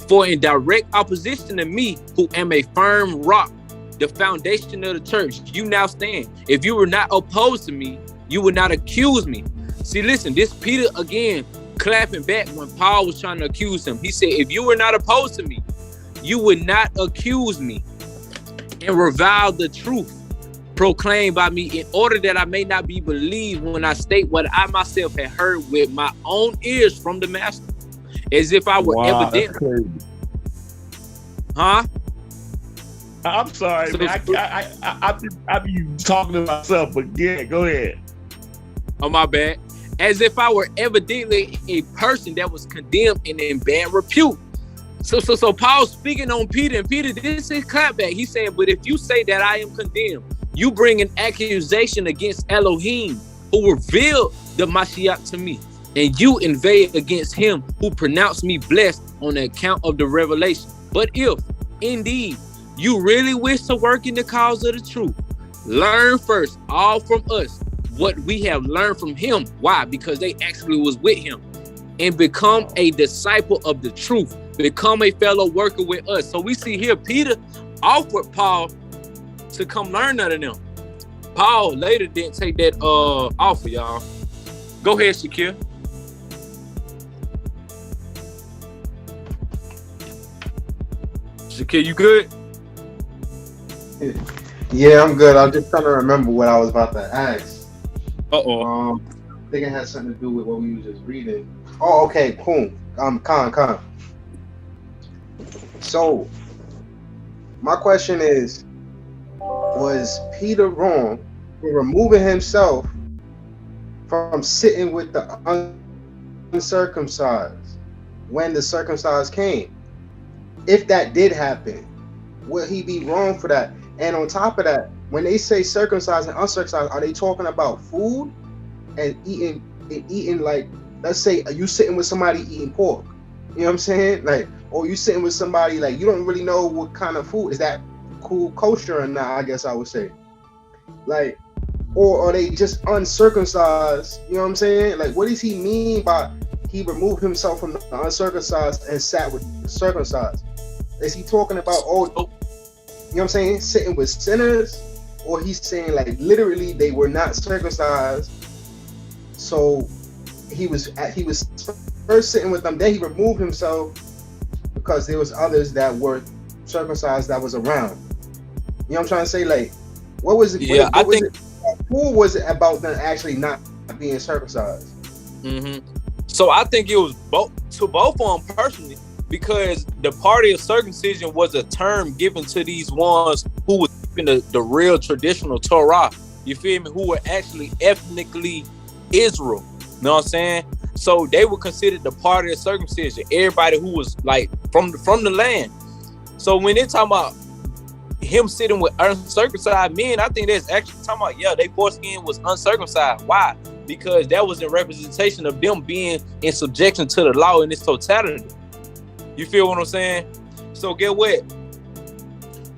For in direct opposition to me, who am a firm rock, the foundation of the church, you now stand. If you were not opposed to me, you would not accuse me. See, listen, this Peter again clapping back when Paul was trying to accuse him. He said, if you were not opposed to me, you would not accuse me and revile the truth proclaimed by me, in order that I may not be believed when I state what I myself had heard with my own ears from the master, as if I were evident. Huh? I'm sorry, man. I be talking to myself, but yeah, go ahead. Oh, my bad. As if I were evidently a person that was condemned and in bad repute. So Paul speaking on Peter, and Peter, this is clapback. He said, but if you say that I am condemned, you bring an accusation against Elohim, who revealed the Mashiach to me, and you inveigh against him who pronounced me blessed on the account of the revelation. But if, indeed, you really wish to work in the cause of the truth, learn first all from us what we have learned from him. Why? Because they actually was with him. And become a disciple of the truth. Become a fellow worker with us. So we see here Peter offered Paul to come learn under them. Paul later didn't take that offer, y'all. Go ahead, Shakir. Shakir, you good? Yeah, I'm good. I'm just trying to remember what I was about to ask. I think it had something to do with what we were just reading. Oh, okay, cool. Con. So, my question is, was Peter wrong for removing himself from sitting with the uncircumcised when the circumcised came? If that did happen, will he be wrong for that? And on top of that, when they say circumcised and uncircumcised, are they talking about food and eating like, let's say you sitting with somebody eating pork, you know what I'm saying? Like, or you sitting with somebody like you don't really know what kind of food is that, cool kosher or not, I guess I would say. Like, or are they just uncircumcised? You know what I'm saying? Like, what does he mean by he removed himself from the uncircumcised and sat with the circumcised? Is he talking about, you know what I'm saying, sitting with sinners? Or he's saying like literally they were not circumcised, so he was first sitting with them, then he removed himself because there was others that were circumcised that was around. You know what I'm trying to say? Like, what was it? Yeah, Who was it about them actually not being circumcised? Mm-hmm. So I think it was both of them personally, because the party of circumcision was a term given to these ones who was keeping the real traditional Torah. You feel me? Who were actually ethnically Israel. You know what I'm saying? So they were considered the party of circumcision. Everybody who was like from the land. So when they talking about him sitting with uncircumcised men, I think that's actually talking about, their foreskin was uncircumcised. Why? Because that was a representation of them being in subjection to the law in its totality. You feel what I'm saying? So get what?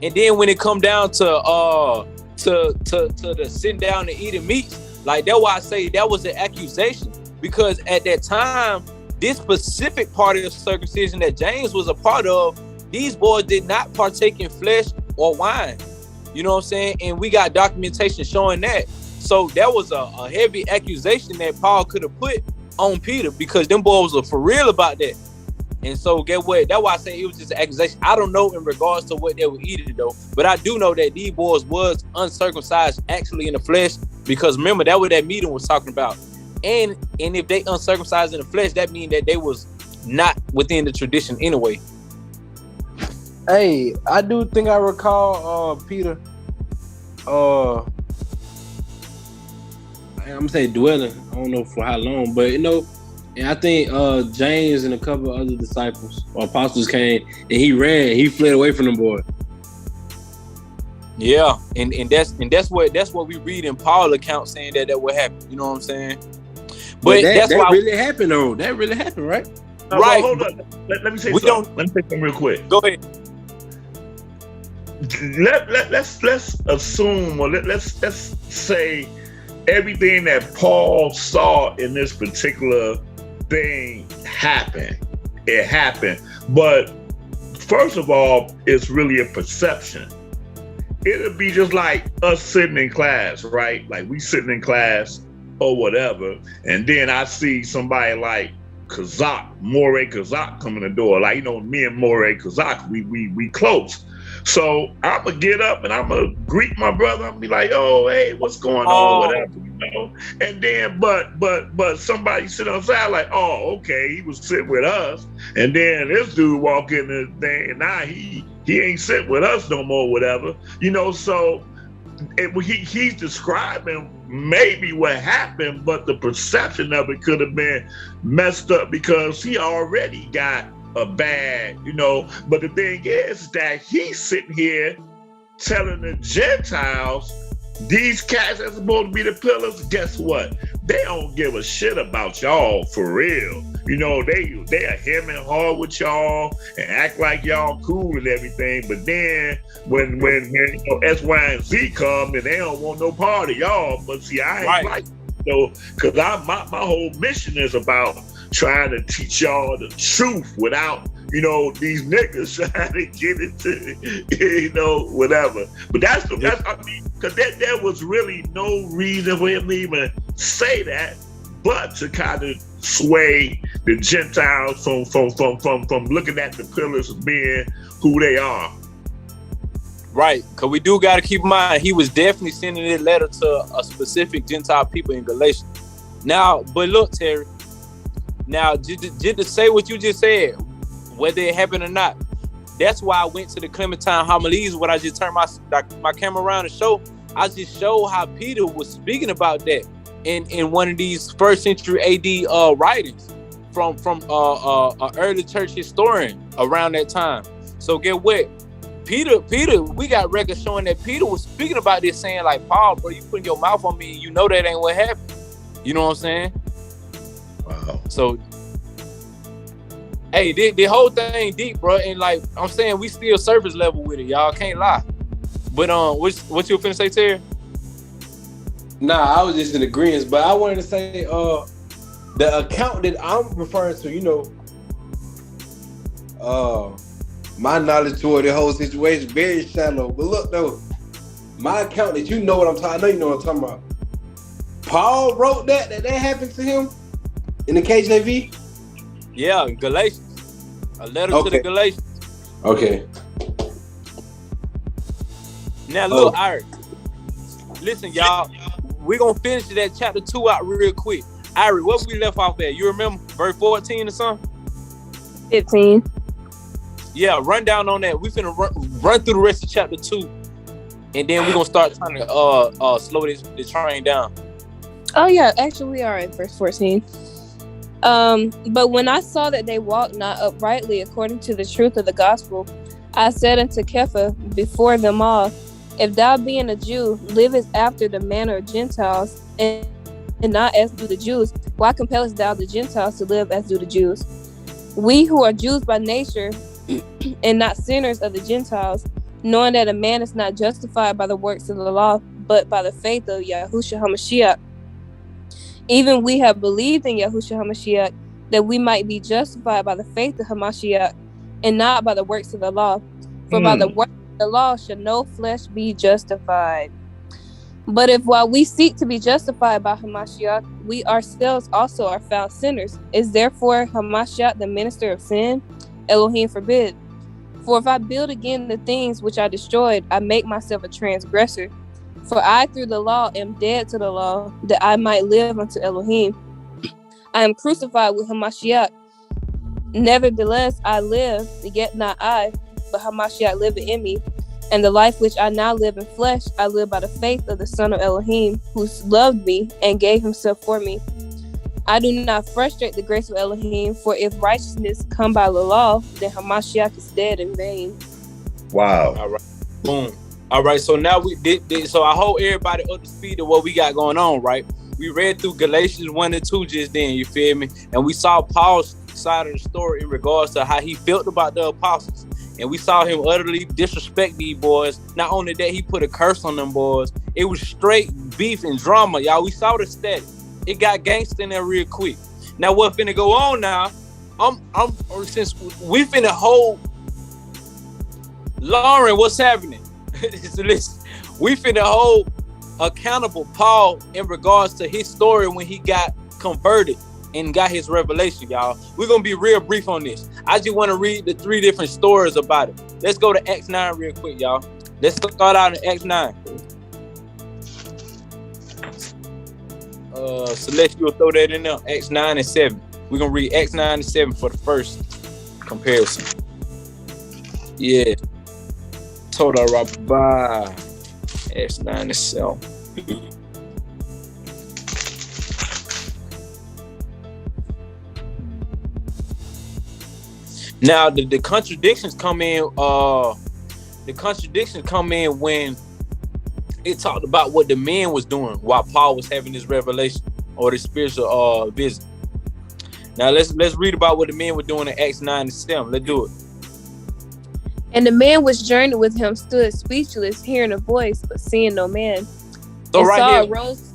And then when it come down to the sitting down and eating meats, like that's why I say that was an accusation. Because at that time, this specific part of the circumcision that James was a part of, these boys did not partake in flesh or wine. You know what I'm saying? And we got documentation showing that. So that was a heavy accusation that Paul could have put on Peter, because them boys were for real about that. And so get what? That's why I say it was just an accusation. I don't know in regards to what they were eating though, but I do know that these boys was uncircumcised actually in the flesh, because remember that what that meeting was talking about. And if they uncircumcised in the flesh, that means that they was not within the tradition anyway. Hey, I do think I recall Peter. I'm gonna say dwelling. I don't know for how long, but you know. And I think James and a couple of other disciples or apostles came, and he ran. He fled away from them boys. Yeah, and that's what we read in Paul's account, saying that would happen. You know what I'm saying? But that really happened, though. That really happened, right? No, right. Hold on. Let me say something. Let me say something real quick. Go ahead. Let's assume, or let's say everything that Paul saw in this particular thing happened. It happened. But first of all, it's really a perception. It'll be just like us sitting in class, right? Like we sitting in class or whatever, and then I see somebody like Moray Kazak come in the door. Like, you know, me and Moray Kazak, we close. So I'm gonna get up and I'm gonna greet my brother and be like, "Oh, hey, what's going on?" Whatever, you know. And then, but somebody sit outside like, "Oh, okay, he was sitting with us." And then this dude walk in the thing, and now he ain't sitting with us no more, whatever, you know. So he's describing maybe what happened, but the perception of it could have been messed up because he already got a bad, you know. But the thing is that he's sitting here telling the Gentiles, these cats are supposed to be the pillars. Guess what? They don't give a shit about y'all for real. You know, they are hemming hard with y'all and act like y'all cool and everything. But then when you know, S, Y, and Z come and they don't want no part of y'all. But see, I ain't like, you know, because my whole mission is about trying to teach y'all the truth without, you know, these niggas trying to get it to, you know, whatever. But that's I mean, because there was really no reason for him to even say that, but to kind of sway the Gentiles from looking at the pillars as being who they are. Right, because we do got to keep in mind, he was definitely sending this letter to a specific Gentile people in Galatia. Now, but look, Terry, now, just to say what you just said, whether it happened or not, that's why I went to the Clementine homilies when I just turned my camera around and show. I just showed how Peter was speaking about that in one of these first century AD writings from an early church historian around that time. So get what? Peter, we got records showing that Peter was speaking about this, saying like, Paul, bro, you putting your mouth on me, you know that ain't what happened. You know what I'm saying? Wow. So, hey, the whole thing deep, bro, and like I'm saying, we still surface level with it, y'all. Can't lie. But what you finna say, Terry? Nah, I was just in agreement, but I wanted to say, the account that I'm referring to, you know, my knowledge toward the whole situation very shallow. But look though, my account that you know what I'm talking. I know you know what I'm talking about. Paul wrote that happened to him in the KJV. Yeah, Galatians. A letter to the Galatians. Okay. Now look, Irie. Listen, y'all. We're gonna finish that chapter 2 out real quick. Irie, what we left off at? You remember verse 14 or something? 15. Yeah, run down on that. We finna run through the rest of chapter 2, and then we're gonna start trying to slow the train down. Oh yeah, actually we are at verse 14. But when I saw that they walked not uprightly according to the truth of the gospel, I said unto Kepha before them all, if thou being a Jew livest after the manner of Gentiles, and not as do the Jews, why compellest thou the Gentiles to live as do the Jews? We who are Jews by nature, and not sinners of the Gentiles, knowing that a man is not justified by the works of the law, but by the faith of Yahushua HaMashiach. Even we have believed in Yahushua HaMashiach, that we might be justified by the faith of Hamashiach, and not by the works of the law. For by the works of the law shall no flesh be justified. But if while we seek to be justified by Hamashiach, we ourselves also are found sinners, is therefore Hamashiach the minister of sin? Elohim forbid. For if I build again the things which I destroyed, I make myself a transgressor. For I through the law am dead to the law, that I might live unto Elohim. I am crucified with Hamashiach. Nevertheless I live, yet not I, but Hamashiach liveth in me. And the life which I now live in flesh, I live by the faith of the Son of Elohim, who loved me and gave himself for me. I do not frustrate the grace of Elohim, for if righteousness come by the law, then Hamashiach is dead in vain. Wow. All right. Boom. All right. So now we did. So I hope everybody up to speed of what we got going on, right? We read through Galatians 1 and 2 just then, you feel me? And we saw Paul's side of the story in regards to how he felt about the apostles. And we saw him utterly disrespect these boys. Not only that, he put a curse on them boys. It was straight beef and drama, y'all. We saw the static. It got gangster in there real quick. Now what finna go on now? Since we finna hold Lauren, what's happening? So listen, we finna hold accountable Paul in regards to his story when he got converted and got his revelation, y'all. We're gonna be real brief on this. I just want to read the 3 different stories about it. Let's go to Acts 9 real quick, y'all. Let's start out in Acts 9. Celeste, you'll throw that in there. Acts 9 and 7. We're gonna read Acts 9 and 7 for the first comparison. Yeah. Total Rabbi. Acts 9 and 7. Now the contradictions come in. The contradictions come in when it talked about what the men was doing while Paul was having this revelation or this spiritual vision. Now let's read about what the men were doing in Acts 9 and 7. Let's do it. And the man which journeyed with him stood speechless, hearing a voice, but seeing no man. So and right Saul here, arose.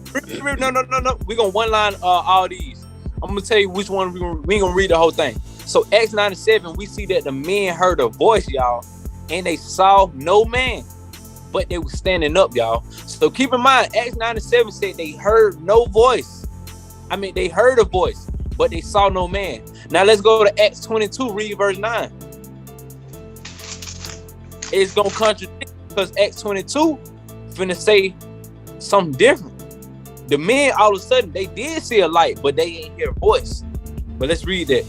No. We're gonna one line all these. I'm gonna tell you which one we ain't gonna read the whole thing. So Acts 9 and 7, we see that the men heard a voice, y'all, and they saw no man, but they were standing up, y'all. So keep in mind, Acts 9 and 7 said they heard no voice. I mean, they heard a voice, but they saw no man. Now let's go to Acts 22, read verse 9. It's gonna contradict because Acts 22 finna say something different. The men all of a sudden they did see a light, but they ain't hear a voice. But let's read that.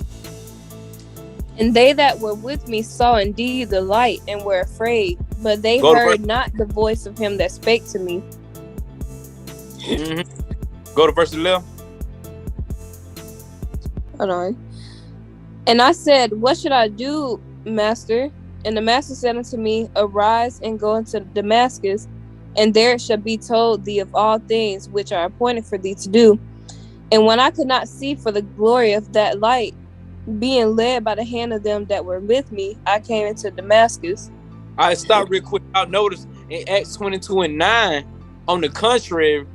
And they that were with me saw indeed the light and were afraid, but they heard not the voice of him that spake to me. Mm-hmm. Go to verse 11. Hold on. And I said, what should I do, master? And the master said unto me, arise and go into Damascus, and there it shall be told thee of all things which are appointed for thee to do. And when I could not see for the glory of that light, being led by the hand of them that were with me, I came into Damascus. All right, stop real quick. I'll notice in Acts 22 and 9, on the contrary,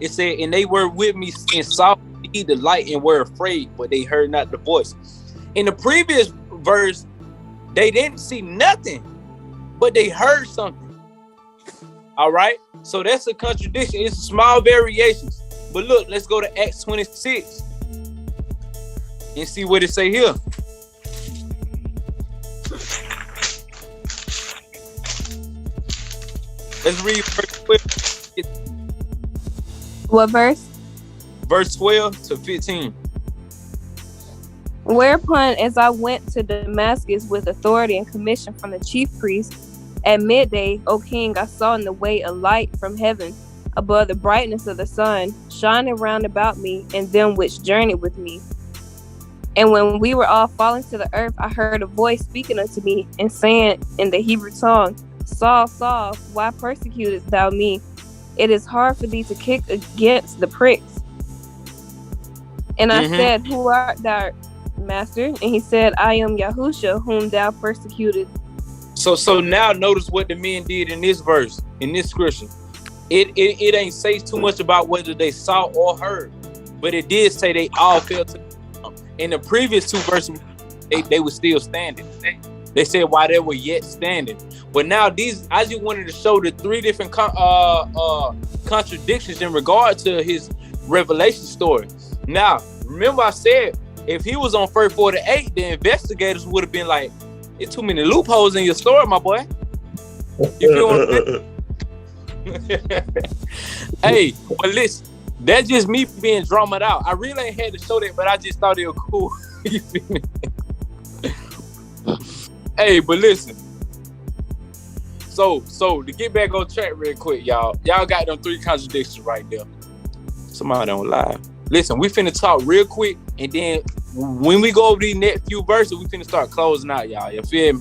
it said, and they were with me and saw the light and were afraid, but they heard not the voice. In the previous verse, they didn't see nothing, but they heard something. All right, so that's a contradiction. It's small variations. But look, let's go to Acts 26 and see what it say here. Let's read verse 12. What verse? Verse 12 to 15. Whereupon, as I went to Damascus with authority and commission from the chief priest, at midday, O king, I saw in the way a light from heaven, above the brightness of the sun, shining round about me and them which journeyed with me. And when we were all falling to the earth, I heard a voice speaking unto me and saying in the Hebrew tongue, Saul, Saul, why persecutest thou me? It is hard for thee to kick against the pricks. And I said, who art thou, master? And he said, I am Yahushua, whom thou persecuted. So now notice what the men did in this verse, in this scripture. It ain't say too much about whether they saw or heard, but it did say they all fell to the ground. in the previous two verses, they were still standing. They said while they were yet standing. But now these, I just wanted to show the three different contradictions in regard to his revelation story. Now, remember I said, if he was on verse 48, the investigators would have been like, "It's too many loopholes in your story, my boy." You feel what I'm saying? Hey, but listen, that's just me being dramaed out. I really ain't had to show that, but I just thought it was cool. You feel me? Hey, but listen. So to get back on track real quick, y'all got them three contradictions right there. Somebody don't lie. Listen, we finna talk real quick, and then when we go over these next few verses, we finna start closing out, y'all. You feel me?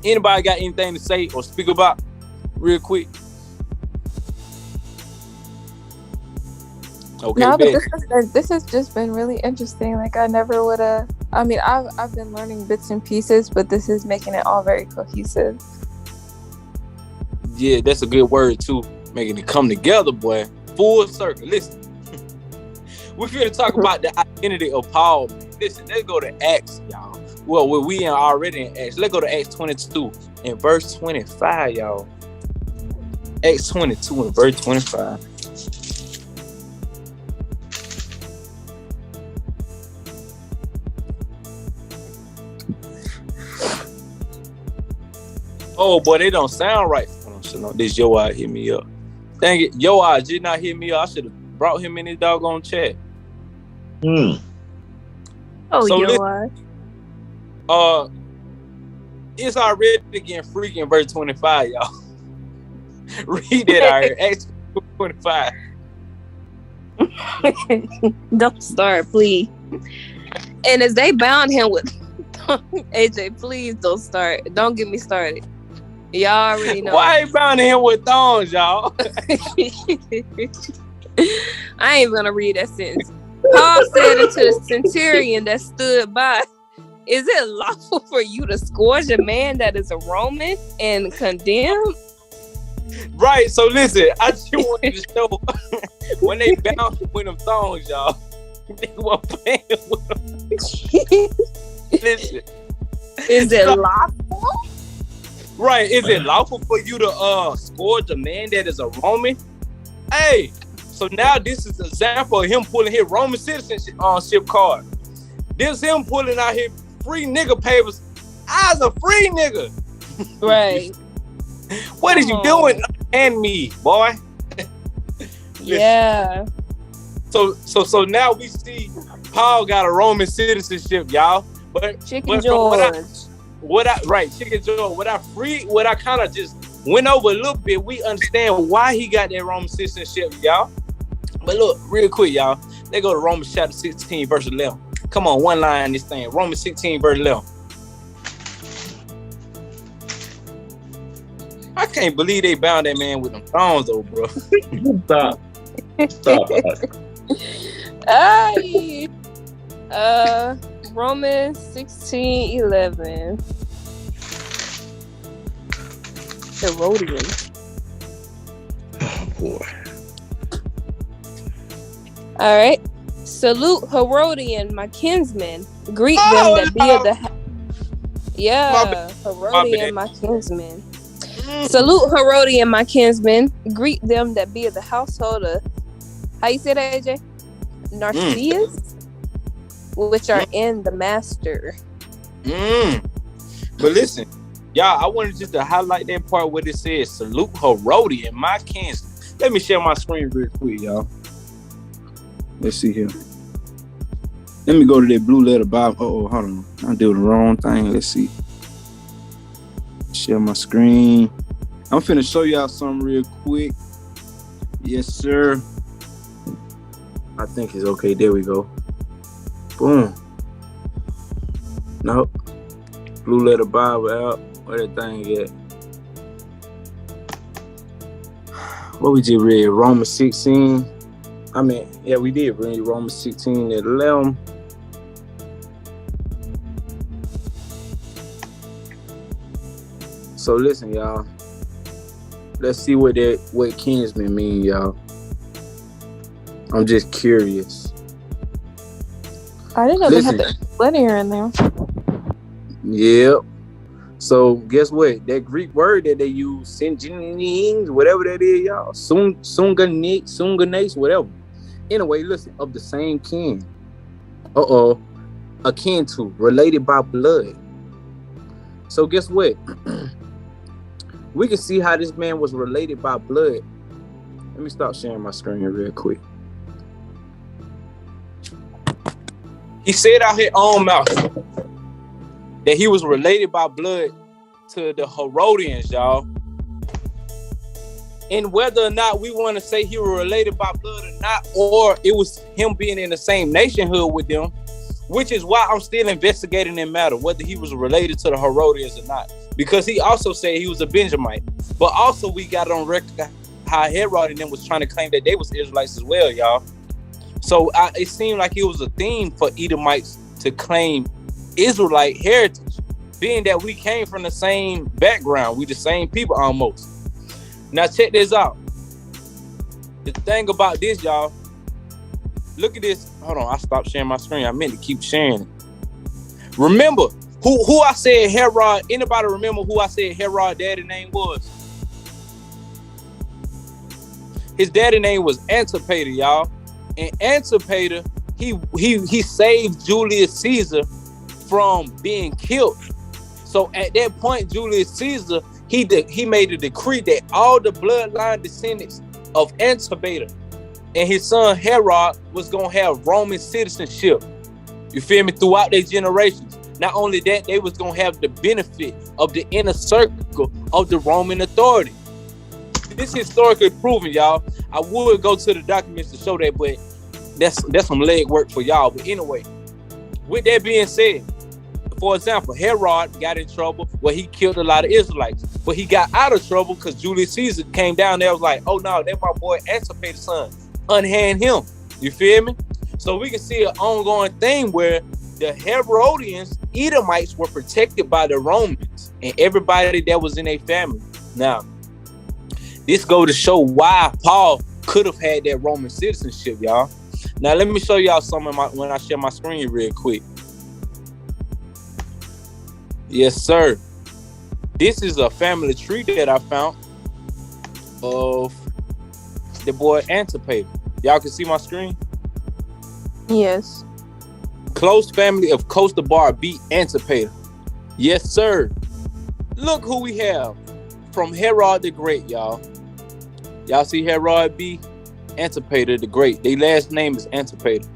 Anybody got anything to say or speak about real quick? Okay, no, but this has just been really interesting. Like I never would have. I mean, I've been learning bits and pieces, but this is making it all very cohesive. Yeah, that's a good word too. Making it come together, boy. Full circle. Listen, we're here to talk about the identity of Paul. Listen, let's go to Acts, y'all. Well, we are already in Acts. Let's go to Acts 22 and verse 25, y'all. Acts 22 and verse 25. Oh, boy, they don't sound right. This Yoah hit me up. Dang it, Yoah did not hit me up. I should have brought him in his doggone chat. Oh, so Yoah. It's already getting freaky in verse 25, y'all. Read that out here. Acts 25. Don't start, please. And as they bound him with AJ, please don't start. Don't get me started. Y'all already know. Why ain't bounding him with thongs, y'all? I ain't gonna read that sentence. Paul said unto the centurion that stood by, "Is it lawful for you to scourge a man that is a Roman and condemn?" Right, so listen, I just wanted to show when they bound him with them thongs, y'all, they were playing with them. Listen. Is it lawful? Right, is it lawful for you to scourge a man that is a Roman? Hey, so now this is an example of him pulling his Roman citizenship card. This him pulling out his free nigga papers. I's a free nigga. Right. What is you doing? And me, boy. Yeah. So now we see Paul got a Roman citizenship, y'all. But Chicken George. What I kind of just went over a little bit, we understand why he got that Roman citizenship, y'all. But look, real quick, y'all. Let's go to Romans chapter 16, verse 11. Come on, one line this thing. Romans 16, verse 11. I can't believe they bound that man with them thongs, though, bro. Stop. Ay. Romans 16:11. Herodian. Oh boy. All right. Salute Herodian, my kinsman. Greet them that be of the Herodian, my kinsman. Salute Herodian, my kinsman. Greet them that be of the household of, how you say that, AJ? Narcissus? Which are in the master. But listen, y'all, I wanted just to highlight that part where it says, salute Herodian, my kinsman. Let me share my screen real quick, y'all. Let's see here. Let me go to that blue letter Bible. Oh, hold on. I'm doing the wrong thing. Let's see. Share my screen. I'm finna show y'all something real quick. Yes, sir. I think it's okay. There we go. Boom. Nope. Blue letter Bible out. Where that thing at? What we just read? Romans 16. We did read Romans 16 and 11. So listen, y'all. Let's see what kinsman mean, y'all. I'm just curious. I didn't know they had the linear in there. Yep. So guess what? That Greek word that they use, syngenes, whatever that is, y'all, sunganes, whatever. Anyway, listen, of the same kin. Akin to, related by blood. So guess what? We can see how this man was related by blood. Let me stop sharing my screen here real quick. He said out his own mouth that he was related by blood to the Herodians, y'all. And whether or not we want to say he was related by blood or not, or it was him being in the same nationhood with them, which is why I'm still investigating that matter, whether he was related to the Herodians or not. Because he also said he was a Benjamite. But also we got on record how Herod and them was trying to claim that they was Israelites as well, y'all. So it seemed like it was a theme for Edomites to claim Israelite heritage, being that we came from the same background. We the same people almost. Now check this out. The thing about this, y'all, look at this. Hold on, I stopped sharing my screen. I meant to keep sharing it. Remember who I said Herod, anybody remember who I said Herod daddy name was? His daddy name was Antipater, y'all. And Antipater, he saved Julius Caesar from being killed. So at that point, Julius Caesar, he made a decree that all the bloodline descendants of Antipater and his son Herod was gonna have Roman citizenship. You feel me? Throughout their generations. Not only that, they was gonna have the benefit of the inner circle of the Roman authority. This is historically proven, y'all. I would go to the documents to show that, but that's some leg work for y'all. But anyway, with that being said, for example, Herod got in trouble where he killed a lot of Israelites, but he got out of trouble because Julius Caesar came down there and was like, oh no, that's my boy Antipater's son. Unhand him. You feel me? So we can see an ongoing thing where the Herodians, Edomites, were protected by the Romans and everybody that was in their family. Now, this go to show why Paul could have had that Roman citizenship, y'all. Now, let me show y'all something when I share my screen real quick. Yes, sir. This is a family tree that I found of the boy Antipater. Y'all can see my screen? Yes. Close family of Costa Bar B. Antipater. Yes, sir. Look who we have from Herod the Great, y'all. Y'all see Herod B. Antipater the Great. Their last name is Antipater.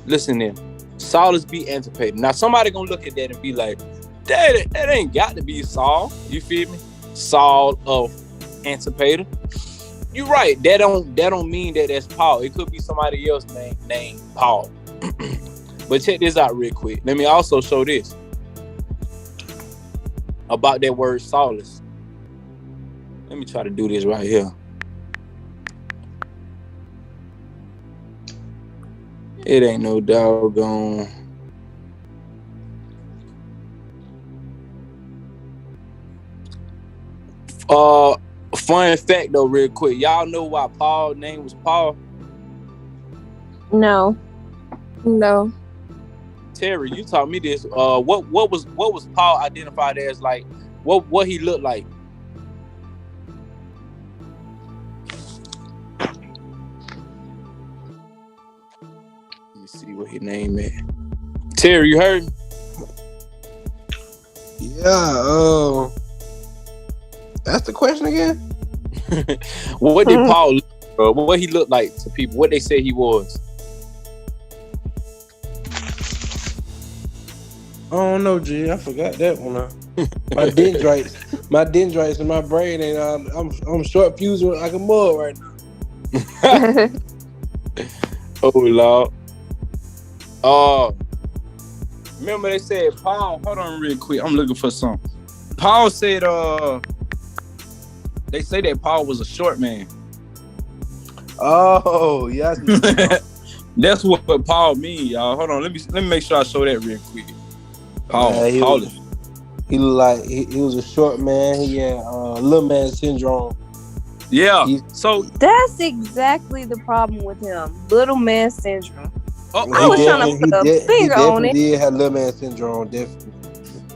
Listen in. Saul B. Antipater. Now, somebody gonna look at that and be like, that ain't got to be Saul. You feel me? Saul of Antipater. You're right. That don't mean that that's Paul. It could be somebody else named Paul. But check this out real quick. Let me also show this about that word Saulus. Let me try to do this right here. It ain't no doggone. Fun fact though, real quick. Y'all know why Paul's name was Paul? No. Terry, you taught me this. What was Paul identified as? Like, what he looked like? Let me see what his name is. Terry, you heard? Yeah. That's the question again. What did Paul? What he looked like to people? What they said he was? I don't know, G. I forgot that one. My dendrites in my brain, and I'm short fused like a mug right now. Oh Lord. Remember they said Paul. Hold on, real quick. I'm looking for something. Paul said. They say that Paul was a short man. Oh, yeah. That's what Paul mean, y'all. Hold on, let me make sure I show that real quick. Paul, he looked like he was a short man. He had little man syndrome. Yeah. So that's exactly the problem with him. Little man syndrome. I was trying to put a finger on it. He definitely did have little man syndrome, definitely.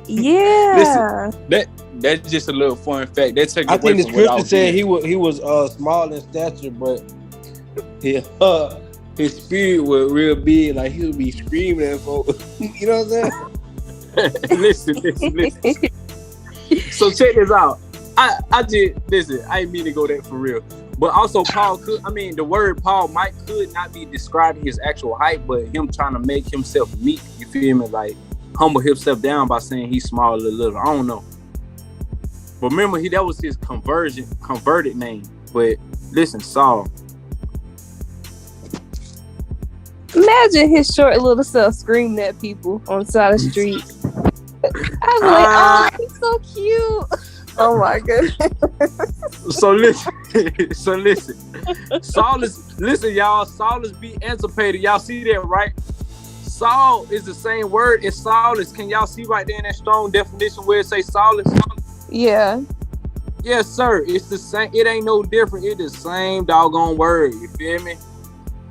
Yeah. Listen, that's just a little fun fact. That take I away think the from what I scripture was said doing. he was small in stature, but his spirit was real big. Like he would be screaming at folks. You know what I'm saying? listen. So check this out. I did listen. I didn't mean to go that for real. But also Paul the word Paul could not be describing his actual height, but him trying to make himself meek. You feel me? Like humble himself down by saying he's small a little. I don't know. But remember, that was his converted name. But listen, Saul. Imagine his short little self screaming at people on the side of the street. I was like, oh, he's so cute. Oh my goodness. So listen. Listen, y'all. Saul is be anticipated. Y'all see that, right? Saul is the same word as Saulus. Can y'all see right there in that strong definition where it say Saulus? Yeah. Yes, sir. It's the same. It ain't no different. It's the same doggone word. You feel me?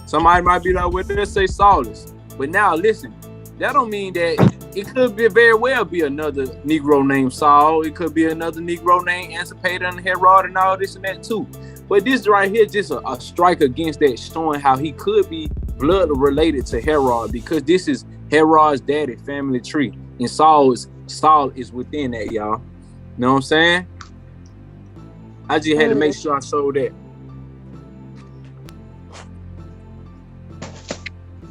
Somebody might be like, well, let's say Saulus. But now, listen. That don't mean that it could be very well be another Negro named Saul. It could be another Negro named Antipater and Herod and all this and that too. But this right here just a strike against that, showing how he could be blood related to Herod, because this is Herod's daddy family tree, and Saul is within that, y'all. Know what I'm saying? I just had to make sure I showed that.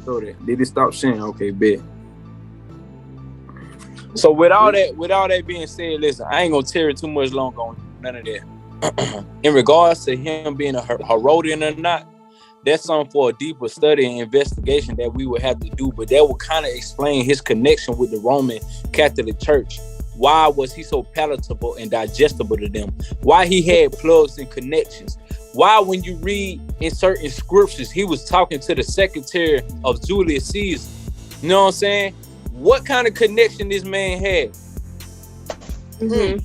Show that. Did it stop sharing? Okay, bet. So with all that being said, listen, I ain't gonna tear it too much longer on none of that. In regards to him being a Herodian or not, that's something for a deeper study and investigation that we would have to do. But that would kind of explain his connection with the Roman Catholic Church. Why was he so palatable and digestible to them? Why he had plugs and connections? Why, when you read in certain scriptures, he was talking to the secretary of Julius Caesar? You know what I'm saying? What kind of connection this man had? Mm-hmm.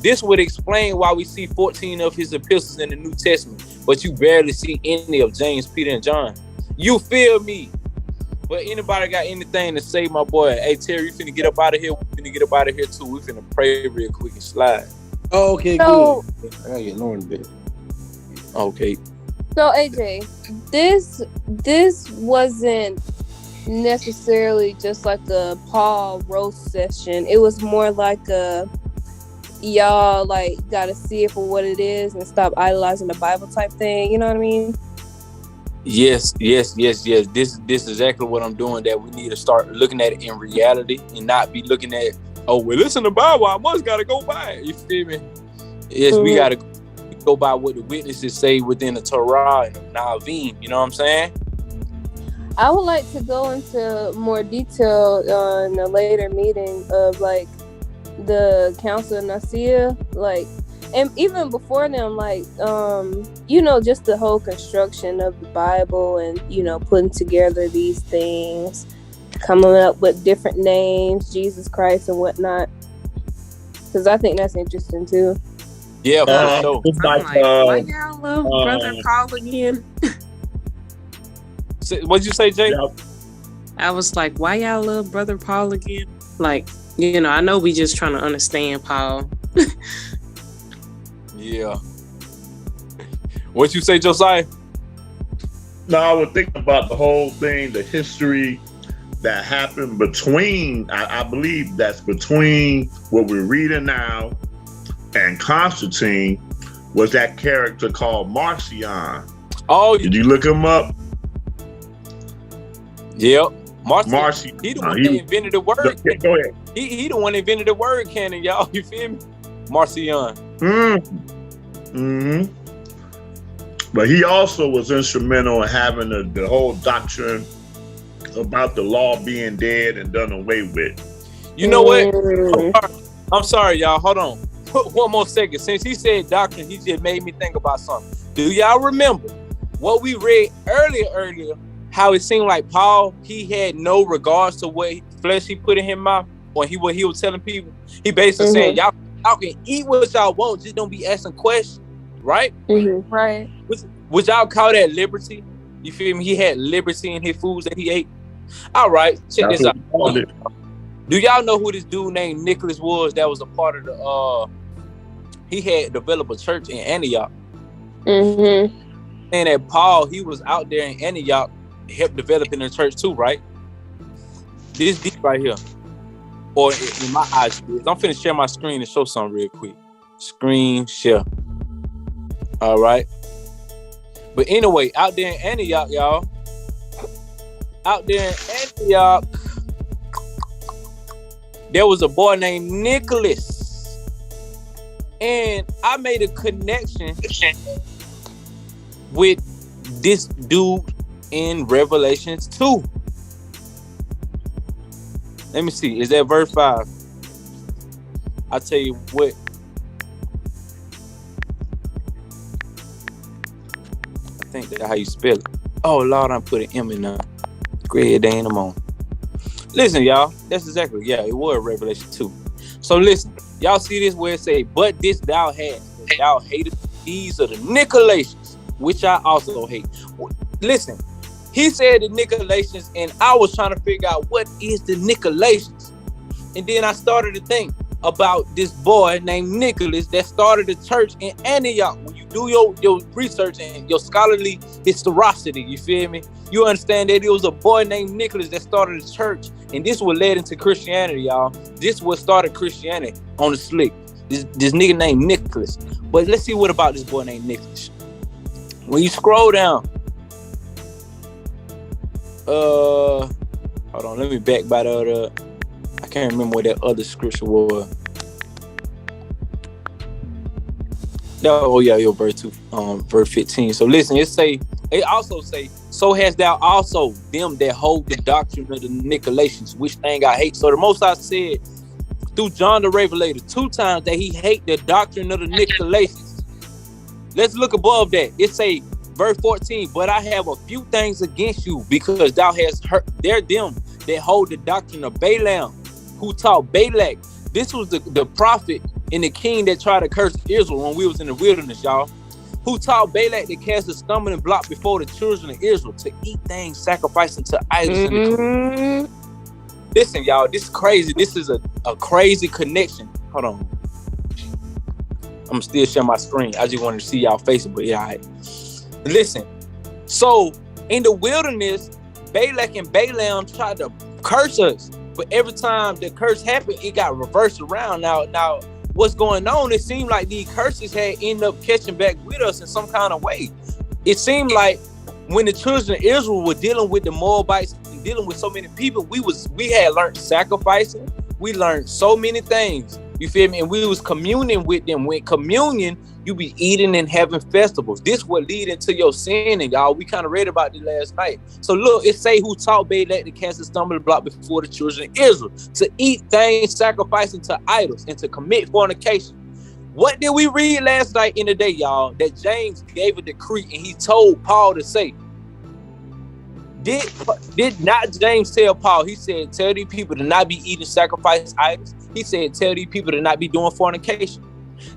This would explain why we see 14 of his epistles in the New Testament, but you barely see any of James, Peter, and John. You feel me? But anybody got anything to say, my boy? Hey, Terry, you finna get up out of here? We finna get up out of here too. We finna pray real quick and slide. Oh, okay, good. I gotta get lower in a bit. Okay. So AJ, this wasn't necessarily just like a Paul roast session. It was more like a y'all like gotta see it for what it is and stop idolizing the Bible type thing. You know what I mean? Yes. This is exactly what I'm doing. That we need to start looking at it in reality and not be looking at, oh, well, listen to the Bible, I must gotta go by it. You feel me? Yes, we gotta go by what the witnesses say within the Torah and the Navim. You know what I'm saying? I would like to go into more detail in a later meeting of like the Council of Nicaea, like, and even before them, like, just the whole construction of the Bible and, putting together these things, coming up with different names, Jesus Christ and whatnot. Because I think that's interesting too. Yeah, for sure. Why y'all love Brother Paul again? What'd you say, Jay? Yeah. I was like, why y'all love Brother Paul again? Like, I know we just trying to understand Paul. Yeah. What you say, Josiah? No, I was thinking about the whole thing, the history that happened between, I believe that's between what we're reading now and Constantine, was that character called Marcion. Oh, did you look him up? Yep. Marcion. He the one that invented the word. Go ahead. He the one that invented the word canon, y'all. You feel me? Marcion. Mm-hmm. But he also was instrumental in having the whole doctrine about the law being dead and done away with. You know what? I'm sorry, y'all. Hold on. One more second. Since he said doctrine, he just made me think about something. Do y'all remember what we read earlier? How it seemed like Paul, he had no regards to what flesh he put in his mouth, or what he was telling people. He basically saying, y'all can eat what y'all want, just don't be asking questions, right? Right. Would y'all call that liberty? You feel me? He had liberty in his foods that he ate. All right, check That's this out. what we called it. Do y'all know who this dude named Nicholas was? That was a part of the. He had developed a church in Antioch. Mm-hmm. And that Paul, he was out there in Antioch, helped developing the church too, right? This deep right here, or in my eyes, I'm finna share my screen and show something real quick. Screen share. All right. But anyway, out there in Antioch, y'all. Out there in Antioch, there was a boy named Nicholas. And I made a connection with this dude in Revelations 2. Let me see. Is that verse 5? I'll tell you what. I think that's how you spell it. Oh, Lord, I'm putting M in there. Go ahead, they ain't them on. Listen, y'all. That's exactly, yeah, it was Revelation 2. So listen, y'all see this where it say, but this thou hast, that thou hatest these are the Nicolaitans, which I also hate. Listen, he said the Nicolaitans, and I was trying to figure out what is the Nicolaitans. And then I started to think about this boy named Nicholas that started a church in Antioch. When you do your research and your scholarly historicity, you feel me? You understand that it was a boy named Nicholas that started a church, and this what led into Christianity, y'all. This what started Christianity on the slick. This nigga named Nicholas. But let's see what about this boy named Nicholas. When you scroll down, hold on, let me back by the other. I can't remember what that other scripture was. Oh yeah, your verse 2, verse 15. So listen, it also say, so hast thou also them that hold the doctrine of the Nicolaitans, which thing I hate. So the Most High said through John the Revelator 2 times that he hate the doctrine of the Nicolaitans. Let's look above that. It say, verse 14, but I have a few things against you, because thou hast hurt them that hold the doctrine of Balaam, who taught Balak. This was the prophet and the king that tried to curse Israel when we was in the wilderness, y'all. Who taught Balak to cast a stumbling block before the children of Israel, to eat things sacrificed unto idols. Mm-hmm. Listen, y'all, this is crazy. This is a crazy connection. Hold on. I'm still sharing my screen. I just wanted to see y'all faces, but yeah, all right. Listen, so in the wilderness, Balak and Balaam tried to curse us, but every time the curse happened, it got reversed around. Now, what's going on? It seemed like these curses had ended up catching back with us in some kind of way. It seemed like when the children of Israel were dealing with the Moabites and dealing with so many people, we had learned sacrificing. We learned so many things. You feel me? And we was communing with them. With communion, you be eating and having festivals. This would lead into your sinning, y'all. We kind of read about it last night. So look, it say who taught Balak to cast a stumbling block before the children of Israel, to eat things sacrificing to idols and to commit fornication. What did we read last night in the day, y'all? That James gave a decree and he told Paul to say. Did not James tell Paul? He said, tell these people to not be eating sacrificed idols. He said, tell these people to not be doing fornication.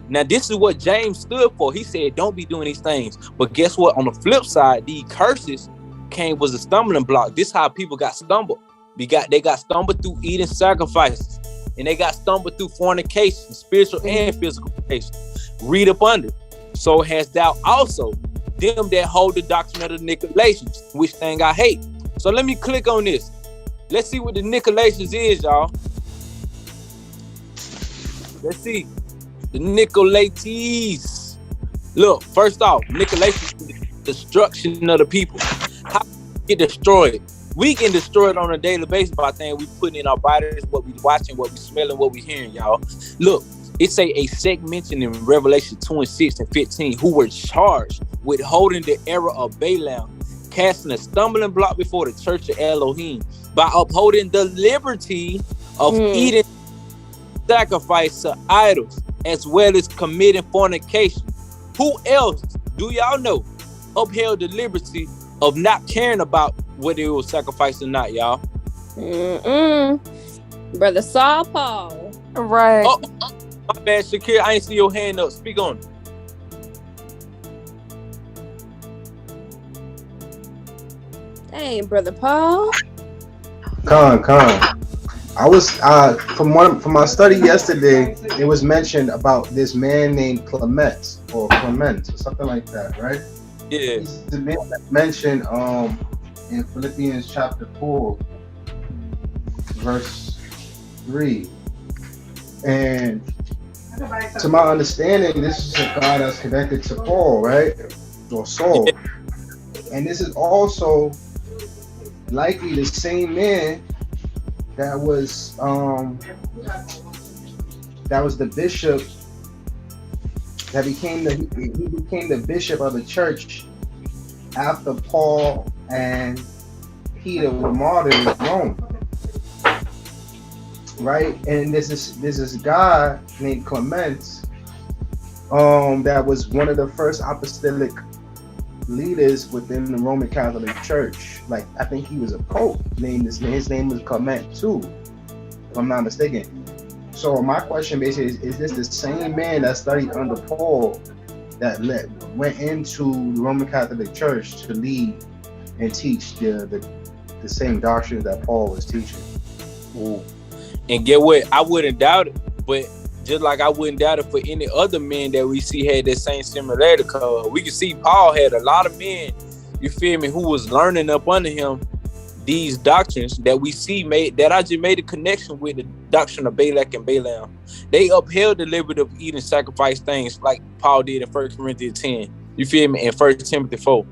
Now, this is what James stood for. He said, don't be doing these things. But guess what? On the flip side, these curses was a stumbling block. This is how people got stumbled. They got stumbled through eating sacrifices. And they got stumbled through fornication, spiritual and physical fornication. Read up under. So hast thou also them that hold the doctrine of the Nicolaitans, which thing I hate. So let me click on this. Let's see what the Nicolaitans is, y'all. Let's see. The Nicolaites. Look, first off, Nicolaitans is the destruction of the people. How get destroyed? We get destroyed on a daily basis by things we put in our bodies, what we watching, what we smelling, what we hearing, y'all. Look, it say a sect mentioned in Revelation 2 and 6 and 15 who were charged with holding the error of Balaam, casting a stumbling block before the church of Elohim by upholding the liberty of eating sacrifice to idols, as well as committing fornication. Who else, do y'all know, upheld the liberty of not caring about whether it was sacrificed or not, y'all? Brother Saul Paul. Right. Oh, my bad, Shakir. I ain't see your hand up. Speak on it. Dang, Brother Paul. Con. I was from my study yesterday. It was mentioned about this man named Clement or something like that, right? Yeah. He's the man that mentioned in Philippians chapter 4, verse 3. And to my understanding, this is a guy that's connected to Paul, right? Or Saul. And this is also likely the same man that was the bishop that became the bishop of the church after Paul and Peter were martyred in Rome. Right? And this is a guy named Clement, that was one of the first apostolic leaders within the Roman Catholic Church. Like, I think he was a pope. His name was Clement too, if I'm not mistaken. So my question basically is this the same man that studied under Paul that went into the Roman Catholic Church to lead and teach the same doctrines that Paul was teaching? Ooh. And get what? I wouldn't doubt it, but just like I wouldn't doubt it for any other men that we see had that same similarity. Cause we can see Paul had a lot of men, you feel me, who was learning up under him these doctrines that we see that I just made a connection with the doctrine of Balak and Balaam. They upheld the liberty of eating sacrifice things like Paul did in 1 Corinthians 10. You feel me? In 1 Timothy 4.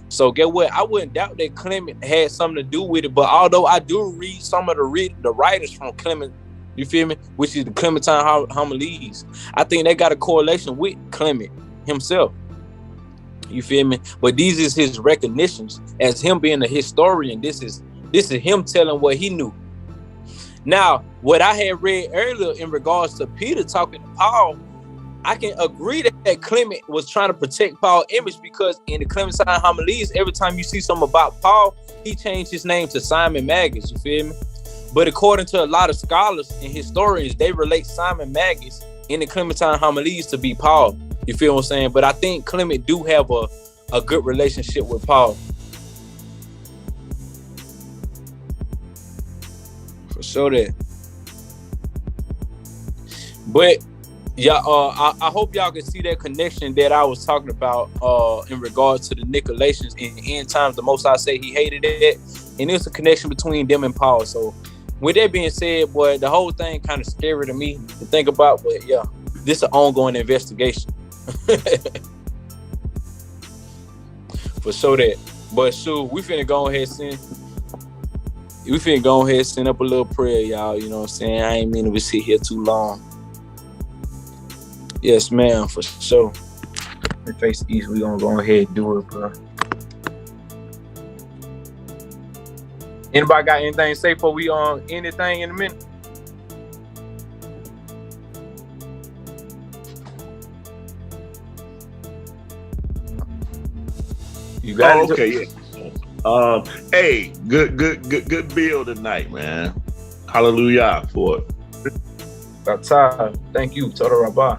So get what? I wouldn't doubt that Clement had something to do with it. But although I do read some of the writers from Clement, you feel me, which is the Clementine homilies, I think they got a correlation with Clement himself. You feel me? But these is his recognitions as him being a historian. This is him telling what he knew. Now, what I had read earlier in regards to Peter talking to Paul, I can agree that Clement was trying to protect Paul's image, because in the Clementine homilies, every time you see something about Paul, he changed his name to Simon Magus. You feel me? But according to a lot of scholars and historians, they relate Simon Magus in the Clementine homilies to be Paul. You feel what I'm saying? But I think Clement do have a good relationship with Paul. For sure that. But yeah, I hope y'all can see that connection that I was talking about in regards to the Nicolaitans in end times. The Most High say he hated it, and it's a connection between them and Paul. So with that being said, boy, the whole thing kind of scary to me to think about. But yeah, this is an ongoing investigation. For sure that. But sure, we finna go ahead and send up a little prayer, y'all. You know what I'm saying? I ain't mean to sit here too long. Yes, ma'am, for sure. In face east, we gonna go ahead and do it, bro. Anybody got anything to say before we on anything in a minute? You got it? Okay, yeah. Hey, good bill tonight, man. Hallelujah for it. Thank you, Total Rabbah.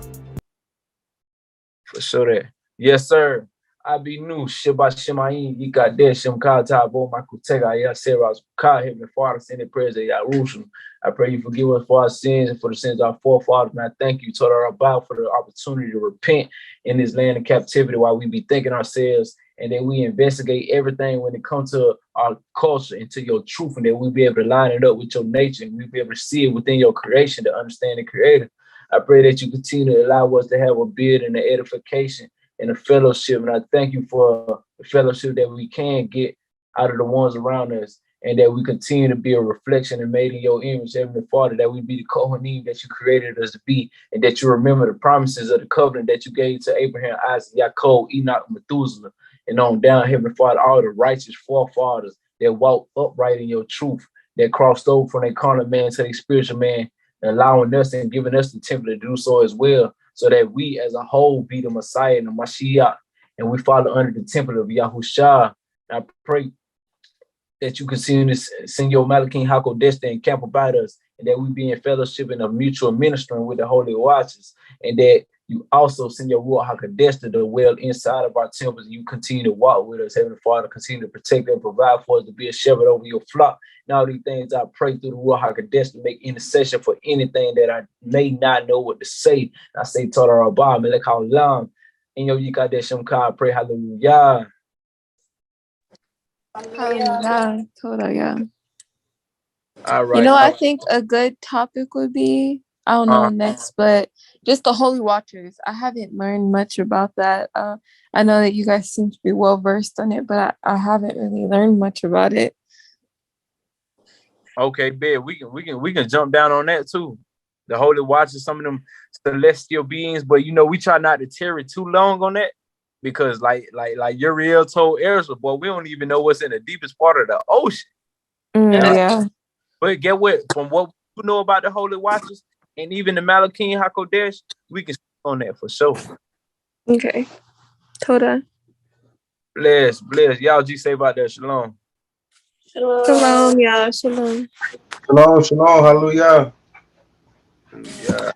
For sure that. Yes, sir. I be new. Shiba Shimayin, Yikade, Shimkata, Bo Makutega, Yaseras, Ka, Heavenly Father, send the prayers of Yahushua. I pray you forgive us for our sins and for the sins of our forefathers. Man, I thank you, Total Rabbah, for the opportunity to repent in this land of captivity while we be thinking ourselves, and then we investigate everything when it comes to our culture and to your truth, and that we be able to line it up with your nature, and we be able to see it within your creation to understand the Creator. I pray that you continue to allow us to have a build and an edification and a fellowship. And I thank you for the fellowship that we can get out of the ones around us, and that we continue to be a reflection and made in your image, Heavenly Father, that we be the Kohanim that you created us to be, and that you remember the promises of the covenant that you gave to Abraham, Isaac, Yaakov, Enoch, Methuselah, and on down, Heavenly Father, all the righteous forefathers that walked upright in your truth, that crossed over from their carnal man to their spiritual man, allowing us and giving us the temple to do so as well, so that we as a whole be the Messiah and the Mashiach, and we follow under the temple of Yahushua. I pray that you continue to send your Malakim HaKodesh and camp about us, and that we be in fellowship and a mutual ministering with the Holy Watchers, and that You also send your Ruach HaKodesh to dwell inside of our temples, and you continue to walk with us. Heavenly Father, continue to protect and provide for us, to be a shepherd over your flock. And all these things I pray through the Ruach HaKodesh to make intercession for anything that I may not know what to say. I say, Torah Rabbah, Melech HaOlam. In your Yikadesh Shemka, I pray, hallelujah. Hallelujah. Torah. All right. You know, I think a good topic would be, I don't know next, but just the Holy Watchers. I haven't learned much about that. I know that you guys seem to be well versed on it, but I haven't really learned much about it. Okay, bad. We can jump down on that too. The Holy Watchers, some of them celestial beings, but you know, we try not to tarry too long on that, because like Uriel told Ezra, boy, we don't even know what's in the deepest part of the ocean. Yeah. But get what? From what you know about the Holy Watchers and even the Malachim HaKodesh, we can speak on that for sure. Okay. Toda. Bless. Y'all G say about that. Shalom. Shalom, y'all. Shalom. Shalom, hallelujah. Yeah.